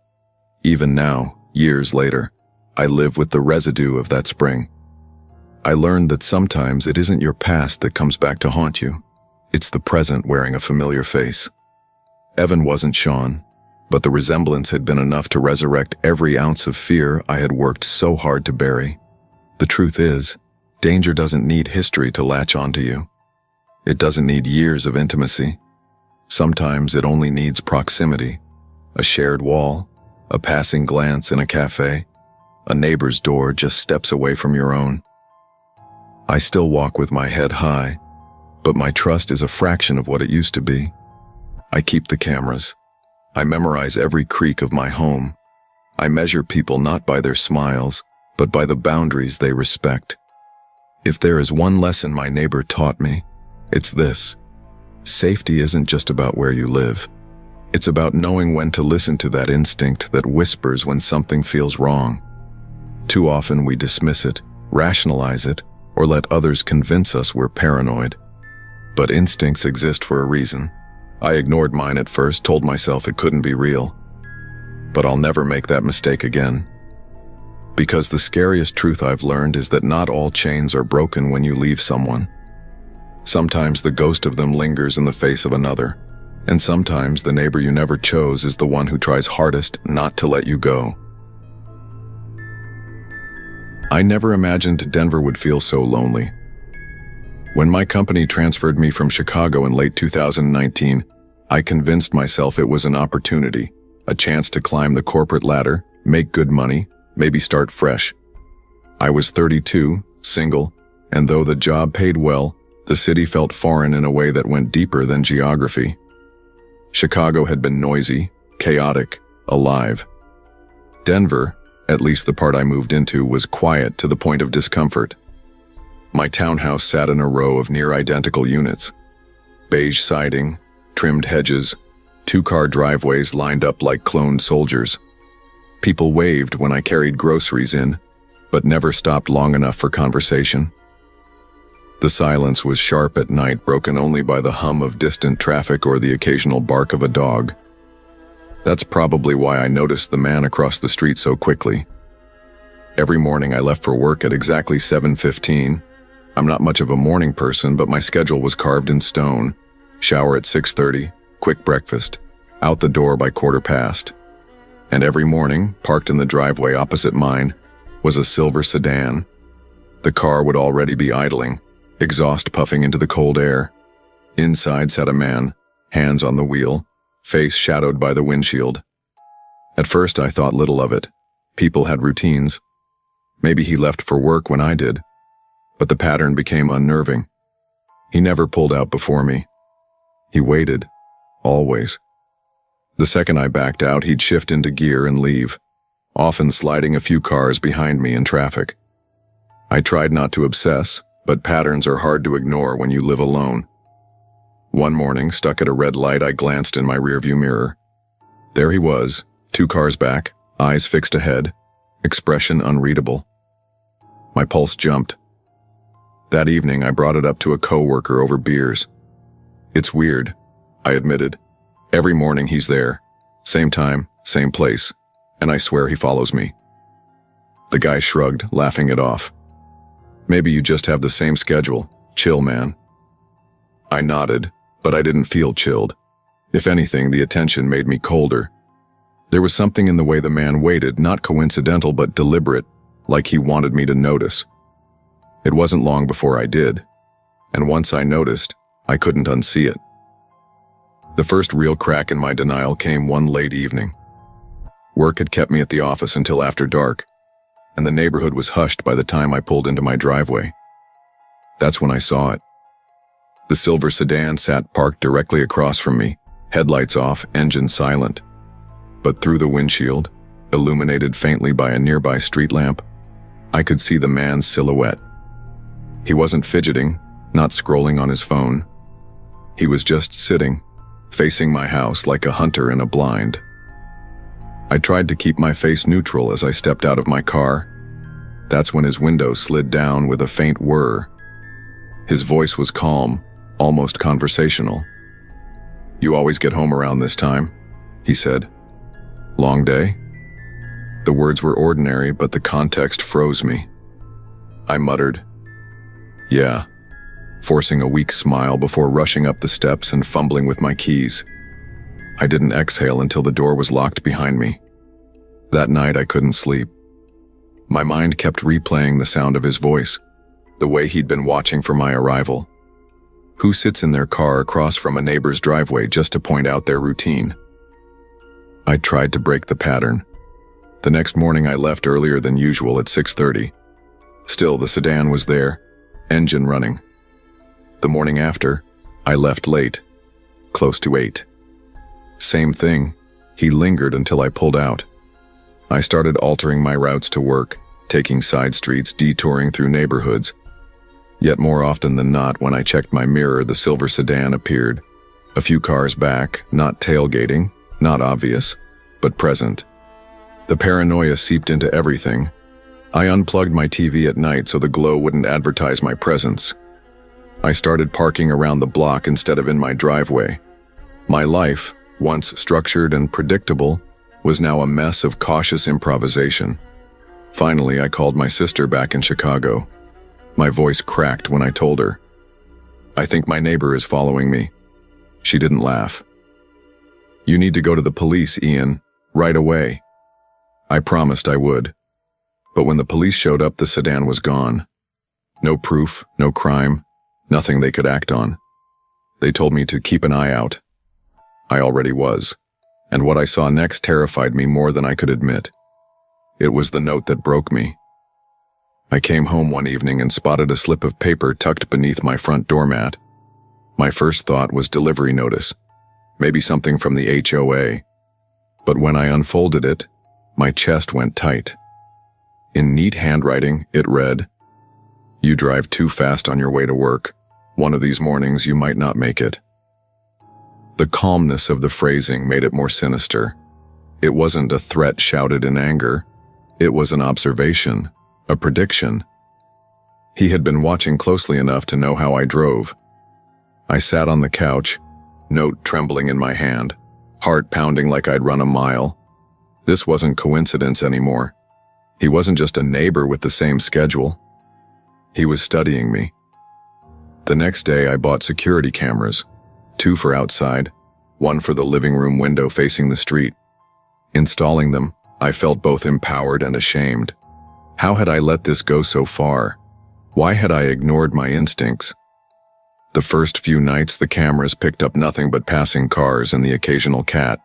Even now, years later, I live with the residue of that spring. I learned that sometimes it isn't your past that comes back to haunt you. It's the present wearing a familiar face. Evan wasn't Sean, but the resemblance had been enough to resurrect every ounce of fear I had worked so hard to bury. The truth is, danger doesn't need history to latch onto you. It doesn't need years of intimacy. Sometimes it only needs proximity, a shared wall, a passing glance in a cafe, a neighbor's door just steps away from your own. I still walk with my head high, but my trust is a fraction of what it used to be. I keep the cameras. I memorize every creak of my home. I measure people not by their smiles, but by the boundaries they respect. If there is one lesson my neighbor taught me, it's this. Safety isn't just about where you live. It's about knowing when to listen to that instinct that whispers when something feels wrong. Too often we dismiss it, rationalize it, or let others convince us we're paranoid. But instincts exist for a reason. I ignored mine at first, told myself it couldn't be real. But I'll never make that mistake again. Because the scariest truth I've learned is that not all chains are broken when you leave someone. Sometimes the ghost of them lingers in the face of another, and sometimes the neighbor you never chose is the one who tries hardest not to let you go. I never imagined Denver would feel so lonely. When my company transferred me from Chicago in late 2019, I convinced myself it was an opportunity, a chance to climb the corporate ladder, make good money, maybe start fresh. I was 32, single, and though the job paid well, the city felt foreign in a way that went deeper than geography. Chicago had been noisy, chaotic, alive. Denver, at least the part I moved into, was quiet to the point of discomfort. My townhouse sat in a row of near-identical units. Beige siding, trimmed hedges, two-car driveways lined up like cloned soldiers. People waved when I carried groceries in, but never stopped long enough for conversation. The silence was sharp at night, broken only by the hum of distant traffic or the occasional bark of a dog. That's probably why I noticed the man across the street so quickly. Every morning I left for work at exactly 7:15. I'm not much of a morning person, but my schedule was carved in stone. Shower at 6:30, quick breakfast, out the door by 1:15. And every morning, parked in the driveway opposite mine, was a silver sedan. The car would already be idling, exhaust puffing into the cold air. Inside sat a man, hands on the wheel, face shadowed by the windshield. At first I thought little of it. People had routines. Maybe he left for work when I did. But the pattern became unnerving. He never pulled out before me. He waited, always. The second I backed out, he'd shift into gear and leave, often sliding a few cars behind me in traffic. I tried not to obsess, but patterns are hard to ignore when you live alone. One morning, stuck at a red light, I glanced in my rearview mirror. There he was, 2 cars back, eyes fixed ahead, expression unreadable. My pulse jumped. That evening, I brought it up to a coworker over beers. It's weird, I admitted. Every morning he's there, same time, same place, and I swear he follows me. The guy shrugged, laughing it off. Maybe you just have the same schedule. Chill, man. I nodded, but I didn't feel chilled. If anything, the attention made me colder. There was something in the way the man waited, not coincidental but deliberate, like he wanted me to notice. It wasn't long before I did, and once I noticed, I couldn't unsee it. The first real crack in my denial came one late evening. Work had kept me at the office until after dark, and the neighborhood was hushed by the time I pulled into my driveway. That's when I saw it. The silver sedan sat parked directly across from me, headlights off, engine silent. But through the windshield, illuminated faintly by a nearby street lamp, I could see the man's silhouette. He wasn't fidgeting, not scrolling on his phone. He was just sitting, facing my house like a hunter in a blind. I tried to keep my face neutral as I stepped out of my car. That's when his window slid down with a faint whir. His voice was calm, almost conversational. "You always get home around this time," he said. "Long day?" The words were ordinary, but the context froze me. I muttered, "Yeah," forcing a weak smile before rushing up the steps and fumbling with my keys. I didn't exhale until the door was locked behind me. That night I couldn't sleep. My mind kept replaying the sound of his voice, the way he'd been watching for my arrival. Who sits in their car across from a neighbor's driveway just to point out their routine? I tried to break the pattern. The next morning I left earlier than usual at 6:30. Still, the sedan was there, engine running. The morning after, I left late, close to 8. Same thing, he lingered until I pulled out. I started altering my routes to work, taking side streets, detouring through neighborhoods. Yet more often than not, when I checked my mirror, the silver sedan appeared. A few cars back, not tailgating, not obvious, but present. The paranoia seeped into everything. I unplugged my TV at night so the glow wouldn't advertise my presence. I started parking around the block instead of in my driveway. My life, once structured and predictable, was now a mess of cautious improvisation. Finally, I called my sister back in Chicago. My voice cracked when I told her, "I think my neighbor is following me." She didn't laugh. "You need to go to the police, Ian, right away." I promised I would. But when the police showed up, the sedan was gone. No proof, no crime, nothing they could act on. They told me to keep an eye out. I already was, and what I saw next terrified me more than I could admit. It was the note that broke me. I came home one evening and spotted a slip of paper tucked beneath my front doormat. My first thought was delivery notice, maybe something from the HOA. But when I unfolded it, my chest went tight. In neat handwriting, it read, "You drive too fast on your way to work. One of these mornings you might not make it." The calmness of the phrasing made it more sinister. It wasn't a threat shouted in anger. It was an observation, a prediction. He had been watching closely enough to know how I drove. I sat on the couch, note trembling in my hand, heart pounding like I'd run a mile. This wasn't coincidence anymore. He wasn't just a neighbor with the same schedule. He was studying me. The next day I bought security cameras, 2 for outside, 1 for the living room window facing the street. Installing them, I felt both empowered and ashamed. How had I let this go so far? Why had I ignored my instincts? The first few nights the cameras picked up nothing but passing cars and the occasional cat.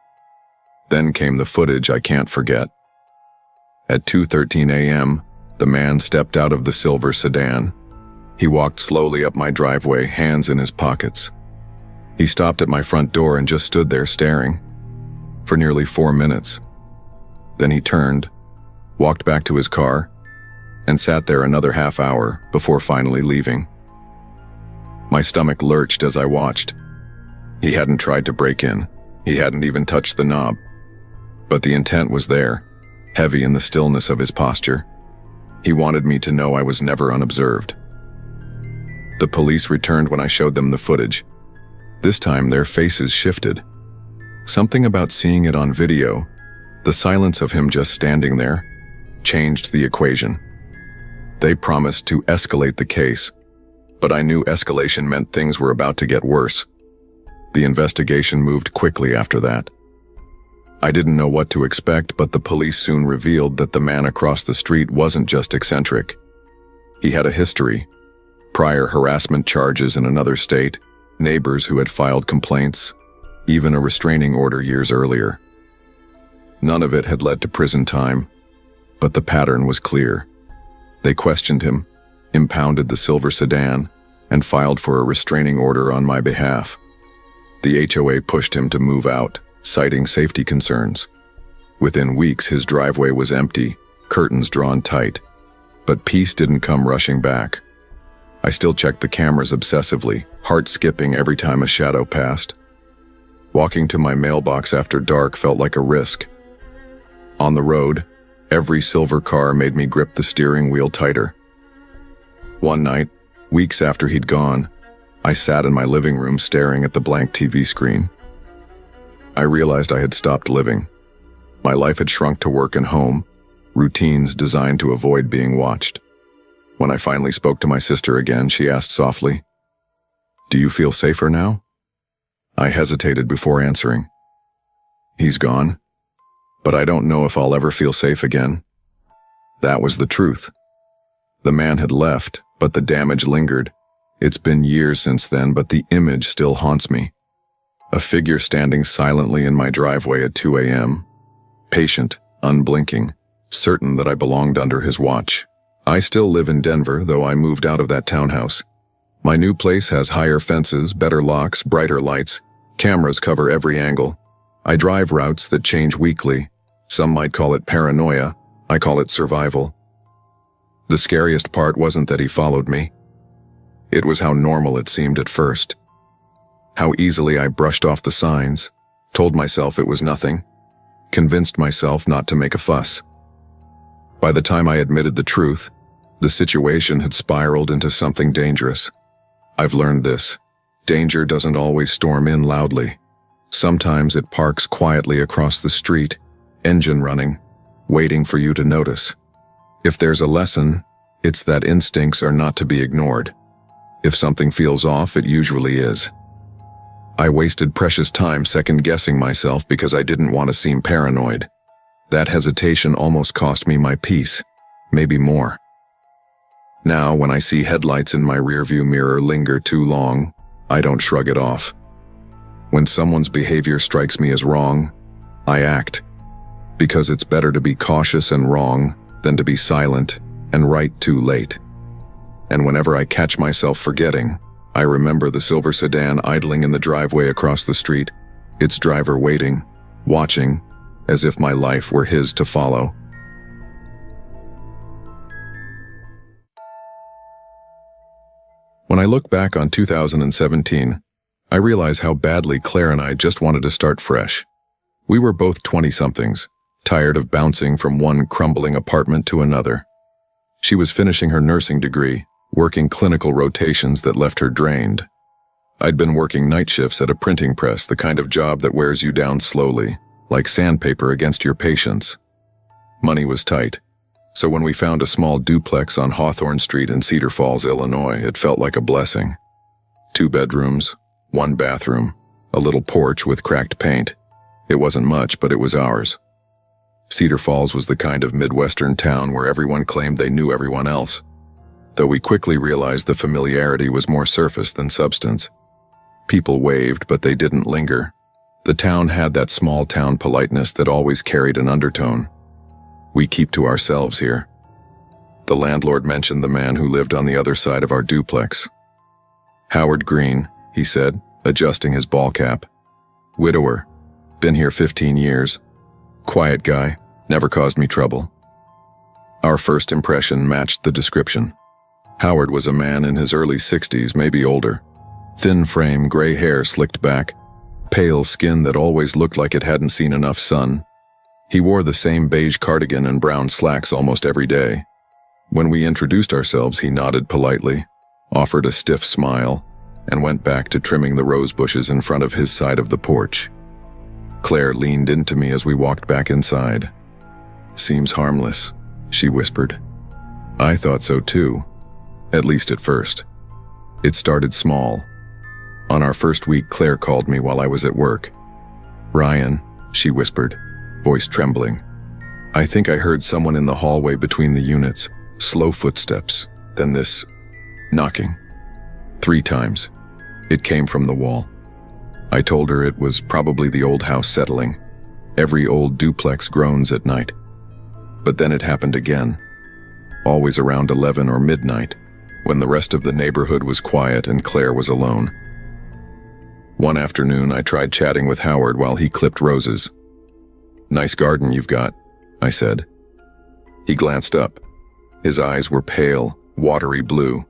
Then came the footage I can't forget. At 2:13 a.m., the man stepped out of the silver sedan. He walked slowly up my driveway, hands in his pockets. He stopped at my front door and just stood there staring for nearly 4 minutes. Then he turned, walked back to his car, and sat there another half hour before finally leaving. My stomach lurched as I watched. He hadn't tried to break in. He hadn't even touched the knob. But the intent was there, heavy in the stillness of his posture. He wanted me to know I was never unobserved. The police returned when I showed them the footage. This time their faces shifted. Something about seeing it on video, the silence of him just standing there, changed the equation. They promised to escalate the case, but I knew escalation meant things were about to get worse. The investigation moved quickly after that. I didn't know what to expect, but the police soon revealed that the man across the street wasn't just eccentric. He had a history, prior harassment charges in another state, neighbors who had filed complaints, even a restraining order years earlier. None of it had led to prison time, but the pattern was clear. They questioned him, impounded the silver sedan, and filed for a restraining order on my behalf. The HOA pushed him to move out, citing safety concerns. Within weeks, his driveway was empty, curtains drawn tight. But peace didn't come rushing back. I still checked the cameras obsessively, heart skipping every time a shadow passed. Walking to my mailbox after dark felt like a risk. On the road, every silver car made me grip the steering wheel tighter. One night, weeks after he'd gone, I sat in my living room staring at the blank TV screen. I realized I had stopped living. My life had shrunk to work and home, routines designed to avoid being watched. When I finally spoke to my sister again, she asked softly, "Do you feel safer now?" I hesitated before answering. "He's gone, but I don't know if I'll ever feel safe again." That was the truth. The man had left, but the damage lingered. It's been years since then, but the image still haunts me. A figure standing silently in my driveway at 2 a.m., patient, unblinking, certain that I belonged under his watch. I still live in Denver, though I moved out of that townhouse. My new place has higher fences, better locks, brighter lights. Cameras cover every angle. I drive routes that change weekly. Some might call it paranoia. I call it survival. The scariest part wasn't that he followed me. It was how normal it seemed at first. How easily I brushed off the signs, told myself it was nothing, convinced myself not to make a fuss. By the time I admitted the truth, the situation had spiraled into something dangerous. I've learned this. Danger doesn't always storm in loudly. Sometimes it parks quietly across the street, engine running, waiting for you to notice. If there's a lesson, it's that instincts are not to be ignored. If something feels off, it usually is. I wasted precious time second-guessing myself because I didn't want to seem paranoid. That hesitation almost cost me my peace, maybe more. Now, when I see headlights in my rearview mirror linger too long, I don't shrug it off. When someone's behavior strikes me as wrong, I act. Because it's better to be cautious and wrong than to be silent and right too late. And whenever I catch myself forgetting, I remember the silver sedan idling in the driveway across the street, its driver waiting, watching, as if my life were his to follow. When I look back on 2017, I realize how badly Claire and I just wanted to start fresh. We were both 20-somethings, tired of bouncing from one crumbling apartment to another. She was finishing her nursing degree, working clinical rotations that left her drained. I'd been working night shifts at a printing press, the kind of job that wears you down slowly, like sandpaper against your patience. Money was tight, so when we found a small duplex on Hawthorne Street in Cedar Falls, Illinois, it felt like a blessing. 2 bedrooms, 1 bathroom, a little porch with cracked paint. It wasn't much, but it was ours. Cedar Falls was the kind of Midwestern town where everyone claimed they knew everyone else, though we quickly realized the familiarity was more surface than substance. People waved, but they didn't linger. The town had that small-town politeness that always carried an undertone. We keep to ourselves here. The landlord mentioned the man who lived on the other side of our duplex. "Howard Green," he said, adjusting his ball cap. "Widower. Been here 15 years. Quiet guy. Never caused me trouble." Our first impression matched the description. Howard was a man in his early 60s, maybe older. Thin frame, gray hair slicked back, pale skin that always looked like it hadn't seen enough sun. He wore the same beige cardigan and brown slacks almost every day. When we introduced ourselves, he nodded politely, offered a stiff smile, and went back to trimming the rose bushes in front of his side of the porch. Claire leaned into me as we walked back inside. "Seems harmless," she whispered. I thought so too, at least at first. It started small. On our first week, Claire called me while I was at work. "Ryan," she whispered, voice trembling. I think I heard someone in the hallway between the units, slow footsteps, then this knocking. 3 times. It came from the wall. I told her it was probably the old house settling. Every old duplex groans at night. But then it happened again. Always around 11 or midnight, when the rest of the neighborhood was quiet and Claire was alone. One afternoon, I tried chatting with Howard while he clipped roses. "Nice garden you've got," I said. He glanced up. His eyes were pale, watery blue.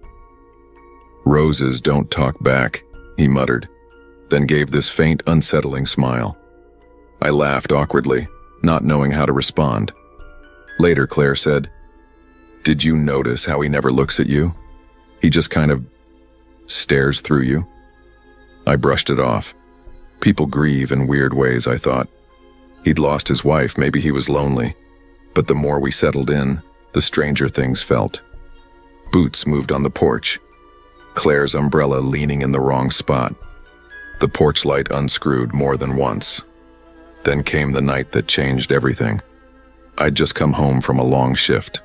"Roses don't talk back," he muttered, then gave this faint, unsettling smile. I laughed awkwardly, not knowing how to respond. Later, Claire said, "Did you notice how he never looks at you? He just kind of stares through you." I brushed it off. People grieve in weird ways, I thought. He'd lost his wife, maybe he was lonely. But the more we settled in, the stranger things felt. Boots moved on the porch. Claire's umbrella leaning in the wrong spot. The porch light unscrewed more than once. Then came the night that changed everything. I'd just come home from a long shift.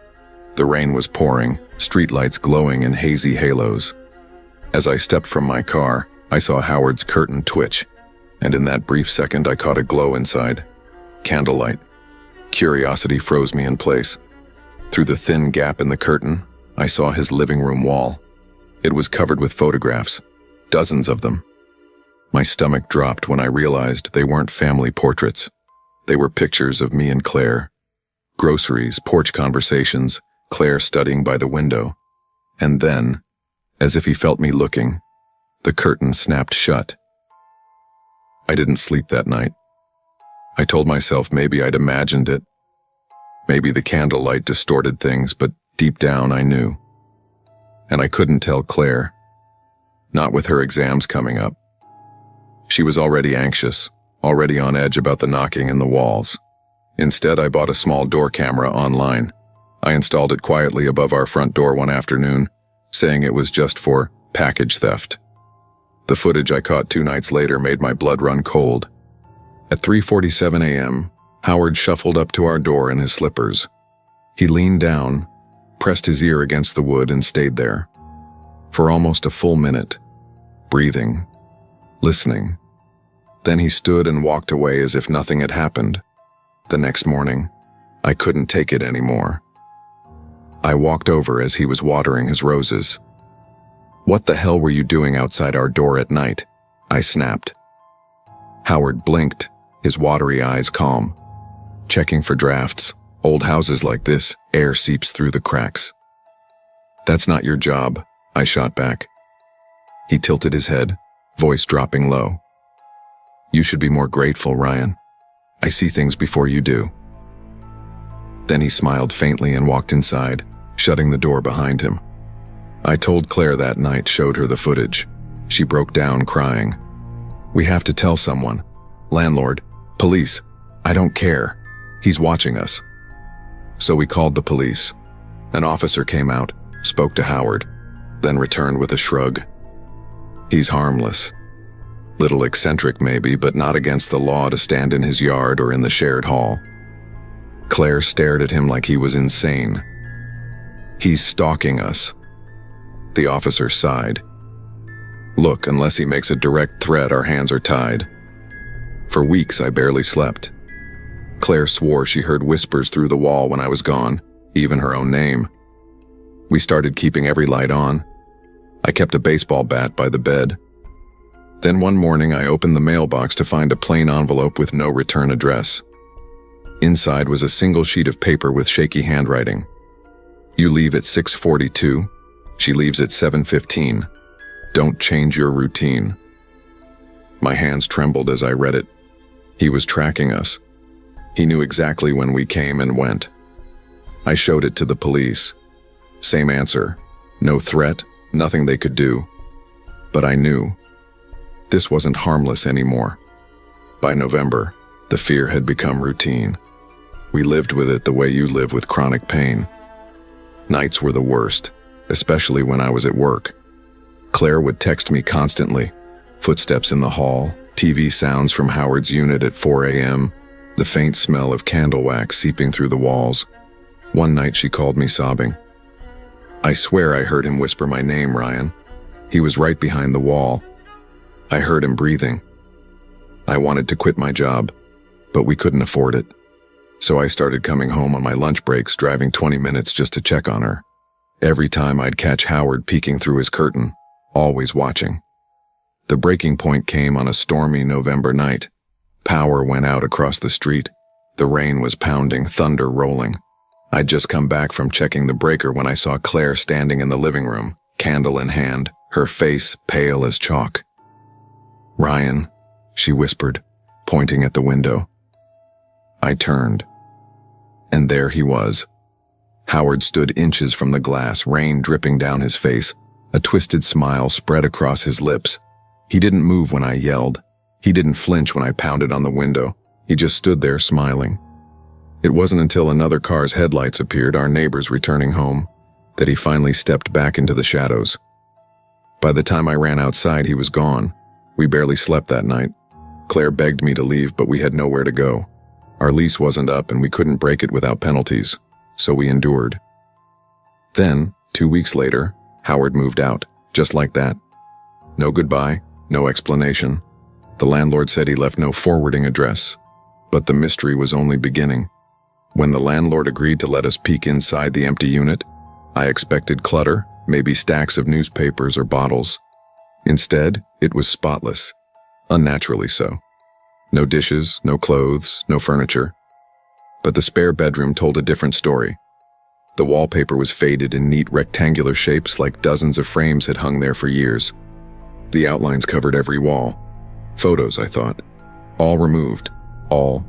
The rain was pouring, streetlights glowing in hazy halos. As I stepped from my car, I saw Howard's curtain twitch, and in that brief second I caught a glow inside. Candlelight. Curiosity froze me in place. Through the thin gap in the curtain, I saw his living room wall. It was covered with photographs, dozens of them. My stomach dropped when I realized they weren't family portraits. They were pictures of me and Claire. Groceries, porch conversations, Claire studying by the window. And then, as if he felt me looking, the curtain snapped shut. I didn't sleep that night. I told myself maybe I'd imagined it. Maybe the candlelight distorted things, but deep down I knew. And I couldn't tell Claire. Not with her exams coming up. She was already anxious, already on edge about the knocking in the walls. Instead, I bought a small door camera online. I installed it quietly above our front door one afternoon, saying it was just for package theft. The footage I caught 2 nights later made my blood run cold. At 3:47 a.m., Howard shuffled up to our door in his slippers. He leaned down, pressed his ear against the wood, and stayed there. For almost a full minute, breathing, listening. Then he stood and walked away as if nothing had happened. The next morning, I couldn't take it anymore. I walked over as he was watering his roses. "What the hell were you doing outside our door at night?" I snapped. Howard blinked, his watery eyes calm. "Checking for drafts. Old houses like this, air seeps through the cracks." "That's not your job," I shot back. He tilted his head, voice dropping low. "You should be more grateful, Ryan. I see things before you do." Then he smiled faintly and walked inside, shutting the door behind him. I told Claire that night, showed her the footage. She broke down crying. "We have to tell someone. Landlord, police, I don't care. He's watching us." So we called the police. An officer came out, spoke to Howard, then returned with a shrug. "He's harmless. Little eccentric maybe, but not against the law to stand in his yard or in the shared hall." Claire stared at him like he was insane. "He's stalking us." The officer sighed. "Look, unless he makes a direct threat, our hands are tied." For weeks I barely slept. Claire swore she heard whispers through the wall when I was gone, even her own name. We started keeping every light on. I kept a baseball bat by the bed. Then one morning I opened the mailbox to find a plain envelope with no return address. Inside was a single sheet of paper with shaky handwriting. "You leave at 6:42. She leaves at 7:15. Don't change your routine." My hands trembled as I read it. He was tracking us. He knew exactly when we came and went. I showed it to the police. Same answer. No threat, nothing they could do. But I knew. This wasn't harmless anymore. By November, the fear had become routine. We lived with it the way you live with chronic pain. Nights were the worst, especially when I was at work. Claire would text me constantly. Footsteps in the hall, TV sounds from Howard's unit at 4 a.m., the faint smell of candle wax seeping through the walls. One night she called me sobbing. I swear I heard him whisper my name, Ryan. He was right behind the wall. I heard him breathing. I wanted to quit my job, but we couldn't afford it. So I started coming home on my lunch breaks, driving 20 minutes just to check on her. Every time I'd catch Howard peeking through his curtain, always watching. The breaking point came on a stormy November night. Power went out across the street. The rain was pounding, thunder rolling. I'd just come back from checking the breaker when I saw Claire standing in the living room, candle in hand, her face pale as chalk. "Ryan," she whispered, pointing at the window. I turned. And there he was. Howard stood inches from the glass, rain dripping down his face, a twisted smile spread across his lips. He didn't move when I yelled. He didn't flinch when I pounded on the window. He just stood there smiling. It wasn't until another car's headlights appeared, our neighbors returning home, that he finally stepped back into the shadows. By the time I ran outside, he was gone. We barely slept that night. Claire begged me to leave, but we had nowhere to go. Our lease wasn't up and we couldn't break it without penalties, so we endured. Then, 2 weeks later, Howard moved out, just like that. No goodbye, no explanation. The landlord said he left no forwarding address, but the mystery was only beginning. When the landlord agreed to let us peek inside the empty unit, I expected clutter, maybe stacks of newspapers or bottles. Instead, it was spotless, unnaturally so. No dishes, no clothes, no furniture. But the spare bedroom told a different story. The wallpaper was faded in neat rectangular shapes like dozens of frames had hung there for years. The outlines covered every wall. Photos, I thought. All removed. All.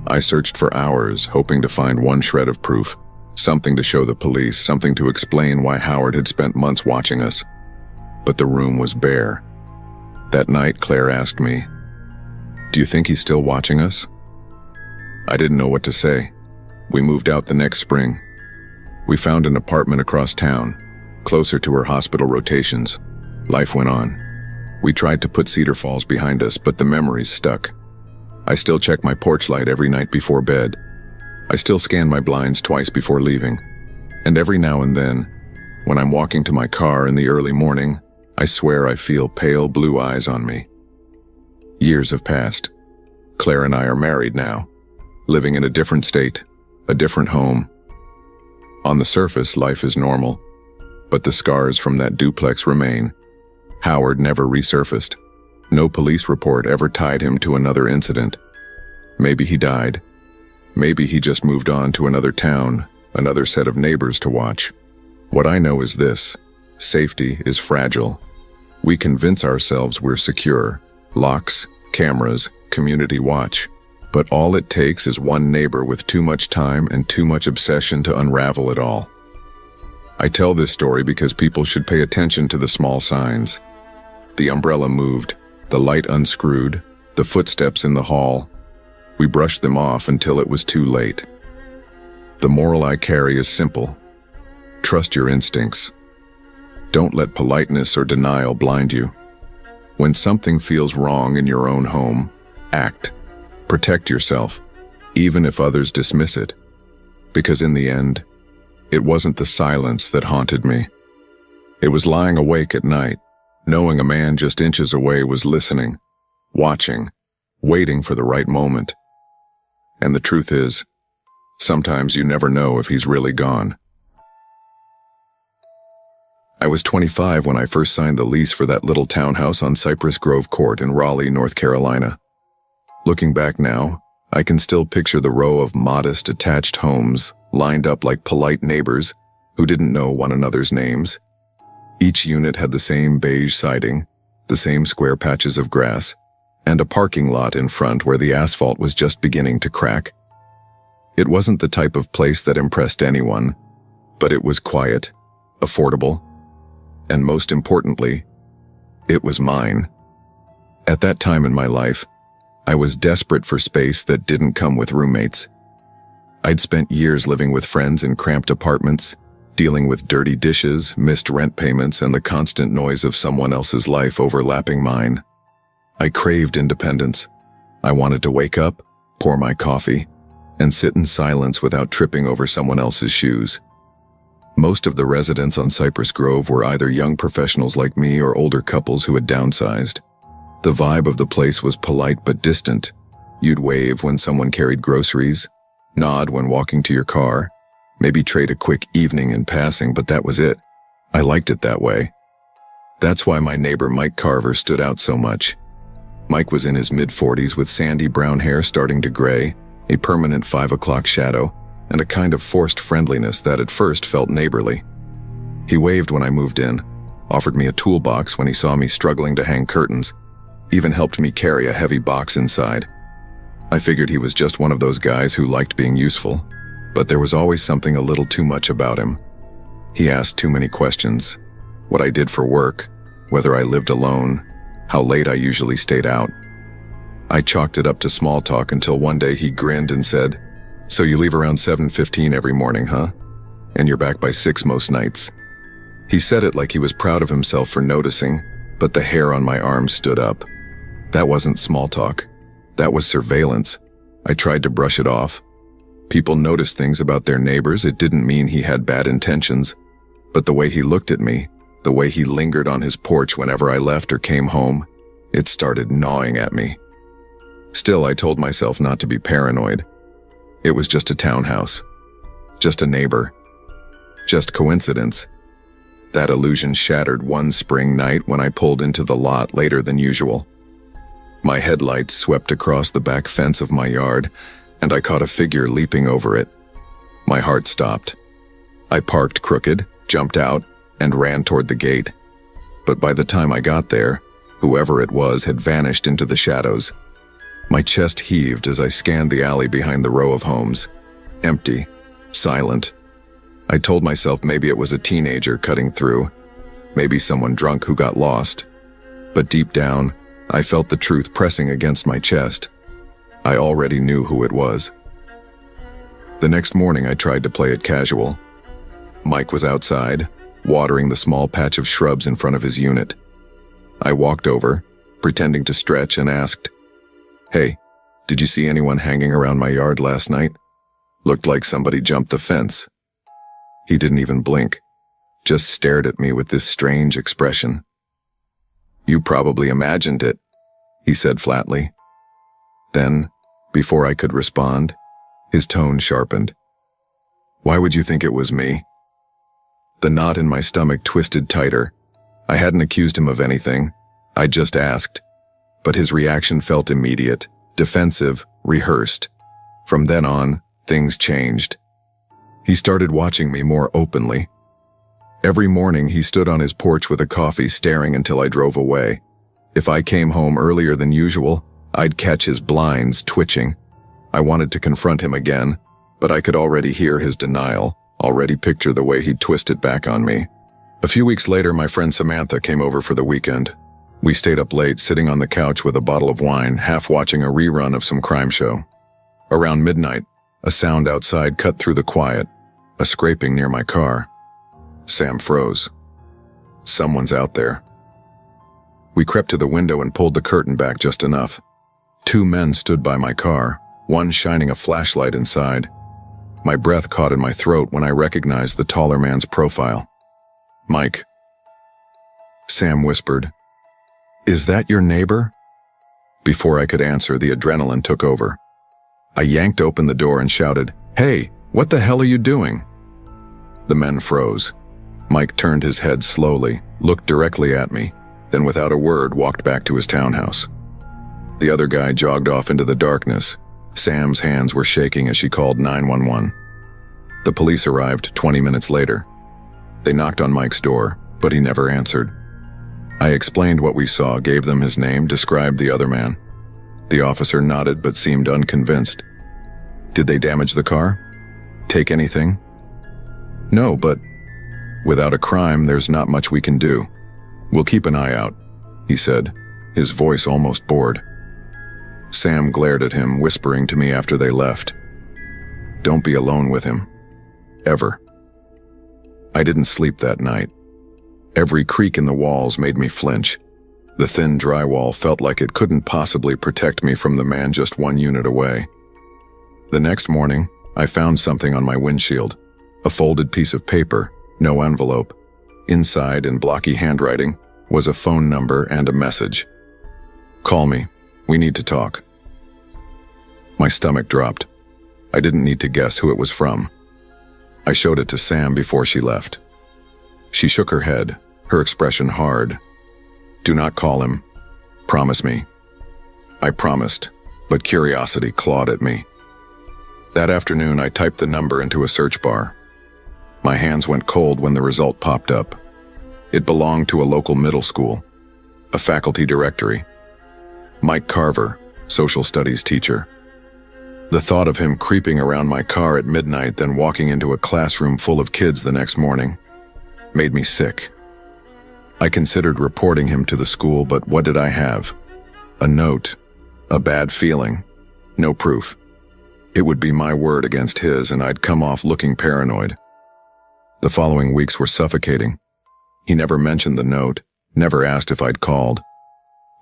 I searched for hours, hoping to find one shred of proof. Something to show the police, something to explain why Howard had spent months watching us. But the room was bare. That night, Claire asked me, "Do you think he's still watching us?" I didn't know what to say. We moved out the next spring. We found an apartment across town, closer to her hospital rotations. Life went on. We tried to put Cedar Falls behind us, but the memories stuck. I still check my porch light every night before bed. I still scan my blinds twice before leaving. And every now and then, when I'm walking to my car in the early morning, I swear I feel pale blue eyes on me. Years have passed. Claire and I are married now, living in a different state, a different home. On the surface, life is normal, but the scars from that duplex remain. Howard never resurfaced. No police report ever tied him to another incident. Maybe he died. Maybe he just moved on to another town, another set of neighbors to watch. What I know is this: safety is fragile. We convince ourselves we're secure. Locks, cameras, community watch. But all it takes is one neighbor with too much time and too much obsession to unravel it all. I tell this story because people should pay attention to the small signs. The umbrella moved, the light unscrewed, the footsteps in the hall. We brushed them off until it was too late. The moral I carry is simple. Trust your instincts. Don't let politeness or denial blind you. When something feels wrong in your own home, act. Protect yourself, even if others dismiss it. Because in the end, it wasn't the silence that haunted me. It was lying awake at night, knowing a man just inches away was listening, watching, waiting for the right moment. And the truth is, sometimes you never know if he's really gone. I was 25 when I first signed the lease for that little townhouse on Cypress Grove Court in Raleigh, North Carolina. Looking back now, I can still picture the row of modest, attached homes lined up like polite neighbors who didn't know one another's names. Each unit had the same beige siding, the same square patches of grass, and a parking lot in front where the asphalt was just beginning to crack. It wasn't the type of place that impressed anyone, but it was quiet, affordable, and most importantly, it was mine. At that time in my life, I was desperate for space that didn't come with roommates. I'd spent years living with friends in cramped apartments, dealing with dirty dishes, missed rent payments, and the constant noise of someone else's life overlapping mine. I craved independence. I wanted to wake up, pour my coffee, and sit in silence without tripping over someone else's shoes. Most of the residents on Cypress Grove were either young professionals like me or older couples who had downsized. The vibe of the place was polite but distant. You'd wave when someone carried groceries, nod when walking to your car, maybe trade a quick evening in passing, but that was it. I liked it that way. That's why my neighbor Mike Carver stood out so much. Mike was in his mid-40s with sandy brown hair starting to gray, a permanent 5 o'clock shadow, and a kind of forced friendliness that at first felt neighborly. He waved when I moved in, offered me a toolbox when he saw me struggling to hang curtains, even helped me carry a heavy box inside. I figured he was just one of those guys who liked being useful, but there was always something a little too much about him. He asked too many questions. What I did for work, whether I lived alone, how late I usually stayed out. I chalked it up to small talk until one day he grinned and said, "So you leave around 7:15 every morning, huh? And you're back by 6 most nights." He said it like he was proud of himself for noticing, but the hair on my arm stood up. That wasn't small talk. That was surveillance. I tried to brush it off. People noticed things about their neighbors. It didn't mean he had bad intentions. But the way he looked at me, the way he lingered on his porch whenever I left or came home, it started gnawing at me. Still, I told myself not to be paranoid. It was just a townhouse. Just a neighbor. Just coincidence. That illusion shattered one spring night when I pulled into the lot later than usual. My headlights swept across the back fence of my yard, and I caught a figure leaping over it. My heart stopped. I parked crooked, jumped out, and ran toward the gate. But by the time I got there, whoever it was had vanished into the shadows. My chest heaved as I scanned the alley behind the row of homes. Empty. Silent. I told myself maybe it was a teenager cutting through. Maybe someone drunk who got lost. But deep down, I felt the truth pressing against my chest. I already knew who it was. The next morning I tried to play it casual. Mike was outside, watering the small patch of shrubs in front of his unit. I walked over, pretending to stretch, and asked, "Hey, did you see anyone hanging around my yard last night? Looked like somebody jumped the fence." He didn't even blink, just stared at me with this strange expression. "You probably imagined it," he said flatly. Then, before I could respond, his tone sharpened. "Why would you think it was me?" The knot in my stomach twisted tighter. I hadn't accused him of anything. I just asked. But his reaction felt immediate, defensive, rehearsed. From then on, things changed. He started watching me more openly. Every morning he stood on his porch with a coffee staring until I drove away. If I came home earlier than usual, I'd catch his blinds twitching. I wanted to confront him again, but I could already hear his denial, already picture the way he'd twist it back on me. A few weeks later, my friend Samantha came over for the weekend. We stayed up late, sitting on the couch with a bottle of wine, half watching a rerun of some crime show. Around midnight, a sound outside cut through the quiet, a scraping near my car. Sam froze. Someone's out there. We crept to the window and pulled the curtain back just enough. 2 men stood by my car, one shining a flashlight inside. My breath caught in my throat when I recognized the taller man's profile. "Mike." Sam whispered, "Is that your neighbor?" Before I could answer, the adrenaline took over. I yanked open the door and shouted, "Hey, what the hell are you doing?" The men froze. Mike turned his head slowly, looked directly at me, then without a word walked back to his townhouse. The other guy jogged off into the darkness. Sam's hands were shaking as she called 911. The police arrived 20 minutes later. They knocked on Mike's door, but he never answered. I explained what we saw, gave them his name, described the other man. The officer nodded but seemed unconvinced. "Did they damage the car? Take anything?" "No, but without a crime, there's not much we can do. We'll keep an eye out," he said, his voice almost bored. Sam glared at him, whispering to me after they left, "Don't be alone with him. Ever." I didn't sleep that night. Every creak in the walls made me flinch. The thin drywall felt like it couldn't possibly protect me from the man just 1 unit away. The next morning, I found something on my windshield. A folded piece of paper, no envelope. Inside, in blocky handwriting, was a phone number and a message. "Call me. We need to talk." My stomach dropped. I didn't need to guess who it was from. I showed it to Sam before she left. She shook her head, her expression hard. "Do not call him. Promise me." I promised, but curiosity clawed at me. That afternoon, I typed the number into a search bar. My hands went cold when the result popped up. It belonged to a local middle school, a faculty directory. Mike Carver, social studies teacher. The thought of him creeping around my car at midnight, then walking into a classroom full of kids the next morning, made me sick. I considered reporting him to the school, but what did I have? A note, a bad feeling, no proof. It would be my word against his, and I'd come off looking paranoid. The following weeks were suffocating. He never mentioned the note, never asked if I'd called,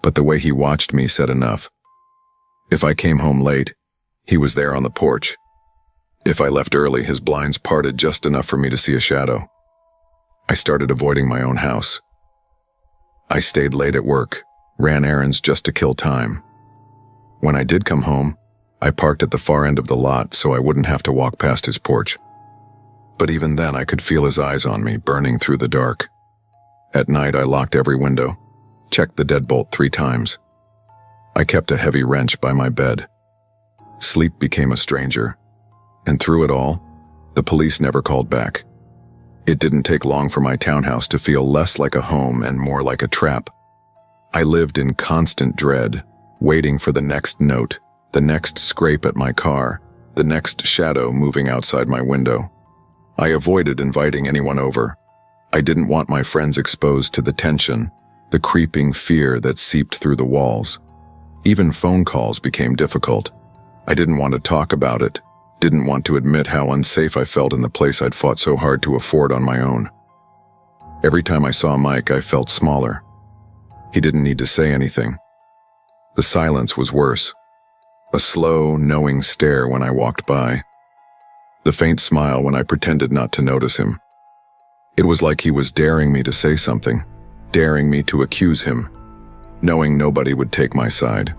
but the way he watched me said enough. If I came home late, he was there on the porch. If I left early, his blinds parted just enough for me to see a shadow. I started avoiding my own house. I stayed late at work, ran errands just to kill time. When I did come home, I parked at the far end of the lot so I wouldn't have to walk past his porch. But even then, I could feel his eyes on me, burning through the dark. At night, I locked every window, checked the deadbolt 3 times. I kept a heavy wrench by my bed. Sleep became a stranger, and through it all, the police never called back. It didn't take long for my townhouse to feel less like a home and more like a trap. I lived in constant dread, waiting for the next note, the next scrape at my car, the next shadow moving outside my window. I avoided inviting anyone over. I didn't want my friends exposed to the tension, the creeping fear that seeped through the walls. Even phone calls became difficult. I didn't want to talk about it, didn't want to admit how unsafe I felt in the place I'd fought so hard to afford on my own. Every time I saw Mike, I felt smaller. He didn't need to say anything. The silence was worse. A slow, knowing stare when I walked by. The faint smile when I pretended not to notice him. It was like he was daring me to say something, daring me to accuse him, knowing nobody would take my side.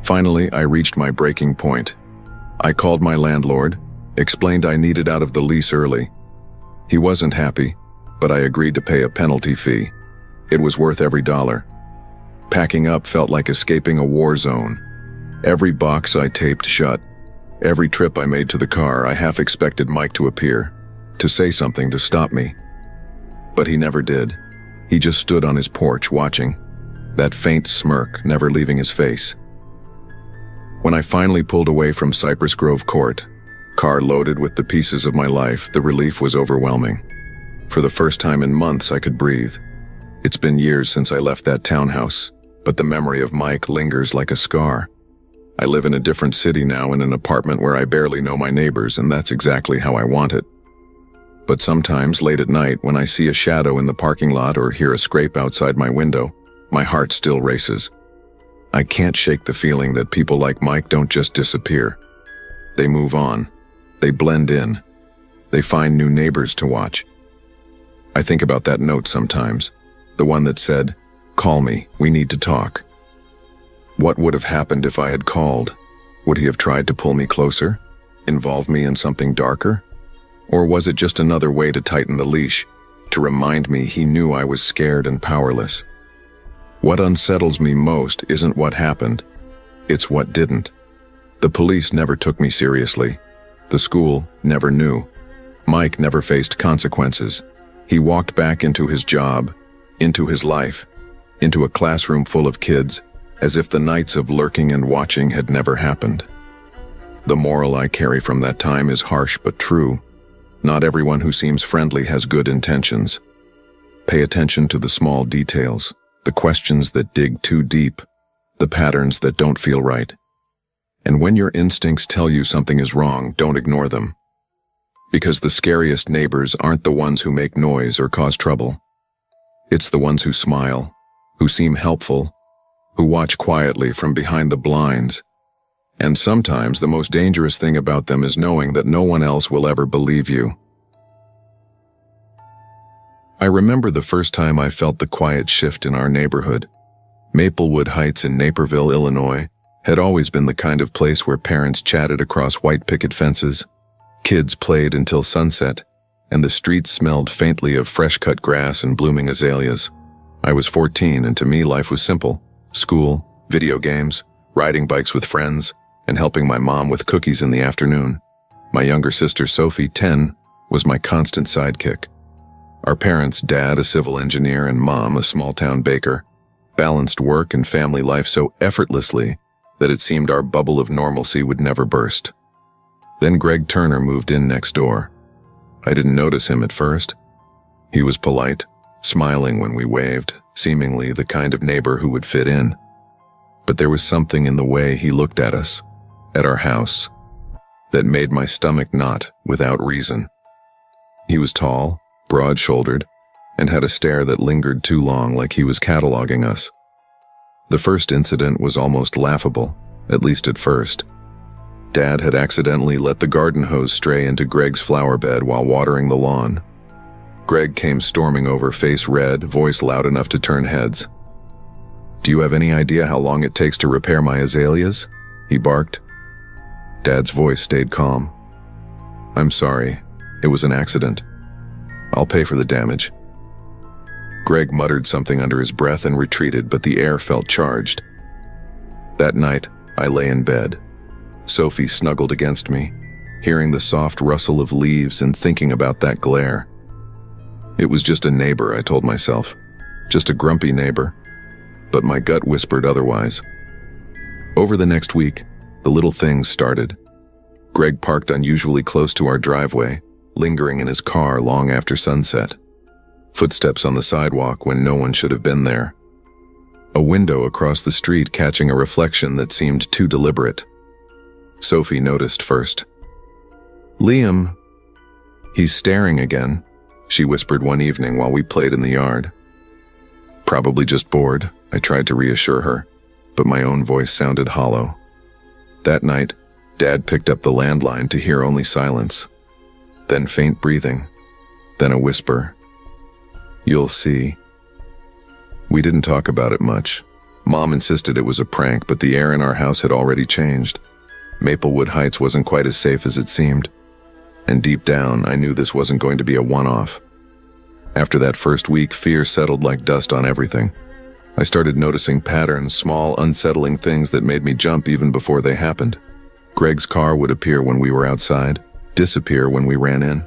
Finally, I reached my breaking point. I called my landlord, explained I needed out of the lease early. He wasn't happy, but I agreed to pay a penalty fee. It was worth every dollar. Packing up felt like escaping a war zone. Every box I taped shut. Every trip I made to the car, I half expected Mike to appear, to say something to stop me. But he never did. He just stood on his porch watching, that faint smirk never leaving his face. When I finally pulled away from Cypress Grove Court, car loaded with the pieces of my life, the relief was overwhelming. For the first time in months, I could breathe. It's been years since I left that townhouse, but the memory of Mike lingers like a scar. I live in a different city now, in an apartment where I barely know my neighbors, and that's exactly how I want it. But sometimes, late at night, when I see a shadow in the parking lot or hear a scrape outside my window, my heart still races. I can't shake the feeling that people like Mike don't just disappear. They move on. They blend in. They find new neighbors to watch. I think about that note sometimes, the one that said, "Call me, we need to talk." What would have happened if I had called? Would he have tried to pull me closer? Involve me in something darker? Or was it just another way to tighten the leash, to remind me he knew I was scared and powerless? What unsettles me most isn't what happened, it's what didn't. The police never took me seriously. The school never knew. Mike never faced consequences. He walked back into his job, into his life, into a classroom full of kids, as if the nights of lurking and watching had never happened. The moral I carry from that time is harsh but true. Not everyone who seems friendly has good intentions. Pay attention to the small details, the questions that dig too deep, the patterns that don't feel right. And when your instincts tell you something is wrong, don't ignore them. Because the scariest neighbors aren't the ones who make noise or cause trouble. It's the ones who smile, who seem helpful, who watch quietly from behind the blinds. And sometimes the most dangerous thing about them is knowing that no one else will ever believe you. I remember the first time I felt the quiet shift in our neighborhood. Maplewood Heights in Naperville, Illinois, had always been the kind of place where parents chatted across white picket fences, kids played until sunset, and the streets smelled faintly of fresh-cut grass and blooming azaleas. I was 14, and to me life was simple. School, video games, riding bikes with friends, and helping my mom with cookies in the afternoon. My younger sister Sophie, 10, was my constant sidekick. Our parents, Dad, a civil engineer, and Mom, a small-town baker, balanced work and family life so effortlessly that it seemed our bubble of normalcy would never burst. Then Greg Turner moved in next door. I didn't notice him at first. He was polite, smiling when we waved, seemingly the kind of neighbor who would fit in. But there was something in the way he looked at us, at our house, that made my stomach knot without reason. He was tall, broad-shouldered, and had a stare that lingered too long, like he was cataloging us. The first incident was almost laughable, at least at first. Dad had accidentally let the garden hose stray into Greg's flower bed while watering the lawn. Greg came storming over, face red, voice loud enough to turn heads. "Do you have any idea how long it takes to repair my azaleas?" he barked. Dad's voice stayed calm. "I'm sorry. It was an accident. I'll pay for the damage." Greg muttered something under his breath and retreated, but the air felt charged. That night, I lay in bed. Sophie snuggled against me, hearing the soft rustle of leaves and thinking about that glare. It was just a neighbor, I told myself. Just a grumpy neighbor. But my gut whispered otherwise. Over the next week, the little things started. Greg parked unusually close to our driveway, lingering in his car long after sunset. Footsteps on the sidewalk when no one should have been there. A window across the street catching a reflection that seemed too deliberate. Sophie noticed first. "Liam, he's staring again," she whispered one evening while we played in the yard. "Probably just bored," I tried to reassure her, but my own voice sounded hollow. That night, Dad picked up the landline to hear only silence. Then faint breathing. Then a whisper. "You'll see." We didn't talk about it much. Mom insisted it was a prank, but the air in our house had already changed. Maplewood Heights wasn't quite as safe as it seemed. And deep down, I knew this wasn't going to be a one-off. After that first week, fear settled like dust on everything. I started noticing patterns, small, unsettling things that made me jump even before they happened. Greg's car would appear when we were outside, disappear when we ran in.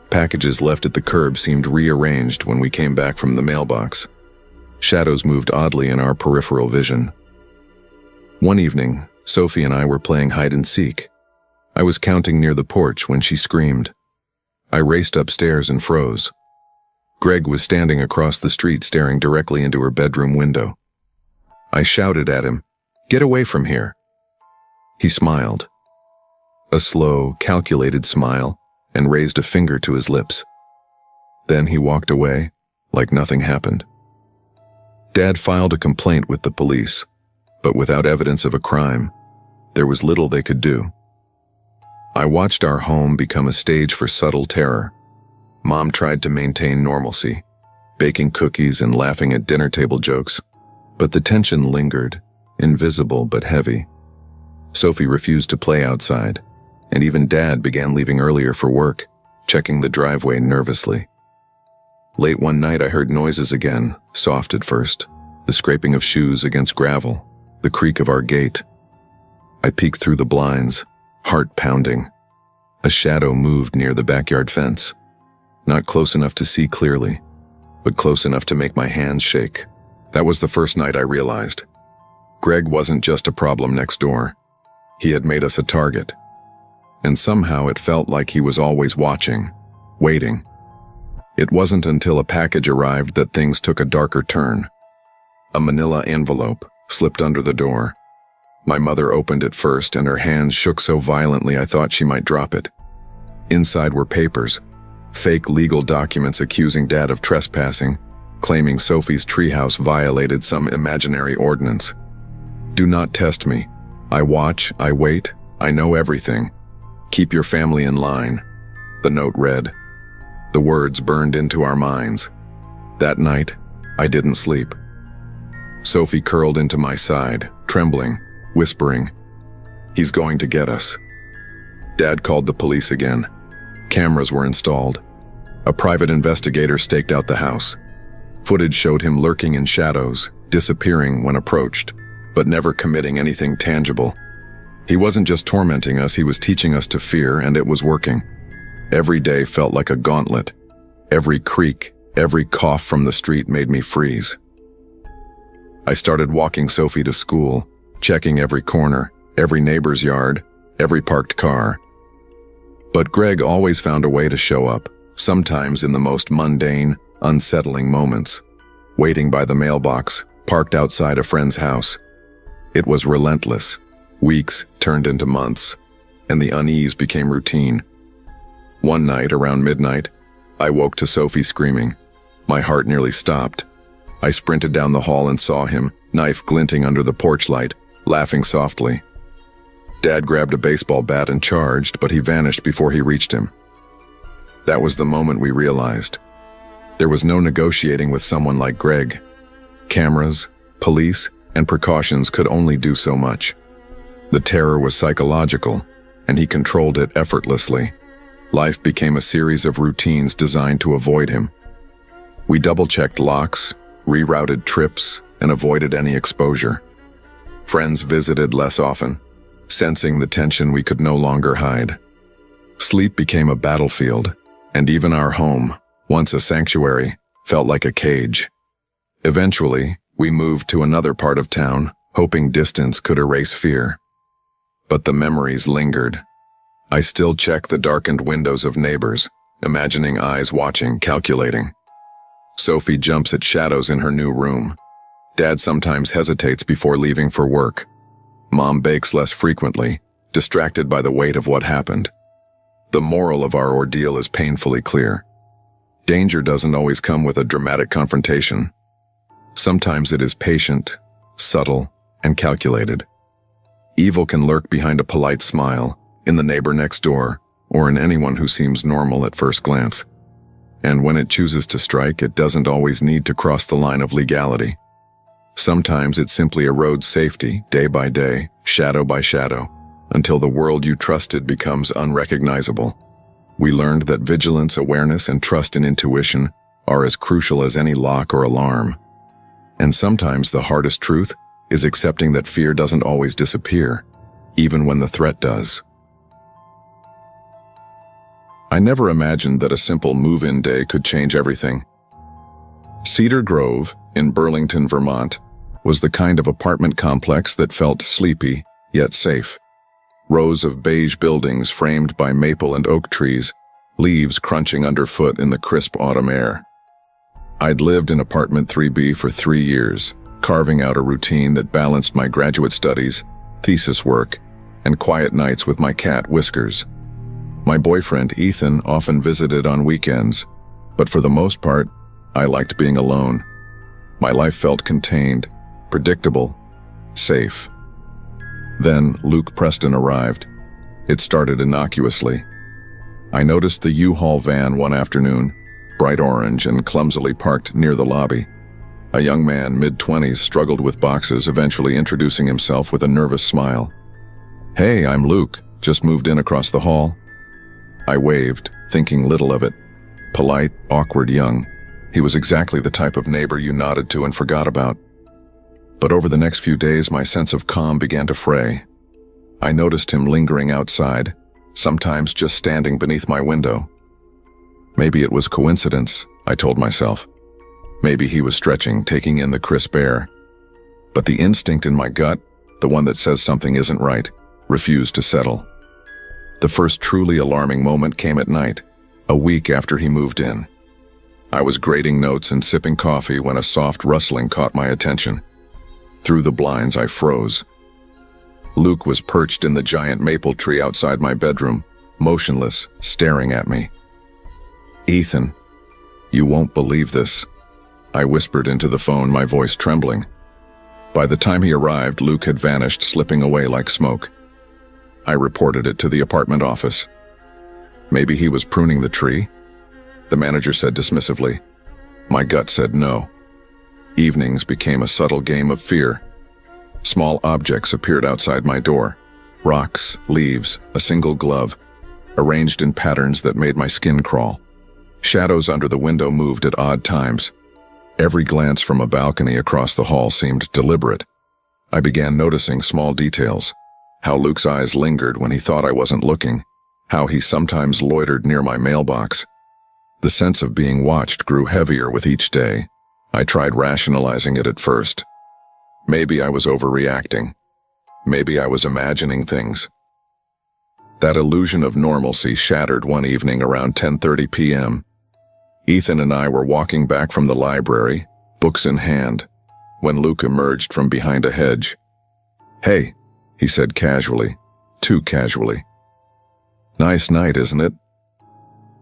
Packages left at the curb seemed rearranged when we came back from the mailbox. Shadows moved oddly in our peripheral vision. One evening, Sophie and I were playing hide and seek. I was counting near the porch when she screamed. I raced upstairs and froze. Greg was standing across the street staring directly into her bedroom window. I shouted at him, "Get away from here." He smiled. A slow, calculated smile, and raised a finger to his lips. Then he walked away, like nothing happened. Dad filed a complaint with the police, but without evidence of a crime, there was little they could do. I watched our home become a stage for subtle terror. Mom tried to maintain normalcy, baking cookies and laughing at dinner table jokes, but the tension lingered, invisible but heavy. Sophie refused to play outside, and even Dad began leaving earlier for work, checking the driveway nervously. Late one night I heard noises again, soft at first, the scraping of shoes against gravel, the creak of our gate. I peeked through the blinds, heart pounding. A shadow moved near the backyard fence. Not close enough to see clearly, but close enough to make my hands shake. That was the first night I realized. Greg wasn't just a problem next door. He had made us a target. And somehow it felt like he was always watching, waiting. It wasn't until a package arrived that things took a darker turn. A manila envelope slipped under the door. My mother opened it first, and her hands shook so violently I thought she might drop it. Inside were papers, fake legal documents accusing Dad of trespassing, claiming Sophie's treehouse violated some imaginary ordinance. "Do not test me. I watch, I wait, I know everything. Keep your family in line," the note read. The words burned into our minds. That night, I didn't sleep. Sophie curled into my side, trembling, whispering, "He's going to get us." Dad called the police again. Cameras were installed. A private investigator staked out the house. Footage showed him lurking in shadows, disappearing when approached, but never committing anything tangible. He wasn't just tormenting us, he was teaching us to fear, and it was working. Every day felt like a gauntlet. Every creak, every cough from the street made me freeze. I started walking Sophie to school, checking every corner, every neighbor's yard, every parked car. But Greg always found a way to show up, sometimes in the most mundane, unsettling moments. Waiting by the mailbox, parked outside a friend's house. It was relentless. Weeks turned into months, and the unease became routine. One night, around midnight, I woke to Sophie screaming. My heart nearly stopped. I sprinted down the hall and saw him, knife glinting under the porch light, laughing softly. Dad grabbed a baseball bat and charged, but he vanished before he reached him. That was the moment we realized. There was no negotiating with someone like Greg. Cameras, police, and precautions could only do so much. The terror was psychological, and he controlled it effortlessly. Life became a series of routines designed to avoid him. We double-checked locks, rerouted trips, and avoided any exposure. Friends visited less often, sensing the tension we could no longer hide. Sleep became a battlefield, and even our home, once a sanctuary, felt like a cage. Eventually, we moved to another part of town, hoping distance could erase fear. But the memories lingered. I still check the darkened windows of neighbors, imagining eyes watching, calculating. Sophie jumps at shadows in her new room. Dad sometimes hesitates before leaving for work. Mom bakes less frequently, distracted by the weight of what happened. The moral of our ordeal is painfully clear. Danger doesn't always come with a dramatic confrontation. Sometimes it is patient, subtle, and calculated. Evil can lurk behind a polite smile, in the neighbor next door, or in anyone who seems normal at first glance. And when it chooses to strike, it doesn't always need to cross the line of legality. Sometimes it simply erodes safety, day by day, shadow by shadow, until the world you trusted becomes unrecognizable. We learned that vigilance, awareness, and trust in intuition are as crucial as any lock or alarm. And sometimes the hardest truth is accepting that fear doesn't always disappear, even when the threat does. I never imagined that a simple move-in day could change everything. Cedar Grove, in Burlington, Vermont, was the kind of apartment complex that felt sleepy, yet safe. Rows of beige buildings framed by maple and oak trees, leaves crunching underfoot in the crisp autumn air. I'd lived in apartment 3B for 3 years, carving out a routine that balanced my graduate studies, thesis work, and quiet nights with my cat Whiskers. My boyfriend Ethan often visited on weekends, but for the most part, I liked being alone. My life felt contained, predictable, safe. Then Luke Preston arrived. It started innocuously. I noticed the U-Haul van one afternoon, bright orange and clumsily parked near the lobby. A young man, mid-20s, struggled with boxes, eventually introducing himself with a nervous smile. "Hey, I'm Luke. Just moved in across the hall." I waved, thinking little of it. Polite, awkward, young. He was exactly the type of neighbor you nodded to and forgot about. But over the next few days, my sense of calm began to fray. I noticed him lingering outside, sometimes just standing beneath my window. Maybe it was coincidence, I told myself. Maybe he was stretching, taking in the crisp air. But the instinct in my gut, the one that says something isn't right, refused to settle. The first truly alarming moment came at night, a week after he moved in. I was grading notes and sipping coffee when a soft rustling caught my attention. Through the blinds, I froze. Luke was perched in the giant maple tree outside my bedroom, motionless, staring at me. "Ethan, you won't believe this," I whispered into the phone, my voice trembling. By the time he arrived, Luke had vanished, slipping away like smoke. I reported it to the apartment office. Maybe he was pruning the tree? The manager said dismissively. My gut said no. Evenings became a subtle game of fear. Small objects appeared outside my door. Rocks, leaves, a single glove, arranged in patterns that made my skin crawl. Shadows under the window moved at odd times. Every glance from a balcony across the hall seemed deliberate. I began noticing small details. How Luke's eyes lingered when he thought I wasn't looking. How he sometimes loitered near my mailbox. The sense of being watched grew heavier with each day. I tried rationalizing it at first. Maybe I was overreacting. Maybe I was imagining things. That illusion of normalcy shattered one evening around 10:30 p.m. Ethan and I were walking back from the library, books in hand, when Luke emerged from behind a hedge. "Hey," he said casually, too casually. "Nice night, isn't it?"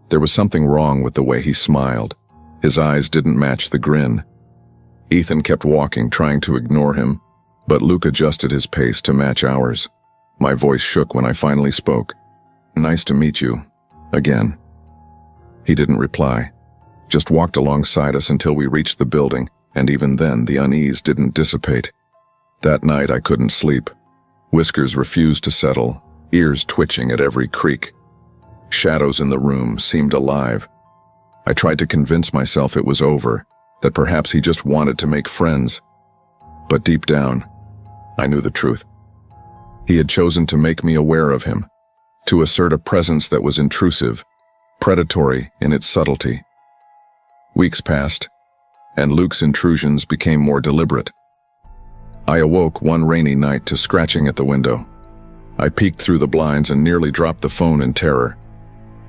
There was something wrong with the way he smiled. His eyes didn't match the grin. Ethan kept walking, trying to ignore him, but Luke adjusted his pace to match ours. My voice shook when I finally spoke. "Nice to meet you. Again." He didn't reply, just walked alongside us until we reached the building, and even then the unease didn't dissipate. That night I couldn't sleep. Whiskers refused to settle, ears twitching at every creak. Shadows in the room seemed alive. I tried to convince myself it was over, that perhaps he just wanted to make friends. But deep down, I knew the truth. He had chosen to make me aware of him, to assert a presence that was intrusive, predatory in its subtlety. Weeks passed, and Luke's intrusions became more deliberate. I awoke one rainy night to scratching at the window. I peeked through the blinds and nearly dropped the phone in terror.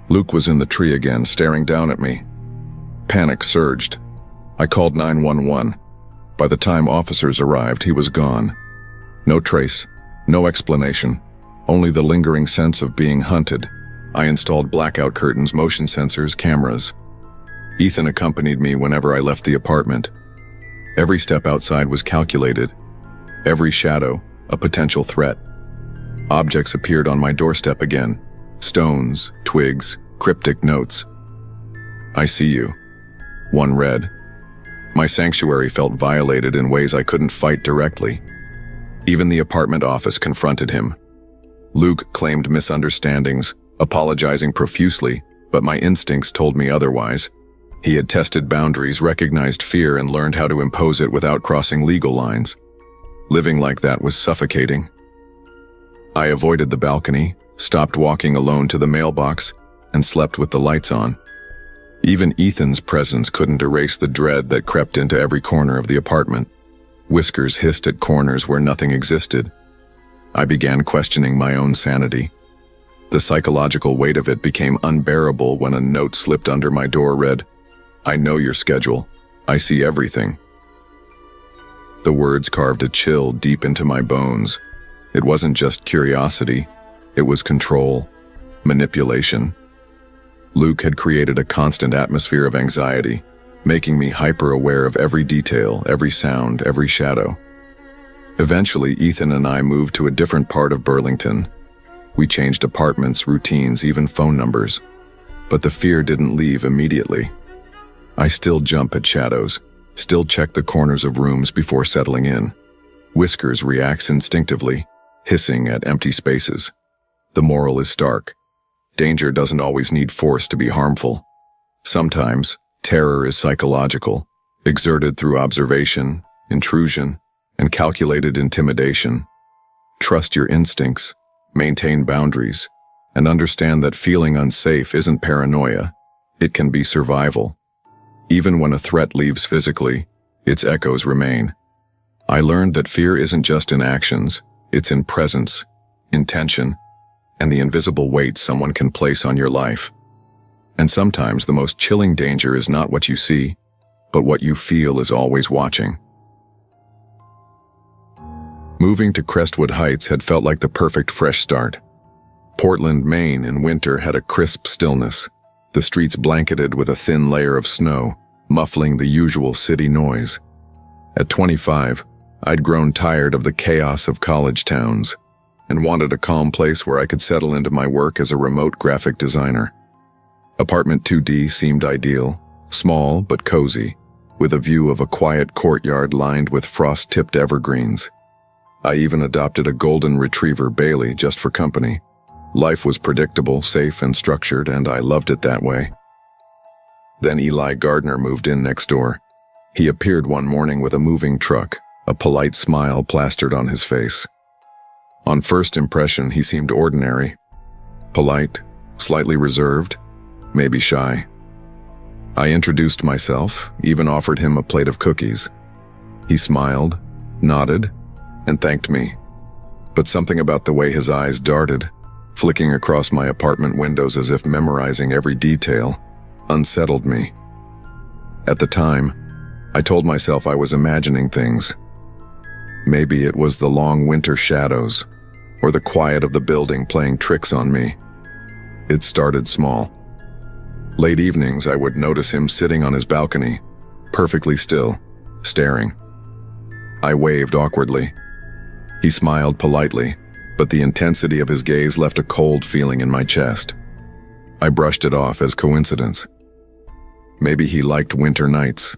Luke was in the tree again, staring down at me. Panic surged. I called 911. By the time officers arrived, he was gone. No trace, no explanation, only the lingering sense of being hunted. I installed blackout curtains, motion sensors, cameras. Ethan accompanied me whenever I left the apartment. Every step outside was calculated. Every shadow, a potential threat. Objects appeared on my doorstep again. Stones, twigs, cryptic notes. "I see you." One read. My sanctuary felt violated in ways I couldn't fight directly. Even the apartment office confronted him. Luke claimed misunderstandings, apologizing profusely, but my instincts told me otherwise. He had tested boundaries, recognized fear, and learned how to impose it without crossing legal lines. Living like that was suffocating. I avoided the balcony, stopped walking alone to the mailbox, and slept with the lights on. Even Ethan's presence couldn't erase the dread that crept into every corner of the apartment. Whiskers hissed at corners where nothing existed. I began questioning my own sanity. The psychological weight of it became unbearable when a note slipped under my door read, "I know your schedule. I see everything." The words carved a chill deep into my bones. It wasn't just curiosity. It was control, manipulation. Luke had created a constant atmosphere of anxiety, making me hyper-aware of every detail, every sound, every shadow. Eventually, Ethan and I moved to a different part of Burlington. We changed apartments, routines, even phone numbers. But the fear didn't leave immediately. I still jump at shadows, still check the corners of rooms before settling in. Whiskers reacts instinctively, hissing at empty spaces. The moral is stark. Danger doesn't always need force to be harmful. Sometimes, terror is psychological, exerted through observation, intrusion, and calculated intimidation. Trust your instincts, maintain boundaries, and understand that feeling unsafe isn't paranoia. It can be survival. Even when a threat leaves physically, its echoes remain. I learned that fear isn't just in actions, it's in presence, intention, and the invisible weight someone can place on your life. And sometimes the most chilling danger is not what you see, but what you feel is always watching. Moving to Crestwood Heights had felt like the perfect fresh start. Portland, Maine in winter had a crisp stillness, the streets blanketed with a thin layer of snow, muffling the usual city noise. At 25, I'd grown tired of the chaos of college towns and wanted a calm place where I could settle into my work as a remote graphic designer. Apartment 2D seemed ideal, small but cozy, with a view of a quiet courtyard lined with frost-tipped evergreens. I even adopted a golden retriever, Bailey, just for company. Life was predictable, safe, and structured, and I loved it that way. Then Eli Gardner moved in next door. He appeared one morning with a moving truck, a polite smile plastered on his face. On first impression, he seemed ordinary. Polite, slightly reserved, maybe shy. I introduced myself, even offered him a plate of cookies. He smiled, nodded, and thanked me. but something about the way his eyes darted, flicking across my apartment windows as if memorizing every detail, unsettled me. At the time, I told myself I was imagining things. Maybe it was the long winter shadows, or the quiet of the building playing tricks on me. It started small. Late evenings, I would notice him sitting on his balcony, perfectly still, staring. I waved awkwardly. He smiled politely, but the intensity of his gaze left a cold feeling in my chest. I brushed it off as coincidence. Maybe he liked winter nights.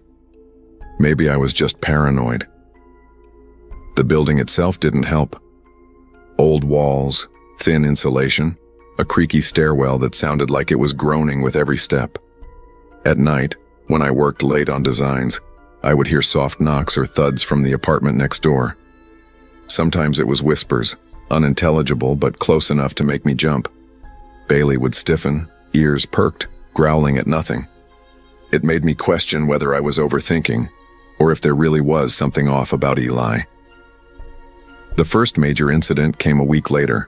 Maybe I was just paranoid. The building itself didn't help. Old walls, thin insulation, a creaky stairwell that sounded like it was groaning with every step. At night, when I worked late on designs, I would hear soft knocks or thuds from the apartment next door. Sometimes it was whispers, unintelligible but close enough to make me jump. Bailey would stiffen, ears perked, growling at nothing. It made me question whether I was overthinking, or if there really was something off about Eli. The first major incident came a week later.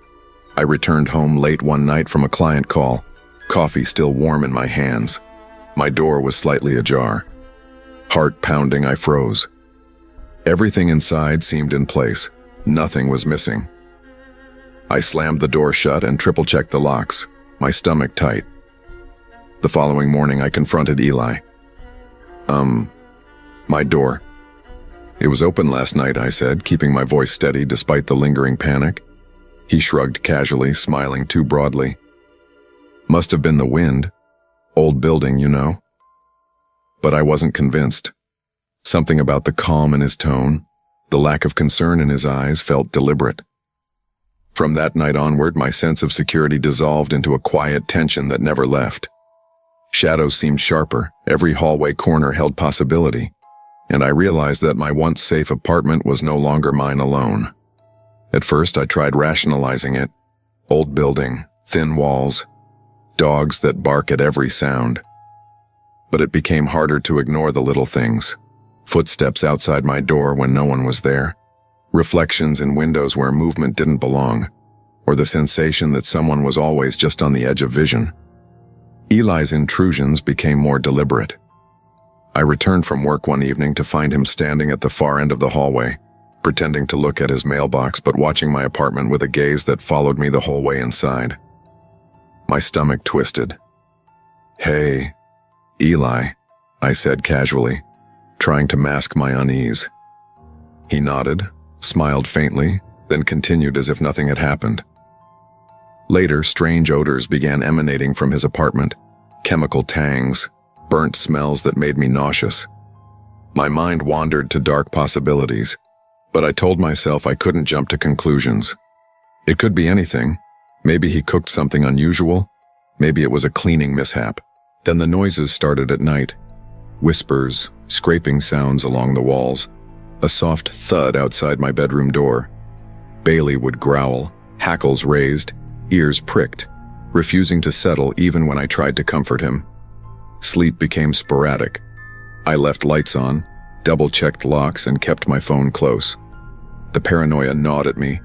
I returned home late one night from a client call, coffee still warm in my hands. My door was slightly ajar. Heart pounding, I froze. Everything inside seemed in place. Nothing was missing. I slammed the door shut and triple-checked the locks, my stomach tight. The following morning, I confronted Eli. My door. It was open last night, I said, keeping my voice steady despite the lingering panic. He shrugged casually, smiling too broadly. Must have been the wind. Old building, you know. But I wasn't convinced. Something about the calm in his tone, the lack of concern in his eyes, felt deliberate. From that night onward, my sense of security dissolved into a quiet tension that never left. Shadows seemed sharper, every hallway corner held possibility, and I realized that my once safe apartment was no longer mine alone. At first, I tried rationalizing it. Old building, thin walls, dogs that bark at every sound. But it became harder to ignore the little things. Footsteps outside my door when no one was there, reflections in windows where movement didn't belong, or the sensation that someone was always just on the edge of vision. Eli's intrusions became more deliberate. I returned from work one evening to find him standing at the far end of the hallway, pretending to look at his mailbox but watching my apartment with a gaze that followed me the whole way inside. My stomach twisted. "Hey, Eli," I said casually, trying to mask my unease. He nodded, smiled faintly, then continued as if nothing had happened. Later, strange odors began emanating from his apartment, chemical tangs, burnt smells that made me nauseous. My mind wandered to dark possibilities, but I told myself I couldn't jump to conclusions. It could be anything. Maybe he cooked something unusual. Maybe it was a cleaning mishap. Then the noises started at night. Whispers, scraping sounds along the walls, a soft thud outside my bedroom door. Bailey would growl, hackles raised, ears pricked, refusing to settle even when I tried to comfort him. Sleep became sporadic. I left lights on, double-checked locks, and kept my phone close. The paranoia gnawed at me,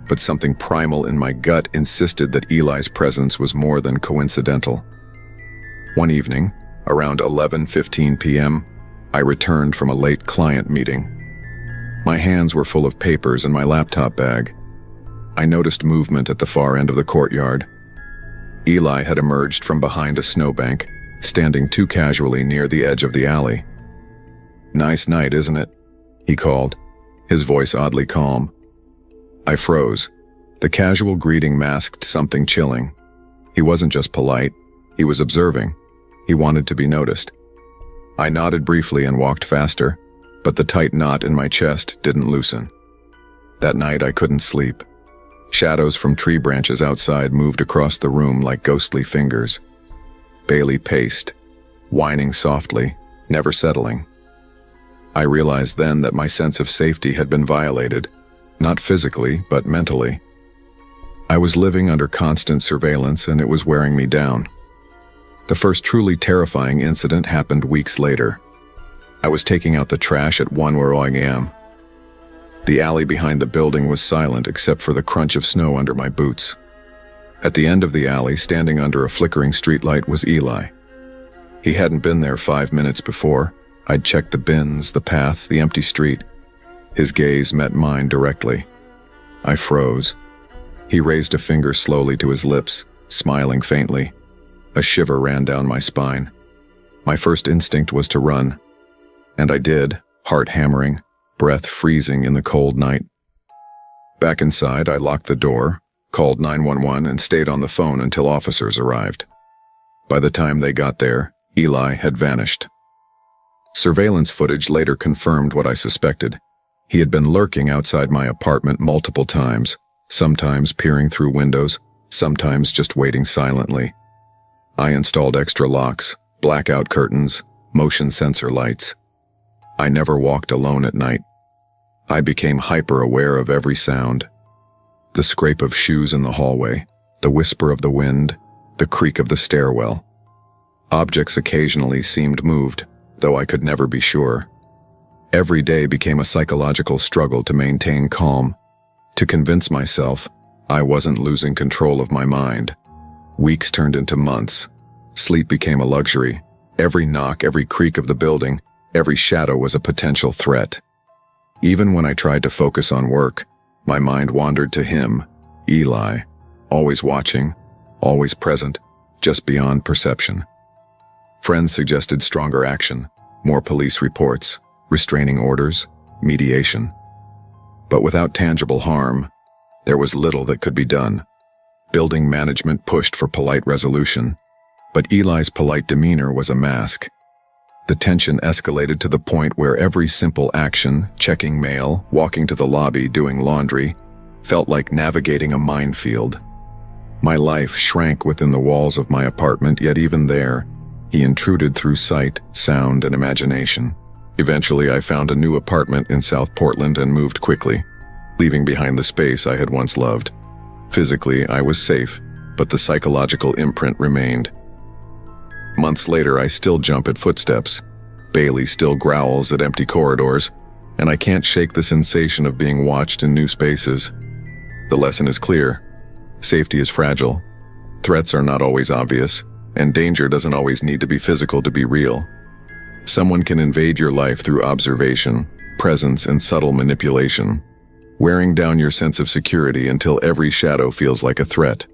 but something primal in my gut insisted that Eli's presence was more than coincidental. One evening, around 11:15 p.m., I returned from a late client meeting. My hands were full of papers and my laptop bag. I noticed movement at the far end of the courtyard. Eli had emerged from behind a snowbank, standing too casually near the edge of the alley. "Nice night, isn't it?" he called, his voice oddly calm. I froze. The casual greeting masked something chilling. He wasn't just polite, he was observing. He wanted to be noticed. I nodded briefly and walked faster, but the tight knot in my chest didn't loosen. That night I couldn't sleep. Shadows from tree branches outside moved across the room like ghostly fingers. Bailey paced, whining softly, never settling. I realized then that my sense of safety had been violated, not physically, but mentally. I was living under constant surveillance and it was wearing me down. The first truly terrifying incident happened weeks later. I was taking out the trash at 1 where I am. The alley behind the building was silent except for the crunch of snow under my boots. At the end of the alley, standing under a flickering streetlight, was Eli. He hadn't been there 5 minutes before. I'd checked the bins, the path, the empty street. His gaze met mine directly. I froze. He raised a finger slowly to his lips, smiling faintly. A shiver ran down my spine. My first instinct was to run. And I did, heart hammering, breath freezing in the cold night. Back inside, I locked the door, called 911, and stayed on the phone until officers arrived. By the time they got there, Eli had vanished. Surveillance footage later confirmed what I suspected. He had been lurking outside my apartment multiple times, sometimes peering through windows, sometimes just waiting silently. I installed extra locks, blackout curtains, motion sensor lights. I never walked alone at night. I became hyper-aware of every sound. The scrape of shoes in the hallway, the whisper of the wind, the creak of the stairwell. Objects occasionally seemed moved, though I could never be sure. Every day became a psychological struggle to maintain calm, to convince myself I wasn't losing control of my mind. Weeks turned into months. Sleep became a luxury. Every knock, every creak of the building, every shadow was a potential threat. Even when I tried to focus on work, my mind wandered to him, Eli, always watching, always present, just beyond perception. Friends suggested stronger action, more police reports, restraining orders, mediation. But without tangible harm, there was little that could be done. Building management pushed for polite resolution, but Eli's polite demeanor was a mask. The tension escalated to the point where every simple action, checking mail, walking to the lobby, doing laundry, felt like navigating a minefield. My life shrank within the walls of my apartment, yet even there, he intruded through sight, sound, and imagination. Eventually, I found a new apartment in South Portland and moved quickly, leaving behind the space I had once loved. Physically, I was safe, but the psychological imprint remained. Months later, I still jump at footsteps. Bailey still growls at empty corridors, and I can't shake the sensation of being watched in new spaces. The lesson is clear. Safety is fragile. Threats are not always obvious, and danger doesn't always need to be physical to be real. Someone can invade your life through observation, presence, and subtle manipulation, wearing down your sense of security until every shadow feels like a threat.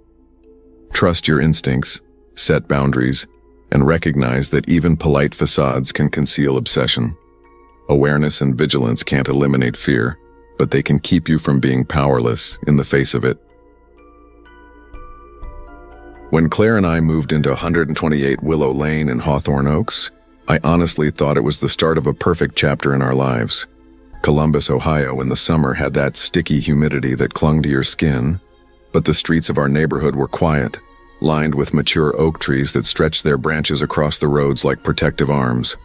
Trust your instincts, set boundaries, and recognize that even polite facades can conceal obsession. Awareness and vigilance can't eliminate fear, but they can keep you from being powerless in the face of it. When Claire and I moved into 128 Willow Lane in Hawthorne Oaks, I honestly thought it was the start of a perfect chapter in our lives. Columbus, Ohio in the summer had that sticky humidity that clung to your skin, but the streets of our neighborhood were quiet, lined with mature oak trees that stretched their branches across the roads like protective arms.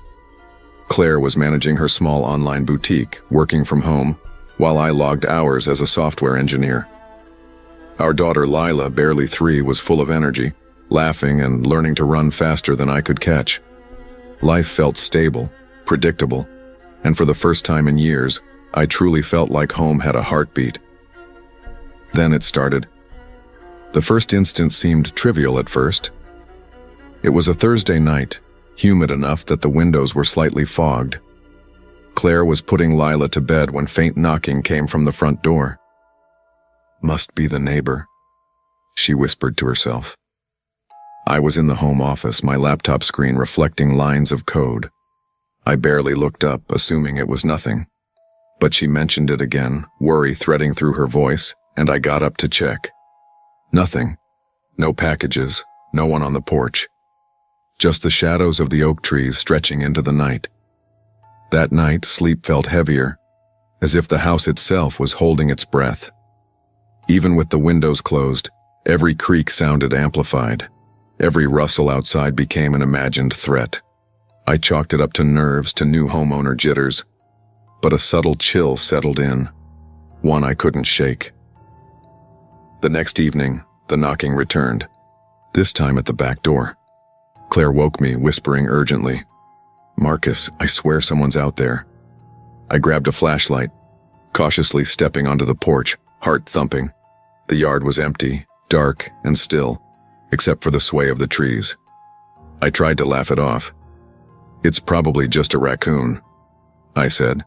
Claire was managing her small online boutique, working from home, while I logged hours as a software engineer. Our daughter Lila, barely 3, was full of energy, laughing and learning to run faster than I could catch. Life felt stable, predictable, and for the first time in years, I truly felt like home had a heartbeat. Then it started. The first instance seemed trivial at first. It was a Thursday night, humid enough that the windows were slightly fogged. Claire was putting Lila to bed when faint knocking came from the front door. "Must be the neighbor," she whispered to herself. I was in the home office, my laptop screen reflecting lines of code. I barely looked up, assuming it was nothing. But she mentioned it again, worry threading through her voice, and I got up to check. Nothing. No packages, no one on the porch. Just the shadows of the oak trees stretching into the night. That night, sleep felt heavier, as if the house itself was holding its breath. Even with the windows closed, every creak sounded amplified. Every rustle outside became an imagined threat. I chalked it up to nerves, to new homeowner jitters. But a subtle chill settled in, one I couldn't shake. The next evening, the knocking returned, this time at the back door. Claire woke me, whispering urgently, "Marcus, I swear someone's out there." I grabbed a flashlight. cautiously stepping onto the porch, heart thumping. The yard was empty, dark, and still, except for the sway of the trees. I tried to laugh it off. "It's probably just a raccoon," I said.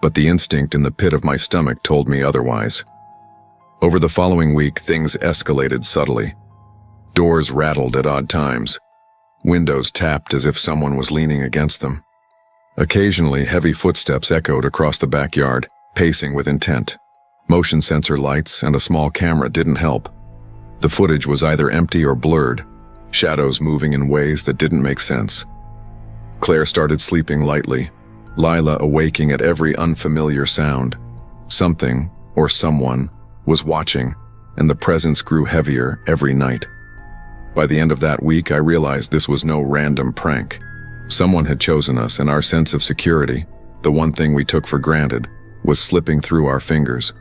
But the instinct in the pit of my stomach told me otherwise. Over the following week, things escalated subtly. Doors rattled at odd times. Windows tapped as if someone was leaning against them. Occasionally, heavy footsteps echoed across the backyard, pacing with intent. Motion sensor lights and a small camera didn't help. The footage was either empty or blurred, shadows moving in ways that didn't make sense. Claire started sleeping lightly, Lila awaking at every unfamiliar sound. Something, or someone, was watching, and the presence grew heavier every night. By the end of that week, I realized this was no random prank. Someone had chosen us, and our sense of security, the one thing we took for granted, was slipping through our fingers.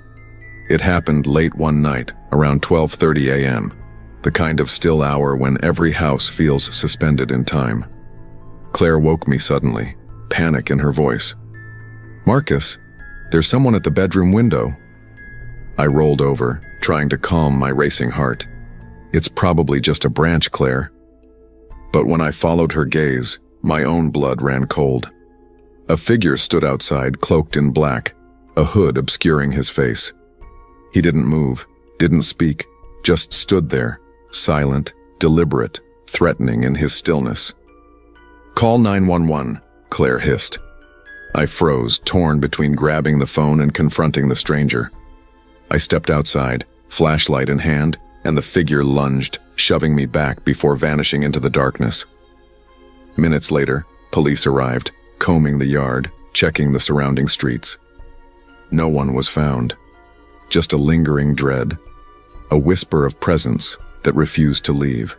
It happened late one night, around 12:30 a.m., the kind of still hour when every house feels suspended in time. Claire woke me suddenly, panic in her voice. "Marcus, there's someone at the bedroom window." I rolled over, trying to calm my racing heart. "It's probably just a branch, Claire." But when I followed her gaze, my own blood ran cold. A figure stood outside, cloaked in black, a hood obscuring his face. He didn't move, didn't speak, just stood there, silent, deliberate, threatening in his stillness. "Call 911, Claire hissed. I froze, torn between grabbing the phone and confronting the stranger. I stepped outside, flashlight in hand, and the figure lunged, shoving me back before vanishing into the darkness. Minutes later, police arrived, combing the yard, checking the surrounding streets. No one was found. Just a lingering dread, a whisper of presence that refused to leave.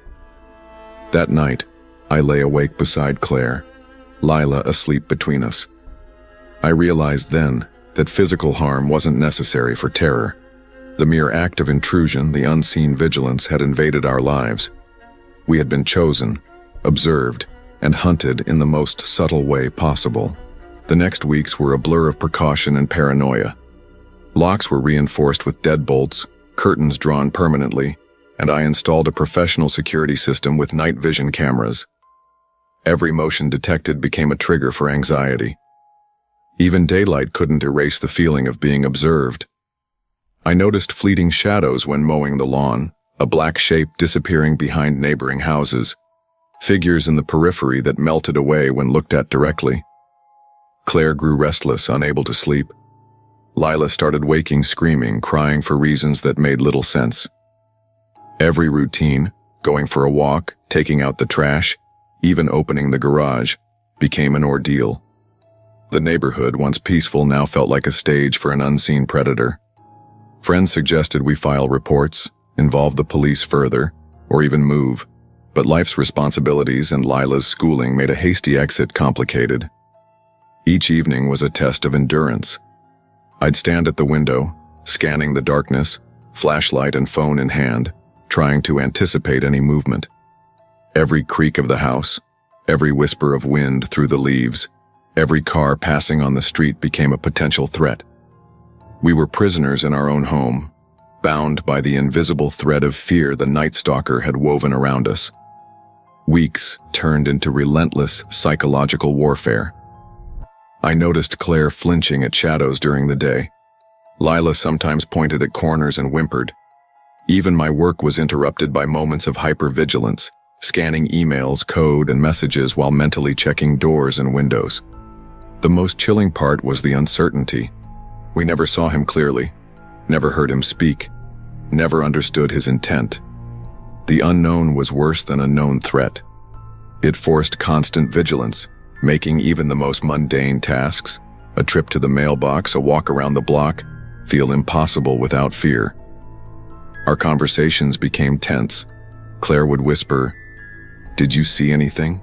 That night, I lay awake beside Claire, Lila asleep between us. I realized then that physical harm wasn't necessary for terror. The mere act of intrusion, the unseen vigilance, had invaded our lives. We had been chosen, observed, and hunted in the most subtle way possible. The next weeks were a blur of precaution and paranoia. Locks were reinforced with deadbolts, curtains drawn permanently, and I installed a professional security system with night vision cameras. Every motion detected became a trigger for anxiety. Even daylight couldn't erase the feeling of being observed. I noticed fleeting shadows when mowing the lawn, a black shape disappearing behind neighboring houses, figures in the periphery that melted away when looked at directly. Claire grew restless, unable to sleep. Lila started waking, screaming, crying for reasons that made little sense. Every routine, going for a walk, taking out the trash, even opening the garage, became an ordeal. The neighborhood, once peaceful, now felt like a stage for an unseen predator. Friends suggested we file reports, involve the police further, or even move, but life's responsibilities and Lila's schooling made a hasty exit complicated. Each evening was a test of endurance. I'd stand at the window, scanning the darkness, flashlight and phone in hand, trying to anticipate any movement. Every creak of the house, every whisper of wind through the leaves, every car passing on the street became a potential threat. We were prisoners in our own home, bound by the invisible thread of fear the Night Stalker had woven around us. Weeks turned into relentless psychological warfare. I noticed Claire flinching at shadows during the day. Lila sometimes pointed at corners and whimpered. Even my work was interrupted by moments of hypervigilance, scanning emails, code, and messages while mentally checking doors and windows. The most chilling part was the uncertainty. We never saw him clearly, never heard him speak, never understood his intent. The unknown was worse than a known threat. It forced constant vigilance, making even the most mundane tasks, a trip to the mailbox, a walk around the block, feel impossible without fear. Our conversations became tense. Claire would whisper, "Did you see anything?"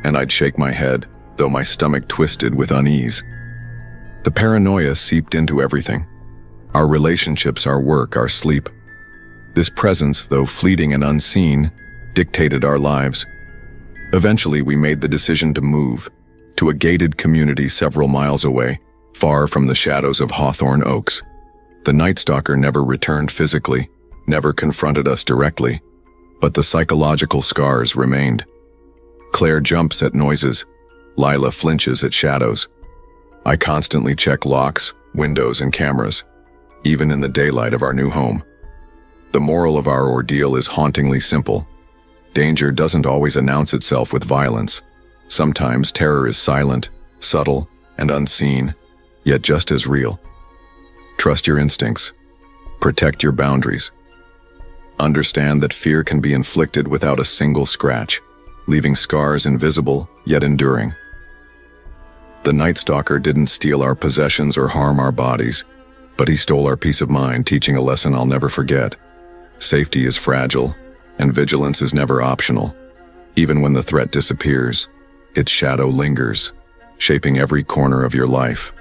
And I'd shake my head, though my stomach twisted with unease. The paranoia seeped into everything. Our relationships, our work, our sleep. This presence, though fleeting and unseen, dictated our lives. Eventually, we made the decision to move to a gated community several miles away, Far from the shadows of hawthorn oaks, the Night Stalker never returned physically, never confronted us directly, but the psychological scars remained. Claire jumps at noises. Lila flinches at shadows. I constantly check locks, windows, and cameras, even in the daylight of our new home. The moral of our ordeal is hauntingly simple. Danger doesn't always announce itself with violence. Sometimes terror is silent, subtle, and unseen, yet just as real. Trust your instincts. Protect your boundaries. Understand that fear can be inflicted without a single scratch, leaving scars invisible yet enduring. The Night Stalker didn't steal our possessions or harm our bodies, but he stole our peace of mind, teaching a lesson I'll never forget. Safety is fragile, and vigilance is never optional. Even when the threat disappears, its shadow lingers, shaping every corner of your life.